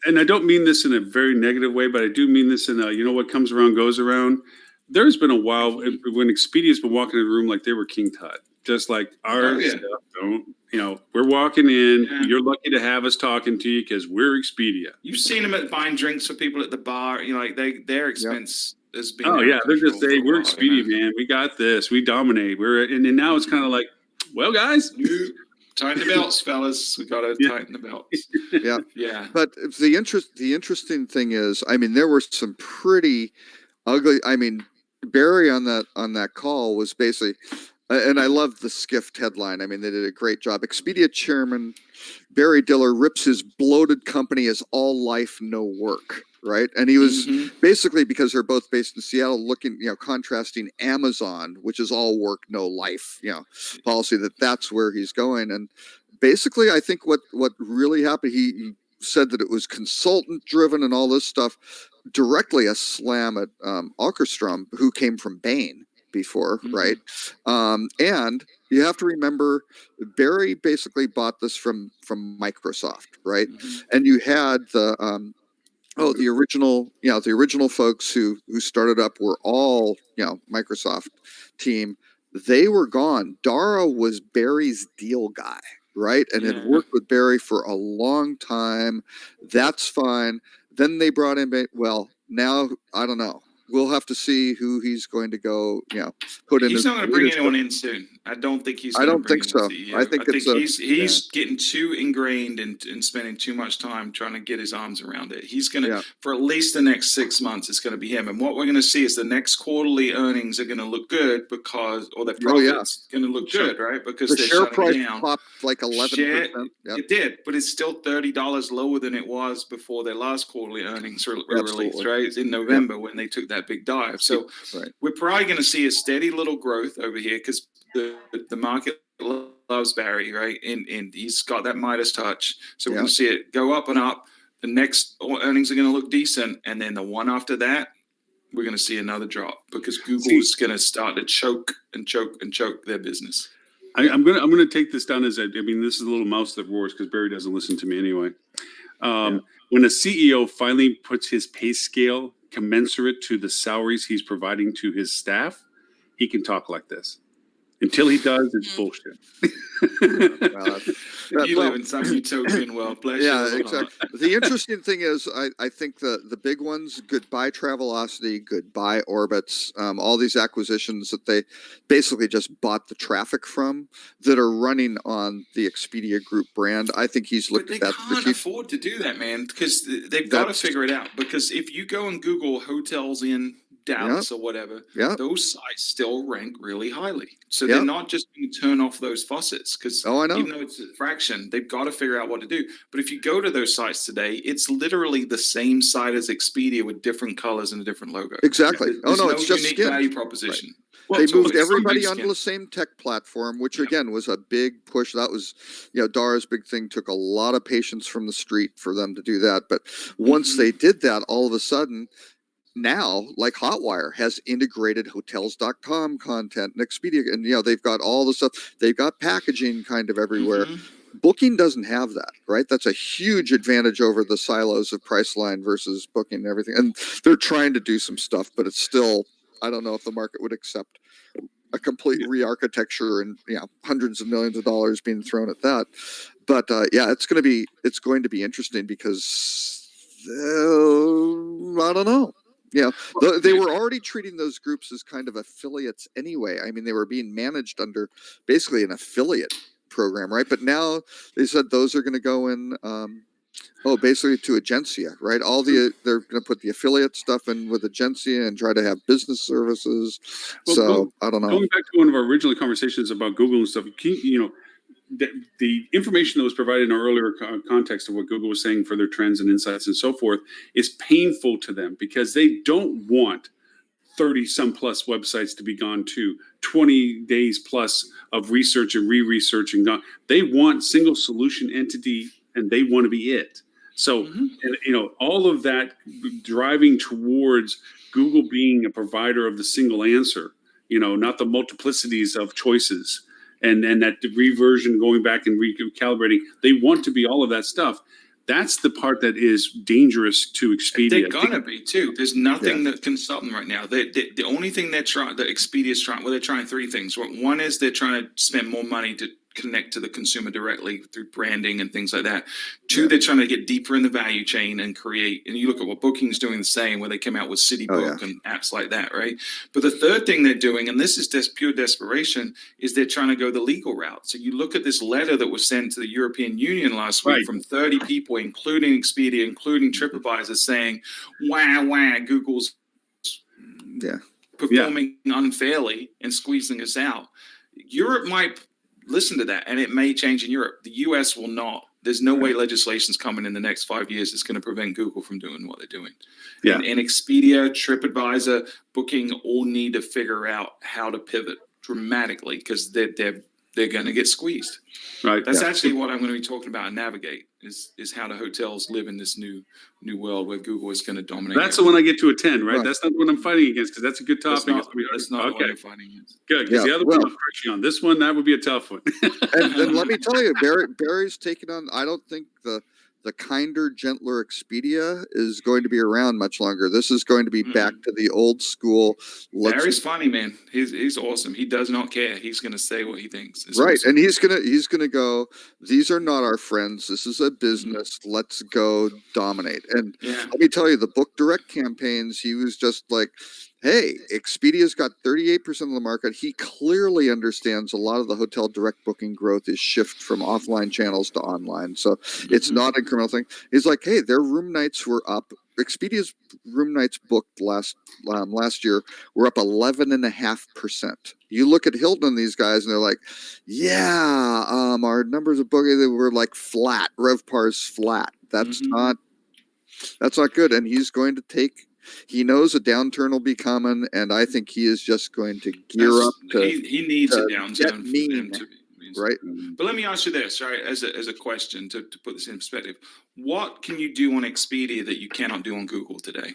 and I don't mean this in a very negative way, but I do mean this in a, what comes around goes around. There's been a while when Expedia's been walking in the room like they were King Tut. Just like our stuff don't, we're walking in. Yeah. You're lucky to have us talking to you because we're Expedia. You've seen them buying drinks for people at the bar. Like their expense has been. Oh yeah, they're just saying we're Expedia, man. We got this. We dominate. And now it's kind of like, well, guys, tighten the belts, fellas. We got to tighten the belts. Yeah. But the interesting thing is, there were some pretty ugly. Barry on that call was basically. And I love the skiffed headline. They did a great job. Expedia chairman Barry Diller rips his bloated company as all life, no work, right? And he was basically, because they're both based in Seattle, looking, contrasting Amazon, which is all work, no life, policy, that's where he's going. And basically, I think what really happened, he said that it was consultant driven and all this stuff, directly a slam at Åkerström, who came from Bain before, right? And you have to remember, Barry basically bought this from Microsoft, right? And you had the original folks who started up were all Microsoft team. They were gone. Dara was Barry's deal guy, right? And had worked with Barry for a long time. That's fine. Then they brought in, well, now I don't know. We'll have to see who he's going to go, put in. He's not going to bring anyone in soon. I don't think he's. I don't think so. I think he's getting too ingrained and spending too much time trying to get his arms around it. He's going to, for at least the next 6 months, it's going to be him. And what we're going to see is the next quarterly earnings are going to look good or the profits going to look good, right? Because the they're share price down. popped like 11%. It did, but it's still $30 lower than it was before their last quarterly earnings were released, right? It's in November when they took that big dive. So we're probably going to see a steady little growth over here because the market loves Barry, right? And he's got that Midas touch. So we're going to see it go up and up. The next earnings are going to look decent. And then the one after that, we're going to see another drop because Google is going to start to choke their business. I'm going to take this down as this is a little mouse that roars because Barry doesn't listen to me anyway. When a CEO finally puts his pay scale commensurate to the salaries he's providing to his staff, he can talk like this. Until he does, it's bullshit. Well, You live in some utopian world. Bless your yeah, little exactly. heart. The interesting thing is, I think the big ones, goodbye Travelocity, goodbye Orbitz, all these acquisitions that they basically just bought the traffic from that are running on the Expedia Group brand. I think he's But looked they at that. can't afford to do that, man, because they've got to That's- figure it out. Because if you go and Google hotels in Dallas or whatever, Yeah. those sites still rank really highly. So Yeah. they're not just going to turn off those faucets because Oh, I know. even though it's a fraction, they've got to figure out what to do. But if you go to those sites today, it's literally the same site as Expedia with different colors and a different logo. Exactly. There's Oh no, it's just unique skin. value proposition. They It's moved always everybody somebody's onto the skin. same tech platform, which Yeah. again was a big push. That was, Dara's big thing. Took a lot of patience from the street for them to do that. But once Mhm. they did that, all of a sudden, now like Hotwire has integrated Hotels.com content and Expedia, and they've got all the stuff. They've got packaging kind of everywhere. Mhm. Booking doesn't have that, right? That's a huge advantage over the silos of Priceline versus Booking and everything. And they're trying to do some stuff, but it's still, I don't know if the market would accept a complete re-architecture and hundreds of millions of dollars being thrown at that. But it's going to be interesting because I don't know. They were already treating those groups as kind of affiliates anyway. I mean, they were being managed under basically an affiliate program, right? But now they said those are going to go in basically to Agencia, right? They're going to put the affiliate stuff in with Agencia and try to have business services. Well, I don't know. Going back to one of our original conversations about Google and stuff, the information that was provided in our earlier context of what Google was saying for their trends and insights and so forth is painful to them because they don't want 30 some plus websites to be gone to 20 days plus of research and re-research and gone. They want single solution entity and they want to be it. So, all of that driving towards Google being a provider of the single answer, not the multiplicities of choices and that reversion going back and recalibrating. They want to be all of that stuff. That's the part that is dangerous to Expedia. They're gonna be too. There's nothing that can stop them right now. The only thing they're trying, that Expedia's trying, they're trying three things. One is they're trying to spend more money to connect to the consumer directly through branding and things like that. Two, they're trying to get deeper in the value chain and create. And you look at what Booking's doing the same, where they came out with Citybook and apps like that, right? But the third thing they're doing, and this is just pure desperation, is they're trying to go the legal route. So you look at this letter that was sent to the European Union last week from 30 people, including Expedia, including TripAdvisor, saying, "Wow, Google's performing unfairly and squeezing us out." Europe might listen to that, and it may change in Europe. The US will not. There's no way legislation's coming in the next 5 years that's going to prevent Google from doing what they're doing. Yeah. And Expedia, TripAdvisor, Booking all need to figure out how to pivot dramatically because they're going to get squeezed. Right. That's actually what I'm going to be talking about in Navigate is how do hotels live in this new world where Google is going to dominate. That's the one I get to attend, right? Right. That's not the one I'm fighting against because that's a good topic. That's not the one you're fighting against. Good, because the other one I'm crushing on. This one, that would be a tough one. And let me tell you, Barry's taking on. I don't think the kinder, gentler Expedia is going to be around much longer. This is going to be back to the old school. Barry's funny, man. He's awesome. He does not care. He's going to say what he thinks. It's right, awesome. and he's gonna go. These are not our friends. This is a business. Let's go dominate. And let me tell you, the Book Direct campaigns. He was just like, hey, Expedia's got 38% of the market. He clearly understands a lot of the hotel direct booking growth is shift from offline channels to online. So it's not an incremental thing. He's like, hey, their room nights were up. Expedia's room nights booked last year were up 11.5%. You look at Hilton and these guys, and they're like, our numbers of booking, they were like flat. RevPAR's flat. That's not good. And he's going to take. He knows a downturn will be coming, and I think he is just going to gear up to. He needs a downturn get for mean, him to be. right? But let me ask you this, right? As a question to put this in perspective, what can you do on Expedia that you cannot do on Google today?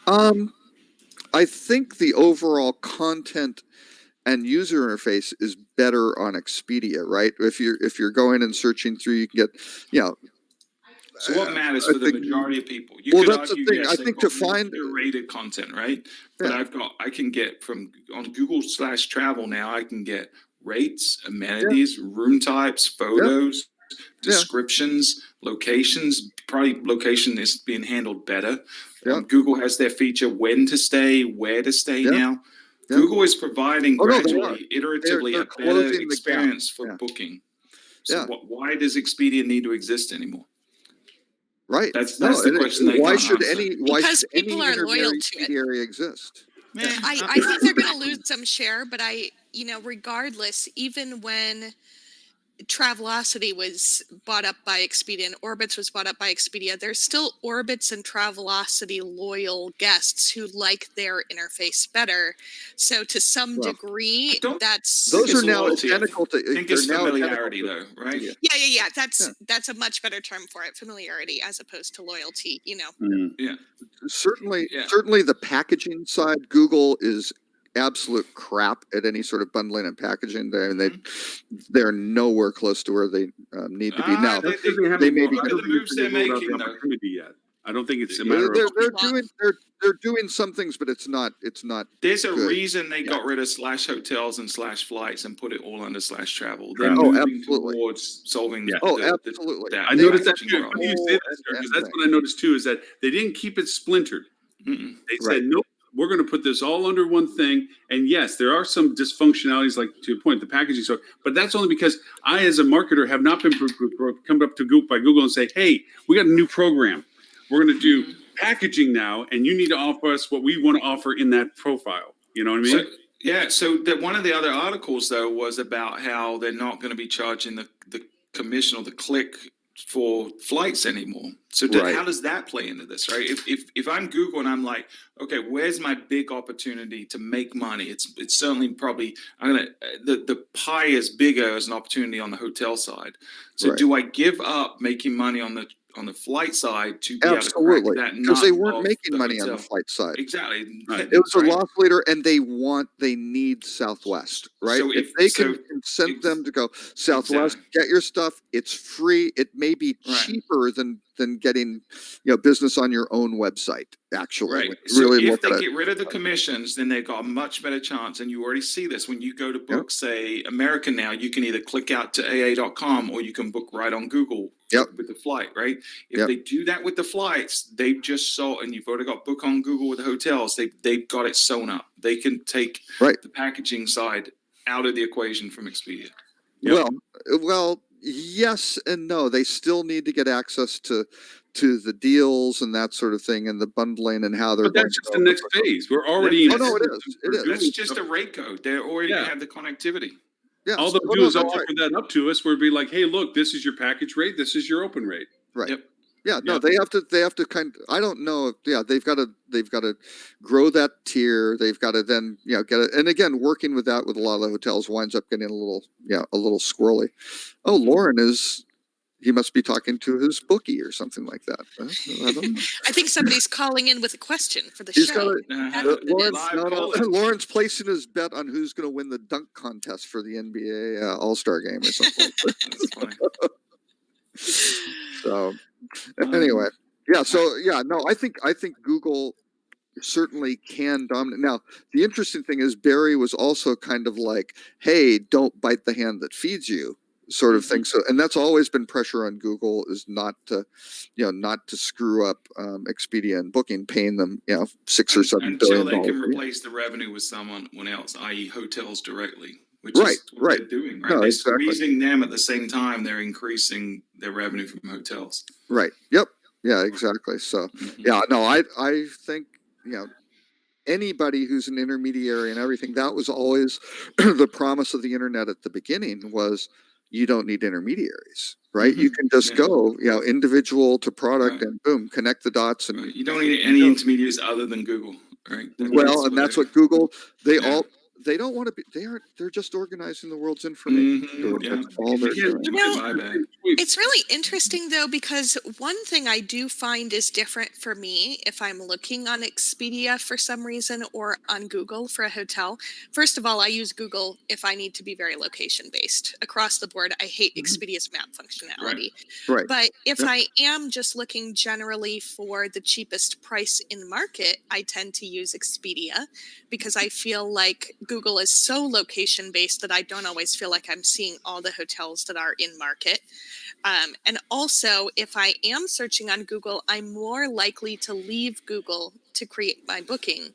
I think the overall content and user interface is better on Expedia, right? If you're going and searching through, you can get, So what matters for the majority of people? You Well, could that's the argue, thing. yes, I they've think got to more find- curated content, right? But Yeah. I can get on Google/travel now, I can get rates, amenities, room types, photos, descriptions, locations. Probably location is being handled better. Yeah. Google has their feature when to stay, where to stay Yeah. now. Yeah. Google is providing Oh, no, they gradually, iteratively they're a better closing the gap. experience for Yeah. booking. So Yeah. why does Expedia need to exist anymore? Right. That's No, the and question they why can't should answer. why Because should any people are loyal to it. intermediary exist? I think they're going to lose some share, but regardless, even when Travelocity was bought up by Expedia and Orbitz was bought up by Expedia, there's still Orbitz and Travelocity loyal guests who like their interface better. So to some degree, that's Those it's are now loyalty. identical to. I think they're it's now familiarity, identical though, right? yeah. That's a much better term for it, familiarity as opposed to loyalty. Certainly, Yeah. certainly the packaging side, Google is absolute crap at any sort of bundling and packaging there, and they're nowhere close to where they need to be now. They They may be look at the moves they're making, though. opportunity yet. I don't think it's a They're, matter of. they're doing some things, but it's not. There's a Good. reason they Yeah. got rid of /hotels and /flights and put it all under /travel. They're Oh, moving absolutely. towards solving. Yeah. Oh, the- absolutely. that I noticed that packaging too. problem. Funny you say that, sir, because that's what I noticed too. Is that they didn't keep it splintered. Mm-mm. They Right. said, nope, we're going to put this all under one thing. And yes, there are some dysfunctionalities, like to your point, the packaging. So, but that's only because I, as a marketer, have not been come up to Google by Google and say, hey, we got a new program. We're going to do packaging now, and you need to offer us what we want to offer in that profile. You know what I mean? So one of the other articles though was about how they're not going to be charging the commission or the click for flights anymore. So Right. how does that play into this, right? If I'm Google and I'm like, okay, where's my big opportunity to make money? It's certainly probably the pie is bigger as an opportunity on the hotel side. So Right. do I give up making money on the flight side to be Absolutely, able to crack that because they nut weren't of making the money on the hotel? flight side. Exactly. Right. It was a Right. loss leader, and they need Southwest, right? So if if- they so can send ex- them to go Southwest, Exactly. get your stuff. It's free. It may be Right. cheaper than getting business on your own website. Actually, Right. when you So really if look they at it. get rid of the commissions, then they've got a much better chance. And you already see this when you go to book, say, American now, you can either click out to AA.com or you can book right on Google Yep. with the flight, right? If Yep. they do that with the flights, they've just sold, and you've already got book on Google with the hotels, they've got it sewn up. They can take Right. the packaging side out of the equation from Expedia. Yep. Well, yes and no. They still need to get access to the deals and that sort of thing, and the bundling and how they're. But that's just the next phase. We're already in. Oh, no, it is. It is. That's just a rate code. They already Yeah. have the connectivity. Yeah, All so- they'll do is offer that up to us. We'll be like, hey, look, this is your package rate. This is your open rate. Right. Yep. Yeah, no, Yep. they have to I don't know if, they've got to grow that tier. They've got to then, get it. And again, working with that with a lot of the hotels winds up getting a little squirrely. Oh, Lauren he must be talking to his bookie or something like that. I don't know. I think somebody's calling in with a question for the He's show. got That's what it is. Lauren's placing his bet on who's going to win the dunk contest for the NBA All-Star game or something. That's funny. So anyway, I think Google certainly can dominate. Now, the interesting thing is Barry was also kind of like, hey, don't bite the hand that feeds you, sort of thing. So, and that's always been pressure on Google, is not to screw up Expedia and Booking, paying them $6 or $7 Until billion. they can a year. replace the revenue with someone else, i.e. hotels directly, which Right, is what they're doing, right? No, They're exactly. squeezing them at the same time they're increasing their revenue from hotels. Right. Yep. Yeah, exactly. So, I think, anybody who's an intermediary and everything, that was always the promise of the internet at the beginning, was you don't need intermediaries, right? You can just go, individual to product, Right. and boom, connect the dots. And You don't need any intermediaries other than Google, right? that's what Google, they don't want to be. They're just organizing the world's information. Yeah. That's all they're Yeah. doing. You know, My bad. It's really interesting though, because one thing I do find is different for me if I'm looking on Expedia for some reason or on Google for a hotel. First of all, I use Google if I need to be very location based across the board. I hate Expedia's map functionality. Right. But if Yep. I am just looking generally for the cheapest price in market, I tend to use Expedia because I feel like Google is so location based that I don't always feel like I'm seeing all the hotels that are in market. And also, if I am searching on Google, I'm more likely to leave Google to create my booking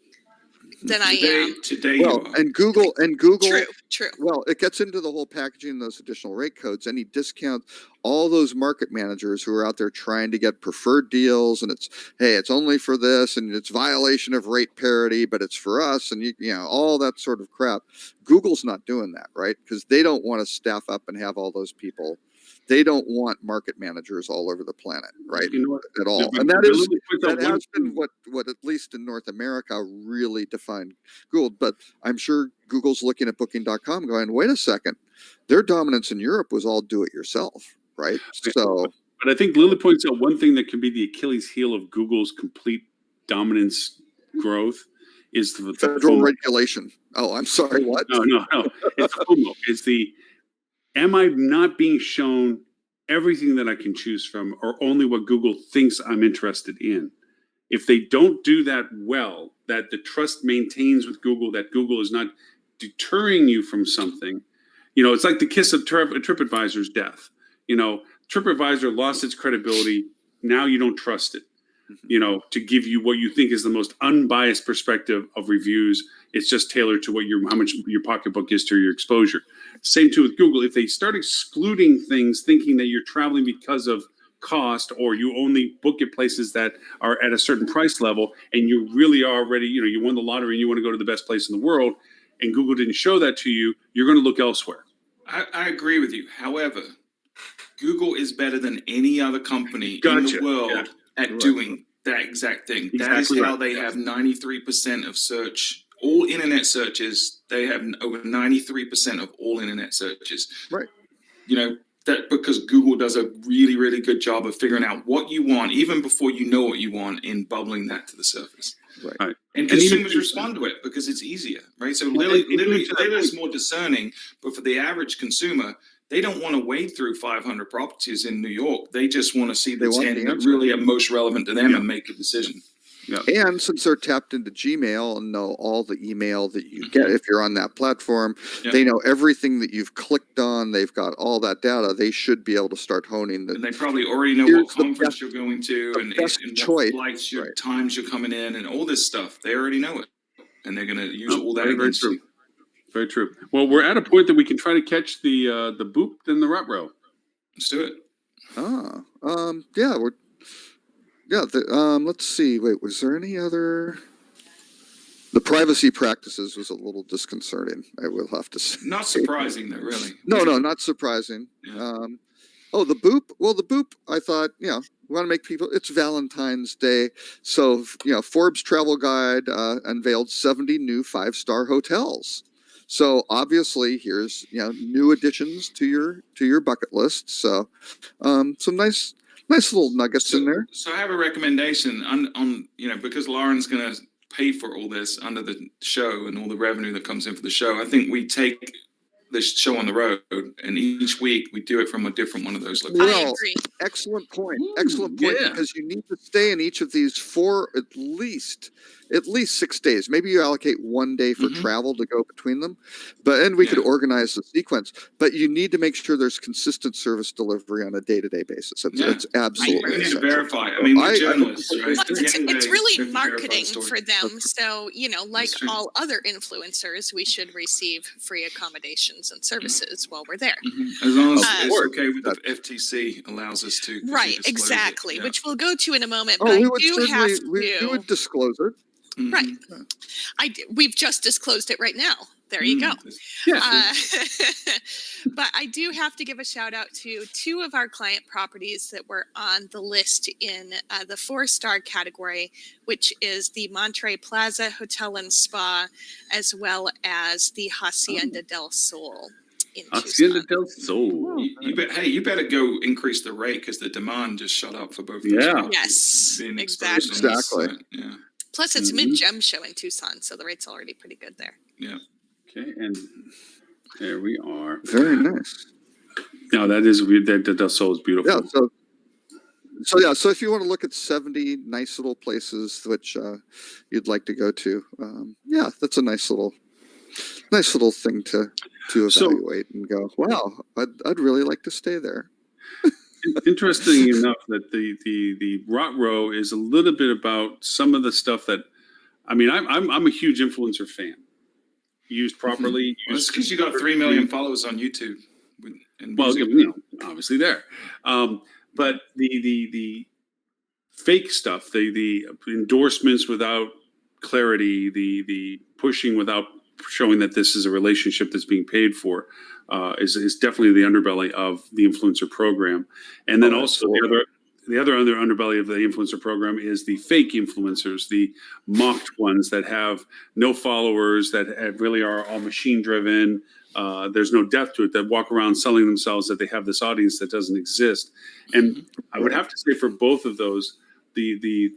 than I am. Today Well, you are. and Google. True. Well, it gets into the whole packaging, those additional rate codes, any discount, all those market managers who are out there trying to get preferred deals, and it's only for this, and it's violation of rate parity, but it's for us, and you know all that sort of crap. Google's not doing that, right? Because they don't want to staff up and have all those people. They don't want market managers all over the planet, right? You know what? At all, But- and but that let me point out has one been thing. what at least in North America really defined Google. But I'm sure Google's looking at Booking.com, going, "Wait a second, their dominance in Europe was all do it yourself, right?" So But I think Lily points out one thing that can be the Achilles heel of Google's complete dominance growth is the federal FOMO. regulation. Oh, I'm sorry. What? No. It's the FOMO. It's the, am I not being shown everything that I can choose from or only what Google thinks I'm interested in? If they don't do that well, that the trust maintains with Google, that Google is not deterring you from something, it's like the kiss of TripAdvisor's death. TripAdvisor lost its credibility. Now you don't trust it, to give you what you think is the most unbiased perspective of reviews. It's just tailored to how much your pocketbook is to your exposure. Same too with Google. If they start excluding things, thinking that you're traveling because of cost, or you only book at places that are at a certain price level, and you really are already, you won the lottery and you want to go to the best place in the world, and Google didn't show that to you, you're going to look elsewhere. I agree with you. However, Google is better than any other company in the world at doing that exact thing. Exactly that is how right. they have 93% of search. All internet searches, they have over 93% of all internet searches. Right. That because Google does a really, really good job of figuring out what you want, even before you know what you want, in bubbling that to the surface. Right. And consumers respond to it because it's easier, right? So Lily is more discerning, but for the average consumer, they don't want to wade through 500 properties in New York. They just want to see the 10 that really are most relevant to them and make a decision. Yeah. And since they're tapped into Gmail and know all the email that you get if you're on that platform, they know everything that you've clicked on. They've got all that data. They should be able to start honing And they probably already know Here's what the conference best- you're going to and best what choice. flights, Right. times you're coming in, and all this stuff. They already know it, and they're going to use all that Very, very against true. you. Very true. Well, we're at a point that we can try to catch the Boop and the Rutrow. Let's do it. Let's see. Wait, was there any other? The privacy practices was a little disconcerting, I will have to say. Not surprising, though, really. No, not surprising. Yeah. The Boop. Well, the Boop, I thought, we want to make people, it's Valentine's Day. So, Forbes Travel Guide unveiled 70 new 5-star hotels. So obviously here's, new additions to your bucket list. So, some nice little nuggets in there. So I have a recommendation on because Lauren's going to pay for all this under the show and all the revenue that comes in for the show. I think we take this show on the road, and each week we do it from a different one of those locations. I Well, agree. excellent point. Excellent point. yeah. Because you need to stay in each of these for at least 6 days. Maybe you allocate 1 day for Mhm. travel to go between them, and we could Yeah. organize the sequence. But you need to make sure there's consistent service delivery on a day-to-day basis. It's I absolutely need to essential. verify. I mean, I- we're journalists, right? Well, At the end of the it's day, really we have to verify the marketing story. for them. So, like That's true. all other influencers, we should receive free accommodations and services while we're there. Mhm. As long as Of it's course. okay with the FTC allows us to. 'cause we Right, disclose it. exactly, Yeah. which we'll go to in a moment. Oh, But we I would do have certainly we to. would disclose it. Mhm. Right. We've just disclosed it right now. There you go. Yeah. But I do have to give a shout out to two of our client properties that were on the list in the 4-star category, which is the Monterey Plaza Hotel and Spa, as well as the Hacienda del Sol in Hacienda Tucson. del Sol. You better go increase the rate because the demand just shot up for both. Yeah. those Yes, Phoenix exactly. versions. Exactly. Yeah. Plus, it's Mhm. mid-gem show in Tucson, so the rate's already pretty good there. Okay, and there we are. Very nice. No, that is that del Sol is beautiful. Yeah. So if you want to look at 70 nice little places which you'd like to go to, that's a nice little thing to So- evaluate and go, wow, I'd really like to stay there. Interesting enough that the Rot Row is a little bit about some of the stuff that, I mean, I'm a huge influencer fan. Used properly. Well, it's because you got 3 million followers on YouTube. And Well, music. you know, obviously there, but the fake stuff, the endorsements without clarity, the pushing without showing that this is a relationship that's being paid for, is definitely the underbelly of the influencer program. And then also the other underbelly of the influencer program is the fake influencers, the mocked ones that have no followers, that really are all machine driven. There's no depth to it, that walk around selling themselves that they have this audience that doesn't exist. And I would have to say for both of those, the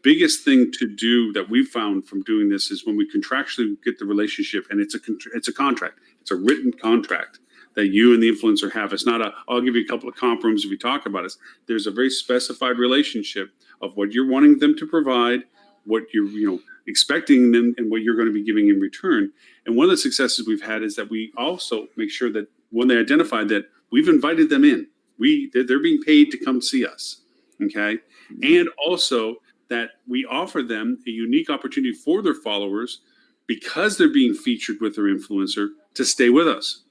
biggest thing to do that we've found from doing this is when we contractually get the relationship, and it's a contract, it's a written contract that you and the influencer have. It's not I'll give you a couple of comp rooms if we talk about it. There's a very specified relationship of what you're wanting them to provide, what you're expecting them, and what you're going to be giving in return. And one of the successes we've had is that we also make sure that when they identify that we've invited them in, they're being paid to come see us. Okay. And also that we offer them a unique opportunity for their followers, because they're being featured with their influencer, to stay with us.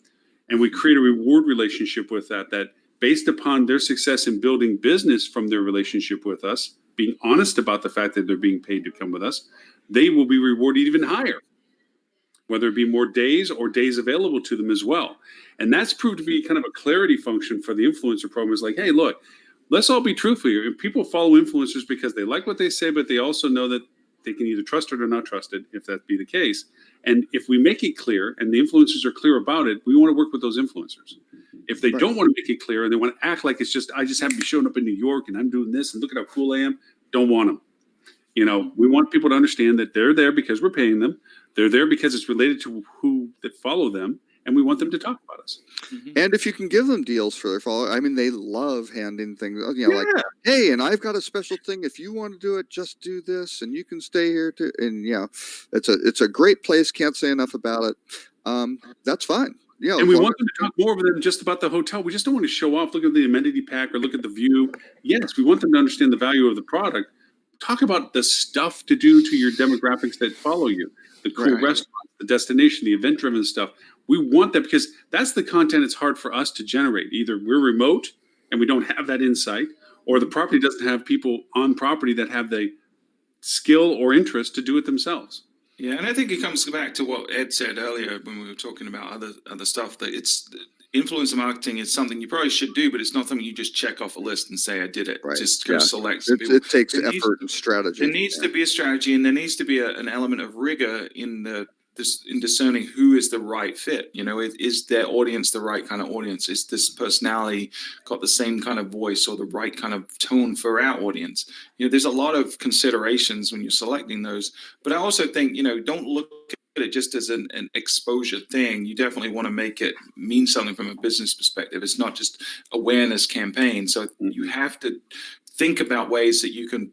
And we create a reward relationship with that based upon their success in building business from their relationship with us, being honest about the fact that they're being paid to come with us, they will be rewarded even higher, whether it be more days or days available to them as well. And that's proved to be kind of a clarity function for the influencer program. Is like, hey, look, let's all be truthful here. And people follow influencers because they like what they say, but they also know that they can either trust it or not trust it, if that be the case. And if we make it clear and the influencers are clear about it, we want to work with those influencers. If they don't want to make it clear and they want to act like it's just, I just happen to be showing up in New York and I'm doing this and look at how cool I am, don't want them. We want people to understand that they're there because we're paying them. They're there because it's related to who that follow them, and we want them to talk about us. And if you can give them deals for their follower, I mean, they love handing things, like, hey, and I've got a special thing. If you want to do it, just do this, and you can stay here too. And it's a great place. Can't say enough about it. That's fine. And we want them to talk more than just about the hotel. We just don't want to show off, look at the amenity pack or look at the view. Yes, we want them to understand the value of the product. Talk about the stuff to do to your demographics that follow you, the cool restaurants, the destination, the event-driven stuff. We want that because that's the content it's hard for us to generate. Either we're remote and we don't have that insight, or the property doesn't have people on property that have the skill or interest to do it themselves. Yeah, and I think it comes back to what Ed said earlier when we were talking about other stuff, that it's influencer marketing is something you probably should do, but it's not something you just check off a list and say, I did it. Right. Just go select some people. It takes effort and strategy. There needs to be a strategy, and there needs to be an element of rigor in discerning who is the right fit. Is their audience the right kind of audience? Is this personality got the same kind of voice or the right kind of tone for our audience? There's a lot of considerations when you're selecting those. But I also think, don't look at it just as an exposure thing. You definitely want to make it mean something from a business perspective. It's not just awareness campaign. So you have to think about ways that you can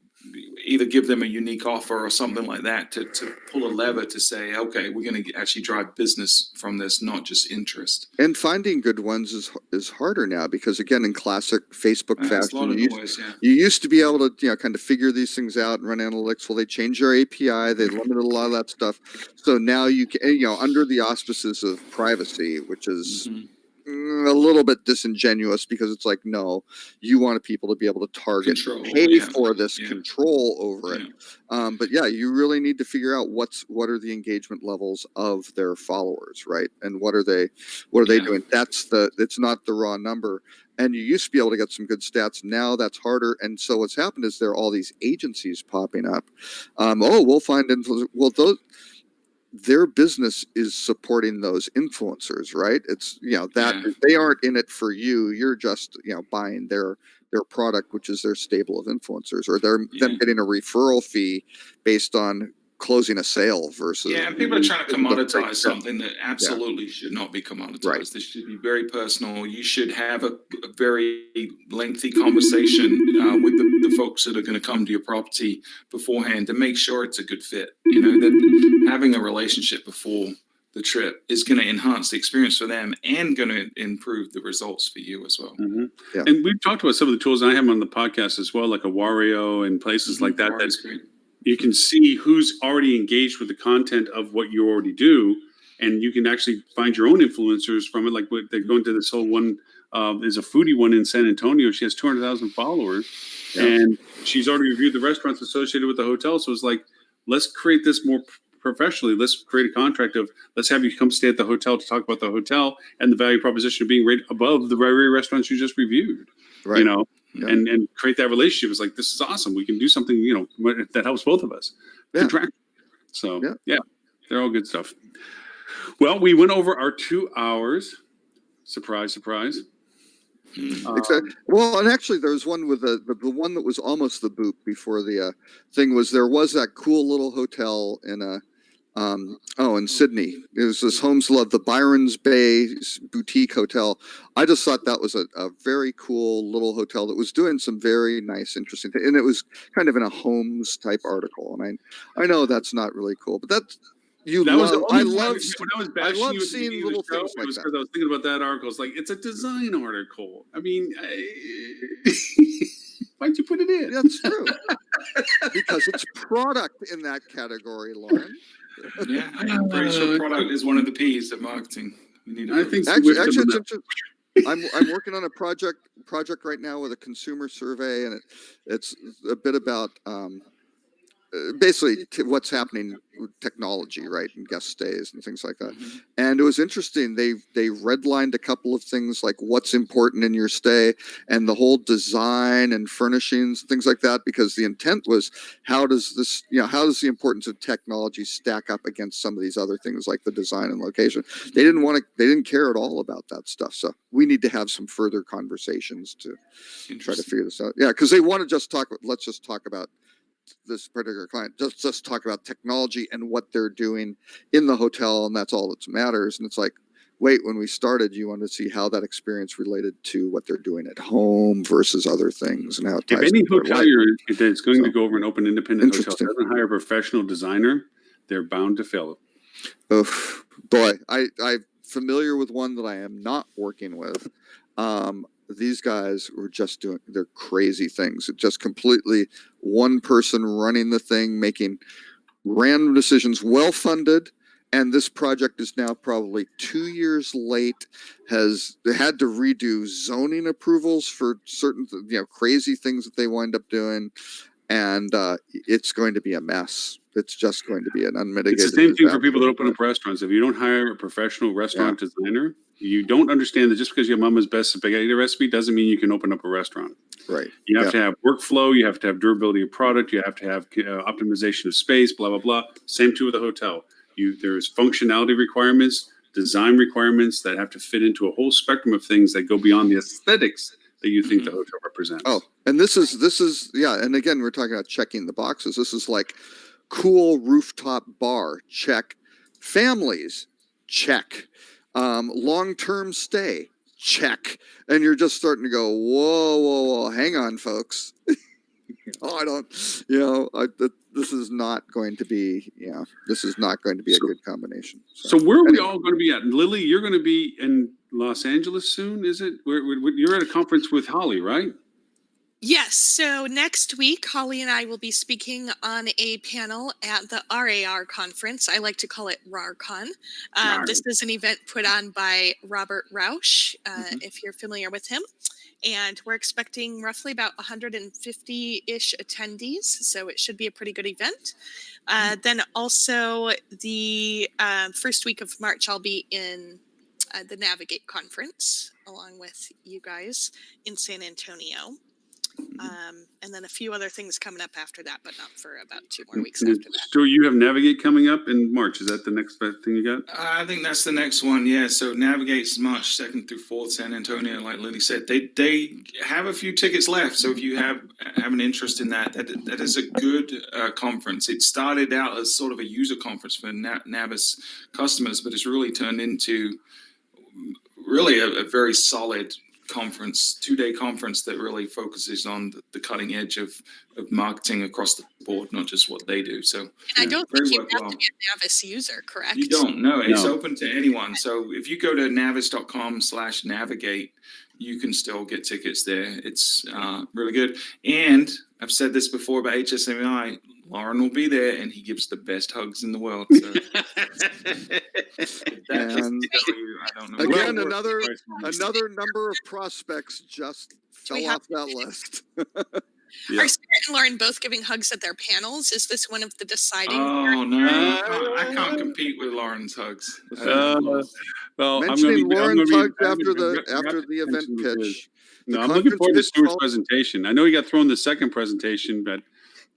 either give them a unique offer or something like that to pull a lever to say, okay, we're going to actually drive business from this, not just interest. And finding good ones is harder now because, again, in classic Facebook fashion, you used to be able to kind of figure these things out and run analytics. Well, they changed their API, they limited a lot of that stuff. So now you can, under the auspices of privacy, which is a little bit disingenuous because it's like, no, you want people to be able to target, Control, pay yeah. for this Yeah. control over it. But yeah, you really need to figure out what are the engagement levels of their followers, right? And what are they Yeah. doing? It's not the raw number. And you used to be able to get some good stats. Now that's harder. And so what's happened is there are all these agencies popping up. We'll find influencers. Well, their business is supporting those influencers, right? It's, that they aren't in it for you. You're just, buying their product, which is their stable of influencers, or them getting a referral fee based on closing a sale versus. Yeah, and people are trying to commoditize something that absolutely should not be commoditized. Right. This should be very personal. You should have a very lengthy conversation with the folks that are going to come to your property beforehand to make sure it's a good fit. That having a relationship before the trip is going to enhance the experience for them and going to improve the results for you as well. Mm-hmm. Yeah. And we've talked about some of the tools, and I have them on the podcast as well, like a Wario and places like that. Wario's great. You can see who's already engaged with the content of what you already do, and you can actually find your own influencers from it. Like they're going to this whole one. There's a foodie one in San Antonio. She has 200,000 followers, and she's already reviewed the restaurants associated with the hotel. So it's like, let's create this more professionally. Let's create a contract of, let's have you come stay at the hotel to talk about the hotel and the value proposition of being right above the very restaurants you just reviewed. Right. And create that relationship. It's like, this is awesome. We can do something, that helps both of us. Yeah. Contract. So they're all good stuff. Well, we went over our 2 hours. Surprise, surprise. Exactly. Well, and actually, there was one with the one that was almost the boot before the thing was. There was that cool little hotel in in Sydney. It was this Homes Love, the Byron's Bay boutique hotel. I just thought that was a very cool little hotel that was doing some very nice, interesting things. And it was kind of in a homes type article. And I know that's not really cool, but that's. I love seeing little things like that. Because I was thinking about that article. It's like, it's a design article. I mean, why'd you put it in? That's true. Because it's product in that category, Lauren. Yeah, I'm pretty sure product is one of the P's of marketing. I think actually I'm working on a project right now with a consumer survey, and it's a bit about basically what's happening with technology, right, and guest stays and things like that. Mm-hmm. And it was interesting. They redlined a couple of things like what's important in your stay and the whole design and furnishings, things like that, because the intent was how does the importance of technology stack up against some of these other things like the design and location. They didn't care at all about that stuff. So we need to have some further conversations to try to figure this out. Yeah, because they want to let's just talk about this particular client, just talk about technology and what they're doing in the hotel, and that's all that matters. And it's like, wait, when we started, you wanted to see how that experience related to what they're doing at home versus other things, and how it ties. If any hotelier that's going to go over an open independent hotel doesn't hire a professional designer, they're bound to fail. Oh boy, I'm familiar with one that I am not working with. These guys were just doing their crazy things. It just completely one person running the thing, making random decisions, well funded. And this project is now probably 2 years late, has had to redo zoning approvals for certain, crazy things that they wind up doing. And it's going to be a mess. It's just going to be an unmitigated. It's the same thing for people that open up restaurants. If you don't hire a professional restaurant designer, you don't understand that just because you have mama's best spaghetti recipe doesn't mean you can open up a restaurant. Right. You have to have workflow. You have to have durability of product. You have to have optimization of space, blah, blah, blah. Same too with a hotel. There's functionality requirements, design requirements that have to fit into a whole spectrum of things that go beyond the aesthetics that you think the hotel represents. Oh, and this is and again, we're talking about checking the boxes. This is like cool rooftop bar, check. Families, check. Long-term stay, check. And you're just starting to go, whoa, hang on, folks. This is not going to be, a good combination. So where are we all going to be at? Lily, you're going to be in Los Angeles soon, is it? You're at a conference with Holly, right? Yes. So next week, Holly and I will be speaking on a panel at the RAR conference. I like to call it RARCon. This is an event put on by Robert Rausch, if you're familiar with him. And we're expecting roughly about 150-ish attendees. So it should be a pretty good event. Then also the first week of March, I'll be in the Navigate conference along with you guys in San Antonio. And then a few other things coming up after that, but not for about 2 more weeks after that. So you have Navigate coming up in March. Is that the next thing you got? I think that's the next one. Yeah. So Navigate's March 2nd through 4th, San Antonio. Like Lily said, they have a few tickets left. So if you have an interest in that is a good conference. It started out as sort of a user conference for Navis customers, but it's really turned into really a very solid conference, 2-day conference that really focuses on the cutting edge of marketing across the board, not just what they do. So and I don't think you have to be a Navis user, correct? You don't. No, it's open to anyone. So if you go to navis.com/navigate, you can still get tickets there. It's really good. And I've said this before about HSMI, Lauren will be there and he gives the best hugs in the world. So And I don't know. again, another number of prospects just fell off that list. Yeah. Are Stuart and Lauren both giving hugs at their panels? Is this one of the deciding? Oh no, I can't compete with Lauren's hugs. Well, Mentioning Lauren's hugs after the event pitch. No, I'm looking forward to Stuart's presentation. I know he got thrown the second presentation, but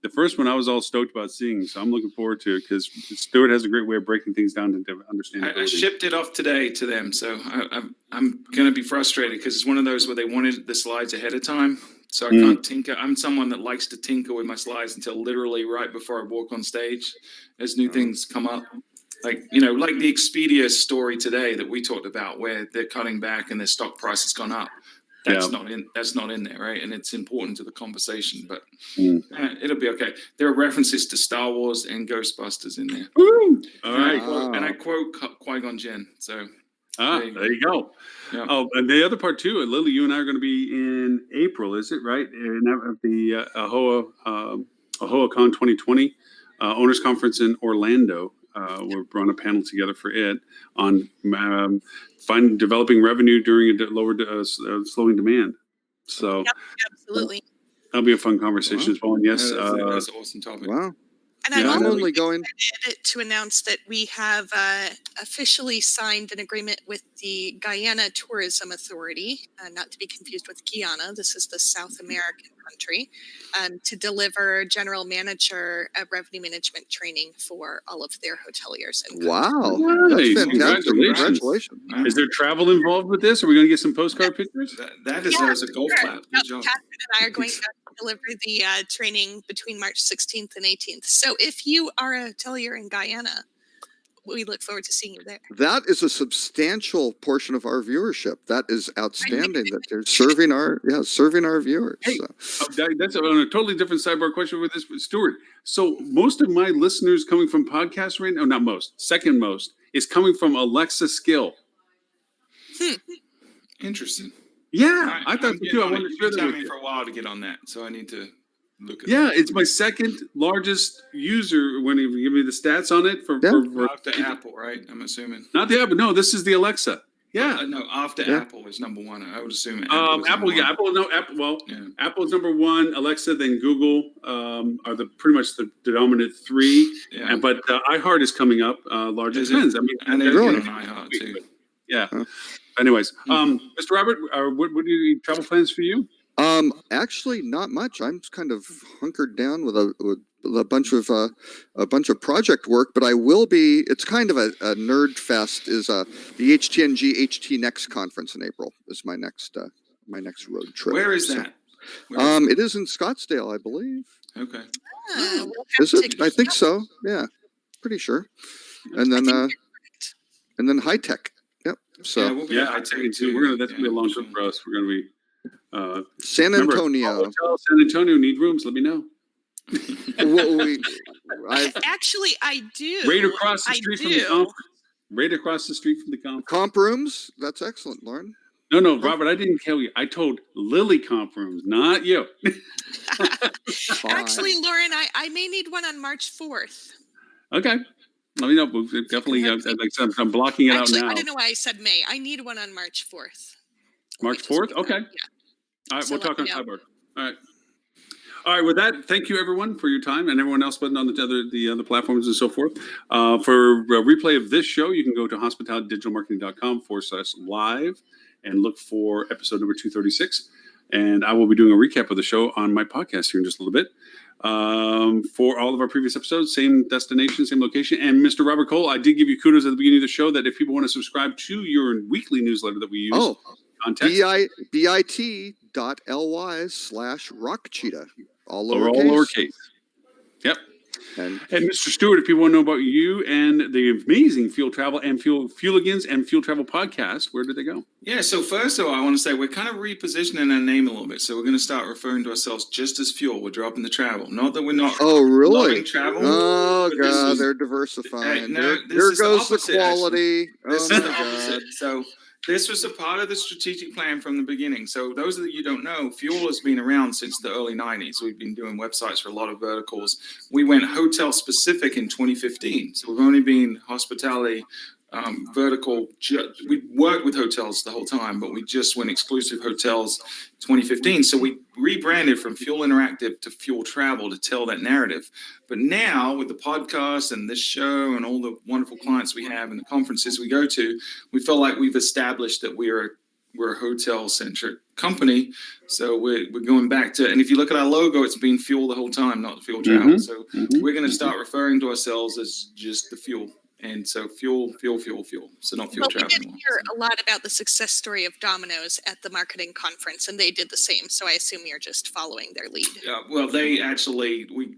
the first one I was all stoked about seeing, so I'm looking forward to it because Stuart has a great way of breaking things down to understand. I shipped it off today to them, so I'm going to be frustrated because it's one of those where they wanted the slides ahead of time, so I can't tinker. I'm someone that likes to tinker with my slides until literally right before I walk on stage as new things come up. Like the Expedia story today that we talked about, where they're cutting back and their stock price has gone up. That's not in there, right? And it's important to the conversation, but it'll be okay. There are references to Star Wars and Ghostbusters in there. All right. And I quote Qui-Gon Jinn. So there you go. Yeah. Oh, and the other part too, Lily, you and I are going to be in April, is it right? In the AHOA-Con 2020 Owners Conference in Orlando. We're on a panel together for it on developing revenue during a lower slowing demand. So Yep, absolutely. That'll be a fun conversation as well. And yes, that's an awesome topic. Wow. And I'm I'm only going to announce that we have officially signed an agreement with the Guyana Tourism Authority, not to be confused with Guyana. This is the South American country, to deliver general manager revenue management training for all of their hoteliers. And wow. Nice. That's fantastic. Congratulations. Is there travel involved with this? Are we going to get some postcard pictures? That deserves a golf clap. Good job. Catherine and I are going to deliver the training between March 16th and 18th. So if you are a hotelier in Guyana, we look forward to seeing you there. That is a substantial portion of our viewership. That is outstanding that they're serving our viewers. Hey, so. That's on a totally different sidebar question with this, Stuart. So most of my listeners coming from podcasts right now, not most, second most, is coming from Alexa Skill. Interesting. Yeah, I thought so too. I wanted to share that with me you. for a while to get on that, so I need to look at It's my second largest user when you give me the stats on it for after Apple, right? I'm assuming. Not the Apple, no, this is the Alexa. Yeah. No, after Apple is number one. I would assume Apple, Apple's number one. Alexa, then Google are pretty much the dominant three. Yeah. But iHeart is coming up. Larger depends. And they're really on iHeart too. Yeah. Anyways, Mr. Robert, what are your travel plans for you? Actually, not much. I'm kind of hunkered down with a bunch of project work, but I will be. It's kind of a nerd fest. Is the HTNG HT Next conference in April? Is my next road trip. Where is that? It is in Scottsdale, I believe. Okay. Is it? I think so. Yeah, pretty sure. And then High Tech. Yep. So we'll be at High Tech too. That's gonna be a long trip for us. We're gonna be San Antonio. San Antonio need rooms. Let me know. Actually, I do. Right across the street from the conference. Right across the street from the conference. Comp rooms. That's excellent, Lauren. No, Robert, I didn't tell you. I told Lily Conference, not you. Actually, Lauren, I may need one on March 4th. Okay. Let me know. We'll definitely, like I said, I'm blocking it Actually, out now. I don't know why I said May. I need one on March 4th. March 4th? Okay. Yeah. All right, So we'll talk on let me know. Cyborg. All right. All right, with that, thank you everyone for your time and everyone else button on the other platforms and so forth. For a replay of this show, you can go to hospitalitydigitalmarketing.com/live and look for episode number 236. And I will be doing a recap of the show on my podcast here in just a little bit. For all of our previous episodes, same destination, same location. And Mr. Robert Cole, I did give you kudos at the beginning of the show that if people want to subscribe to your weekly newsletter that we use, context. bit.ly/rockcheetah. All lowercase. Yep. And Mr. Stewart, if people want to know about you and the amazing Fuel Travel and Fueligans and Fuel Travel podcast, where did they go? Yeah, so first of all, I want to say we're kind of repositioning our name a little bit. So we're going to start referring to ourselves just as Fuel. We're dropping the travel. Not that we're not really? loving travel. Oh, but this God, is- they're diversifying. no, this there is the goes the opposite, quality. This Oh, is my the opposite. God. So this was a part of the strategic plan from the beginning. So those of you don't know, Fuel has been around since the early 90s. We've been doing websites for a lot of verticals. We went hotel specific in 2015. So we've only been hospitality vertical. We worked with hotels the whole time, but we just went exclusive hotels 2015. So we rebranded from Fuel Interactive to Fuel Travel to tell that narrative. But now with the podcast and this show and all the wonderful clients we have and the conferences we go to, we feel like we've established that we're a hotel-centric company. So we're going back to, and if you look at our logo, it's been Fuel the whole time, not Fuel Travel. So we're going to start referring to ourselves as just the Fuel. And so fuel. So not Fuel Well, Travel we did anymore. hear a lot about the success story of Domino's at the marketing conference, and they did the same. So I assume you're just following their lead. Well, we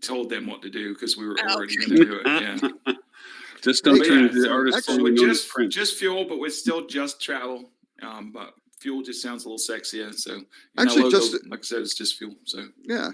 told them what to do because we were already okay. going to do it. Yeah. Just don't But turn yeah, into the so artist. actually, formerly we're known as Prince. just Fuel, but we're still just travel. But Fuel just sounds a little sexier. So Actually, our logo, just- like I said, it's just Fuel. So Yeah.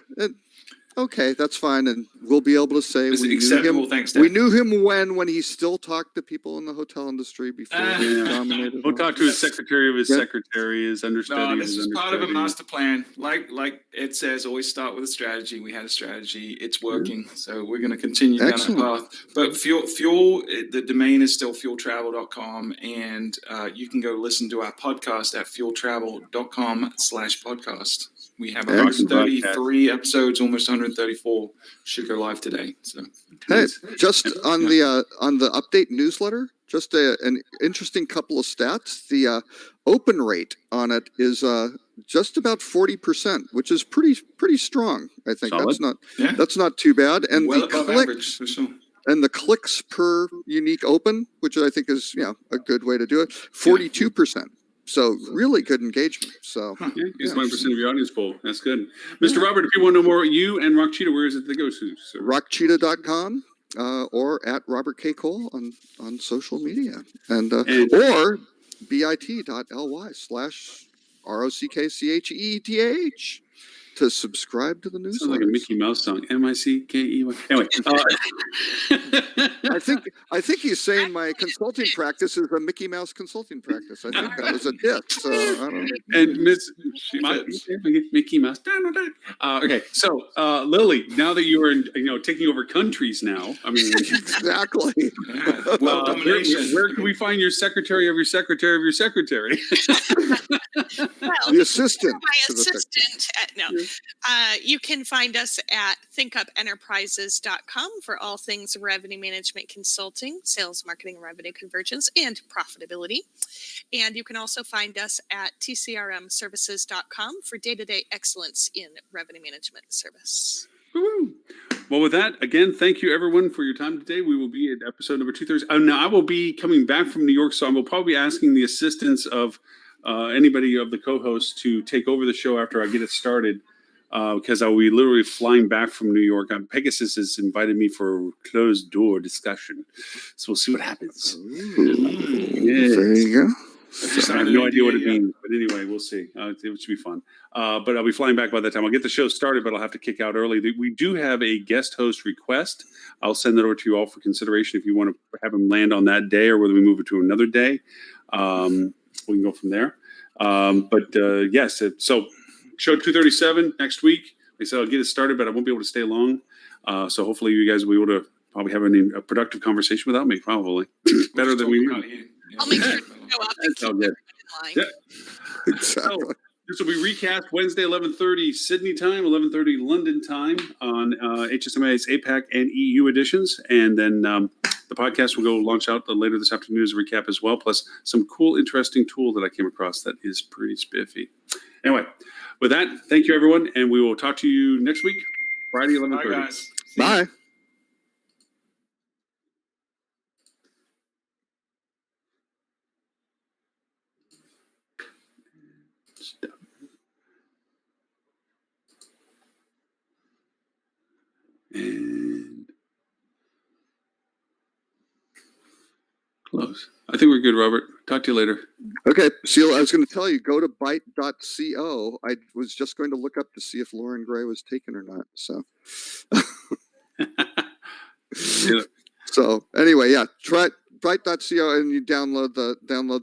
Okay, that's fine. And we'll be able to say it's we knew acceptable. him. Thanks, We Dad. knew him when he still talked to people in the hotel industry before he Yeah. dominated. We'll talk to his secretary of his Yeah. secretary, his understudy. No, of this his is part of a understudy. master plan. Like Ed says, always start with a strategy. We had a strategy. It's working. So we're going to continue Excellent. down that path. But Fuel, the domain is still fueltravel.com. And you can go listen to our podcast at fueltravel.com/podcast. We have Excellent. 133 episodes, almost 134 should go live today. So Hey, just on the update newsletter, just an interesting couple of stats. The open rate on it is just about 40%, which is pretty strong. I think Solid. that's not too bad. And well the above clicks average for sure. and the clicks per unique open, which I think is a good way to do it, 42%. So really good engagement. So Yeah, he's 20% of your audience poll. That's good. Mr. Robert, if you want to know more about you and Rock Cheetah, where is it they go to? Sir? rockcheetah.com or at Robert K. Cole on social media and And- or bit.ly/ROCKCHEETH to subscribe to the Sounds like a newsletter. Mickey Mouse song. MICKEY. Anyway, I think he's saying my consulting practice is a Mickey Mouse consulting practice. I think that was a diss. So I don't know. and Miss fits. Mickey Mouse. Okay, so Lily, now that you are taking over countries now, I mean, Exactly. Yeah. Well, domination. where can we find your secretary of your secretary of your secretary? Well, The assistant. my to the assistant. You can find us at thinkupenterprises.com for all things revenue management consulting, sales, marketing, revenue convergence, and profitability. And you can also find us at tcrmservices.com for day-to-day excellence in revenue management service. Woo-hoo. Well, with that, again, thank you everyone for your time today. We will be at episode number 230. Now, I will be coming back from New York, so I will probably be asking the assistance of anybody of the co-hosts to take over the show after I get it started, because I will be literally flying back from New York. Pegasus has invited me for a closed door discussion, so we'll see what happens. Yes. There you go. I have no idea what it means, but anyway, we'll see. It should be fun. But I'll be flying back by that time. I'll get the show started, but I'll have to kick out early. We do have a guest host request. I'll send that over to you all for consideration if you want to have him land on that day or whether we move it to another day. We can go from there. Yes, so show 237 next week. They said I'll get it started, but I won't be able to stay long. So hopefully you guys will be able to probably have a productive conversation without me, probably. Better than we do. I'll make sure to go up and That's all keep good. everyone in line. Yeah. Exactly. So, this will be recast Wednesday, 11:30 Sydney time, 11:30 London time on HSMA's APAC and EU editions. And then the podcast will go launch out later this afternoon as a recap as well, plus some cool, interesting tool that I came across that is pretty spiffy. Anyway, with that, thank you, everyone. And we will talk to you next week, Friday, 11:30. Bye, guys. See ya. Bye. And close. I think we're good, Robert. Talk to you later. Okay, Seal, I was going to tell you, go to byte.co. I was just going to look up to see if Lauren Gray was taken or not. So, Yeah. so anyway, yeah, try byte.co and you download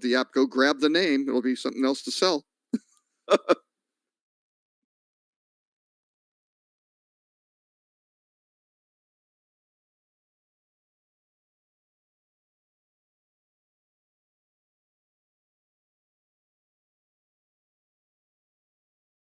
the app. Go grab the name. It'll be something else to sell.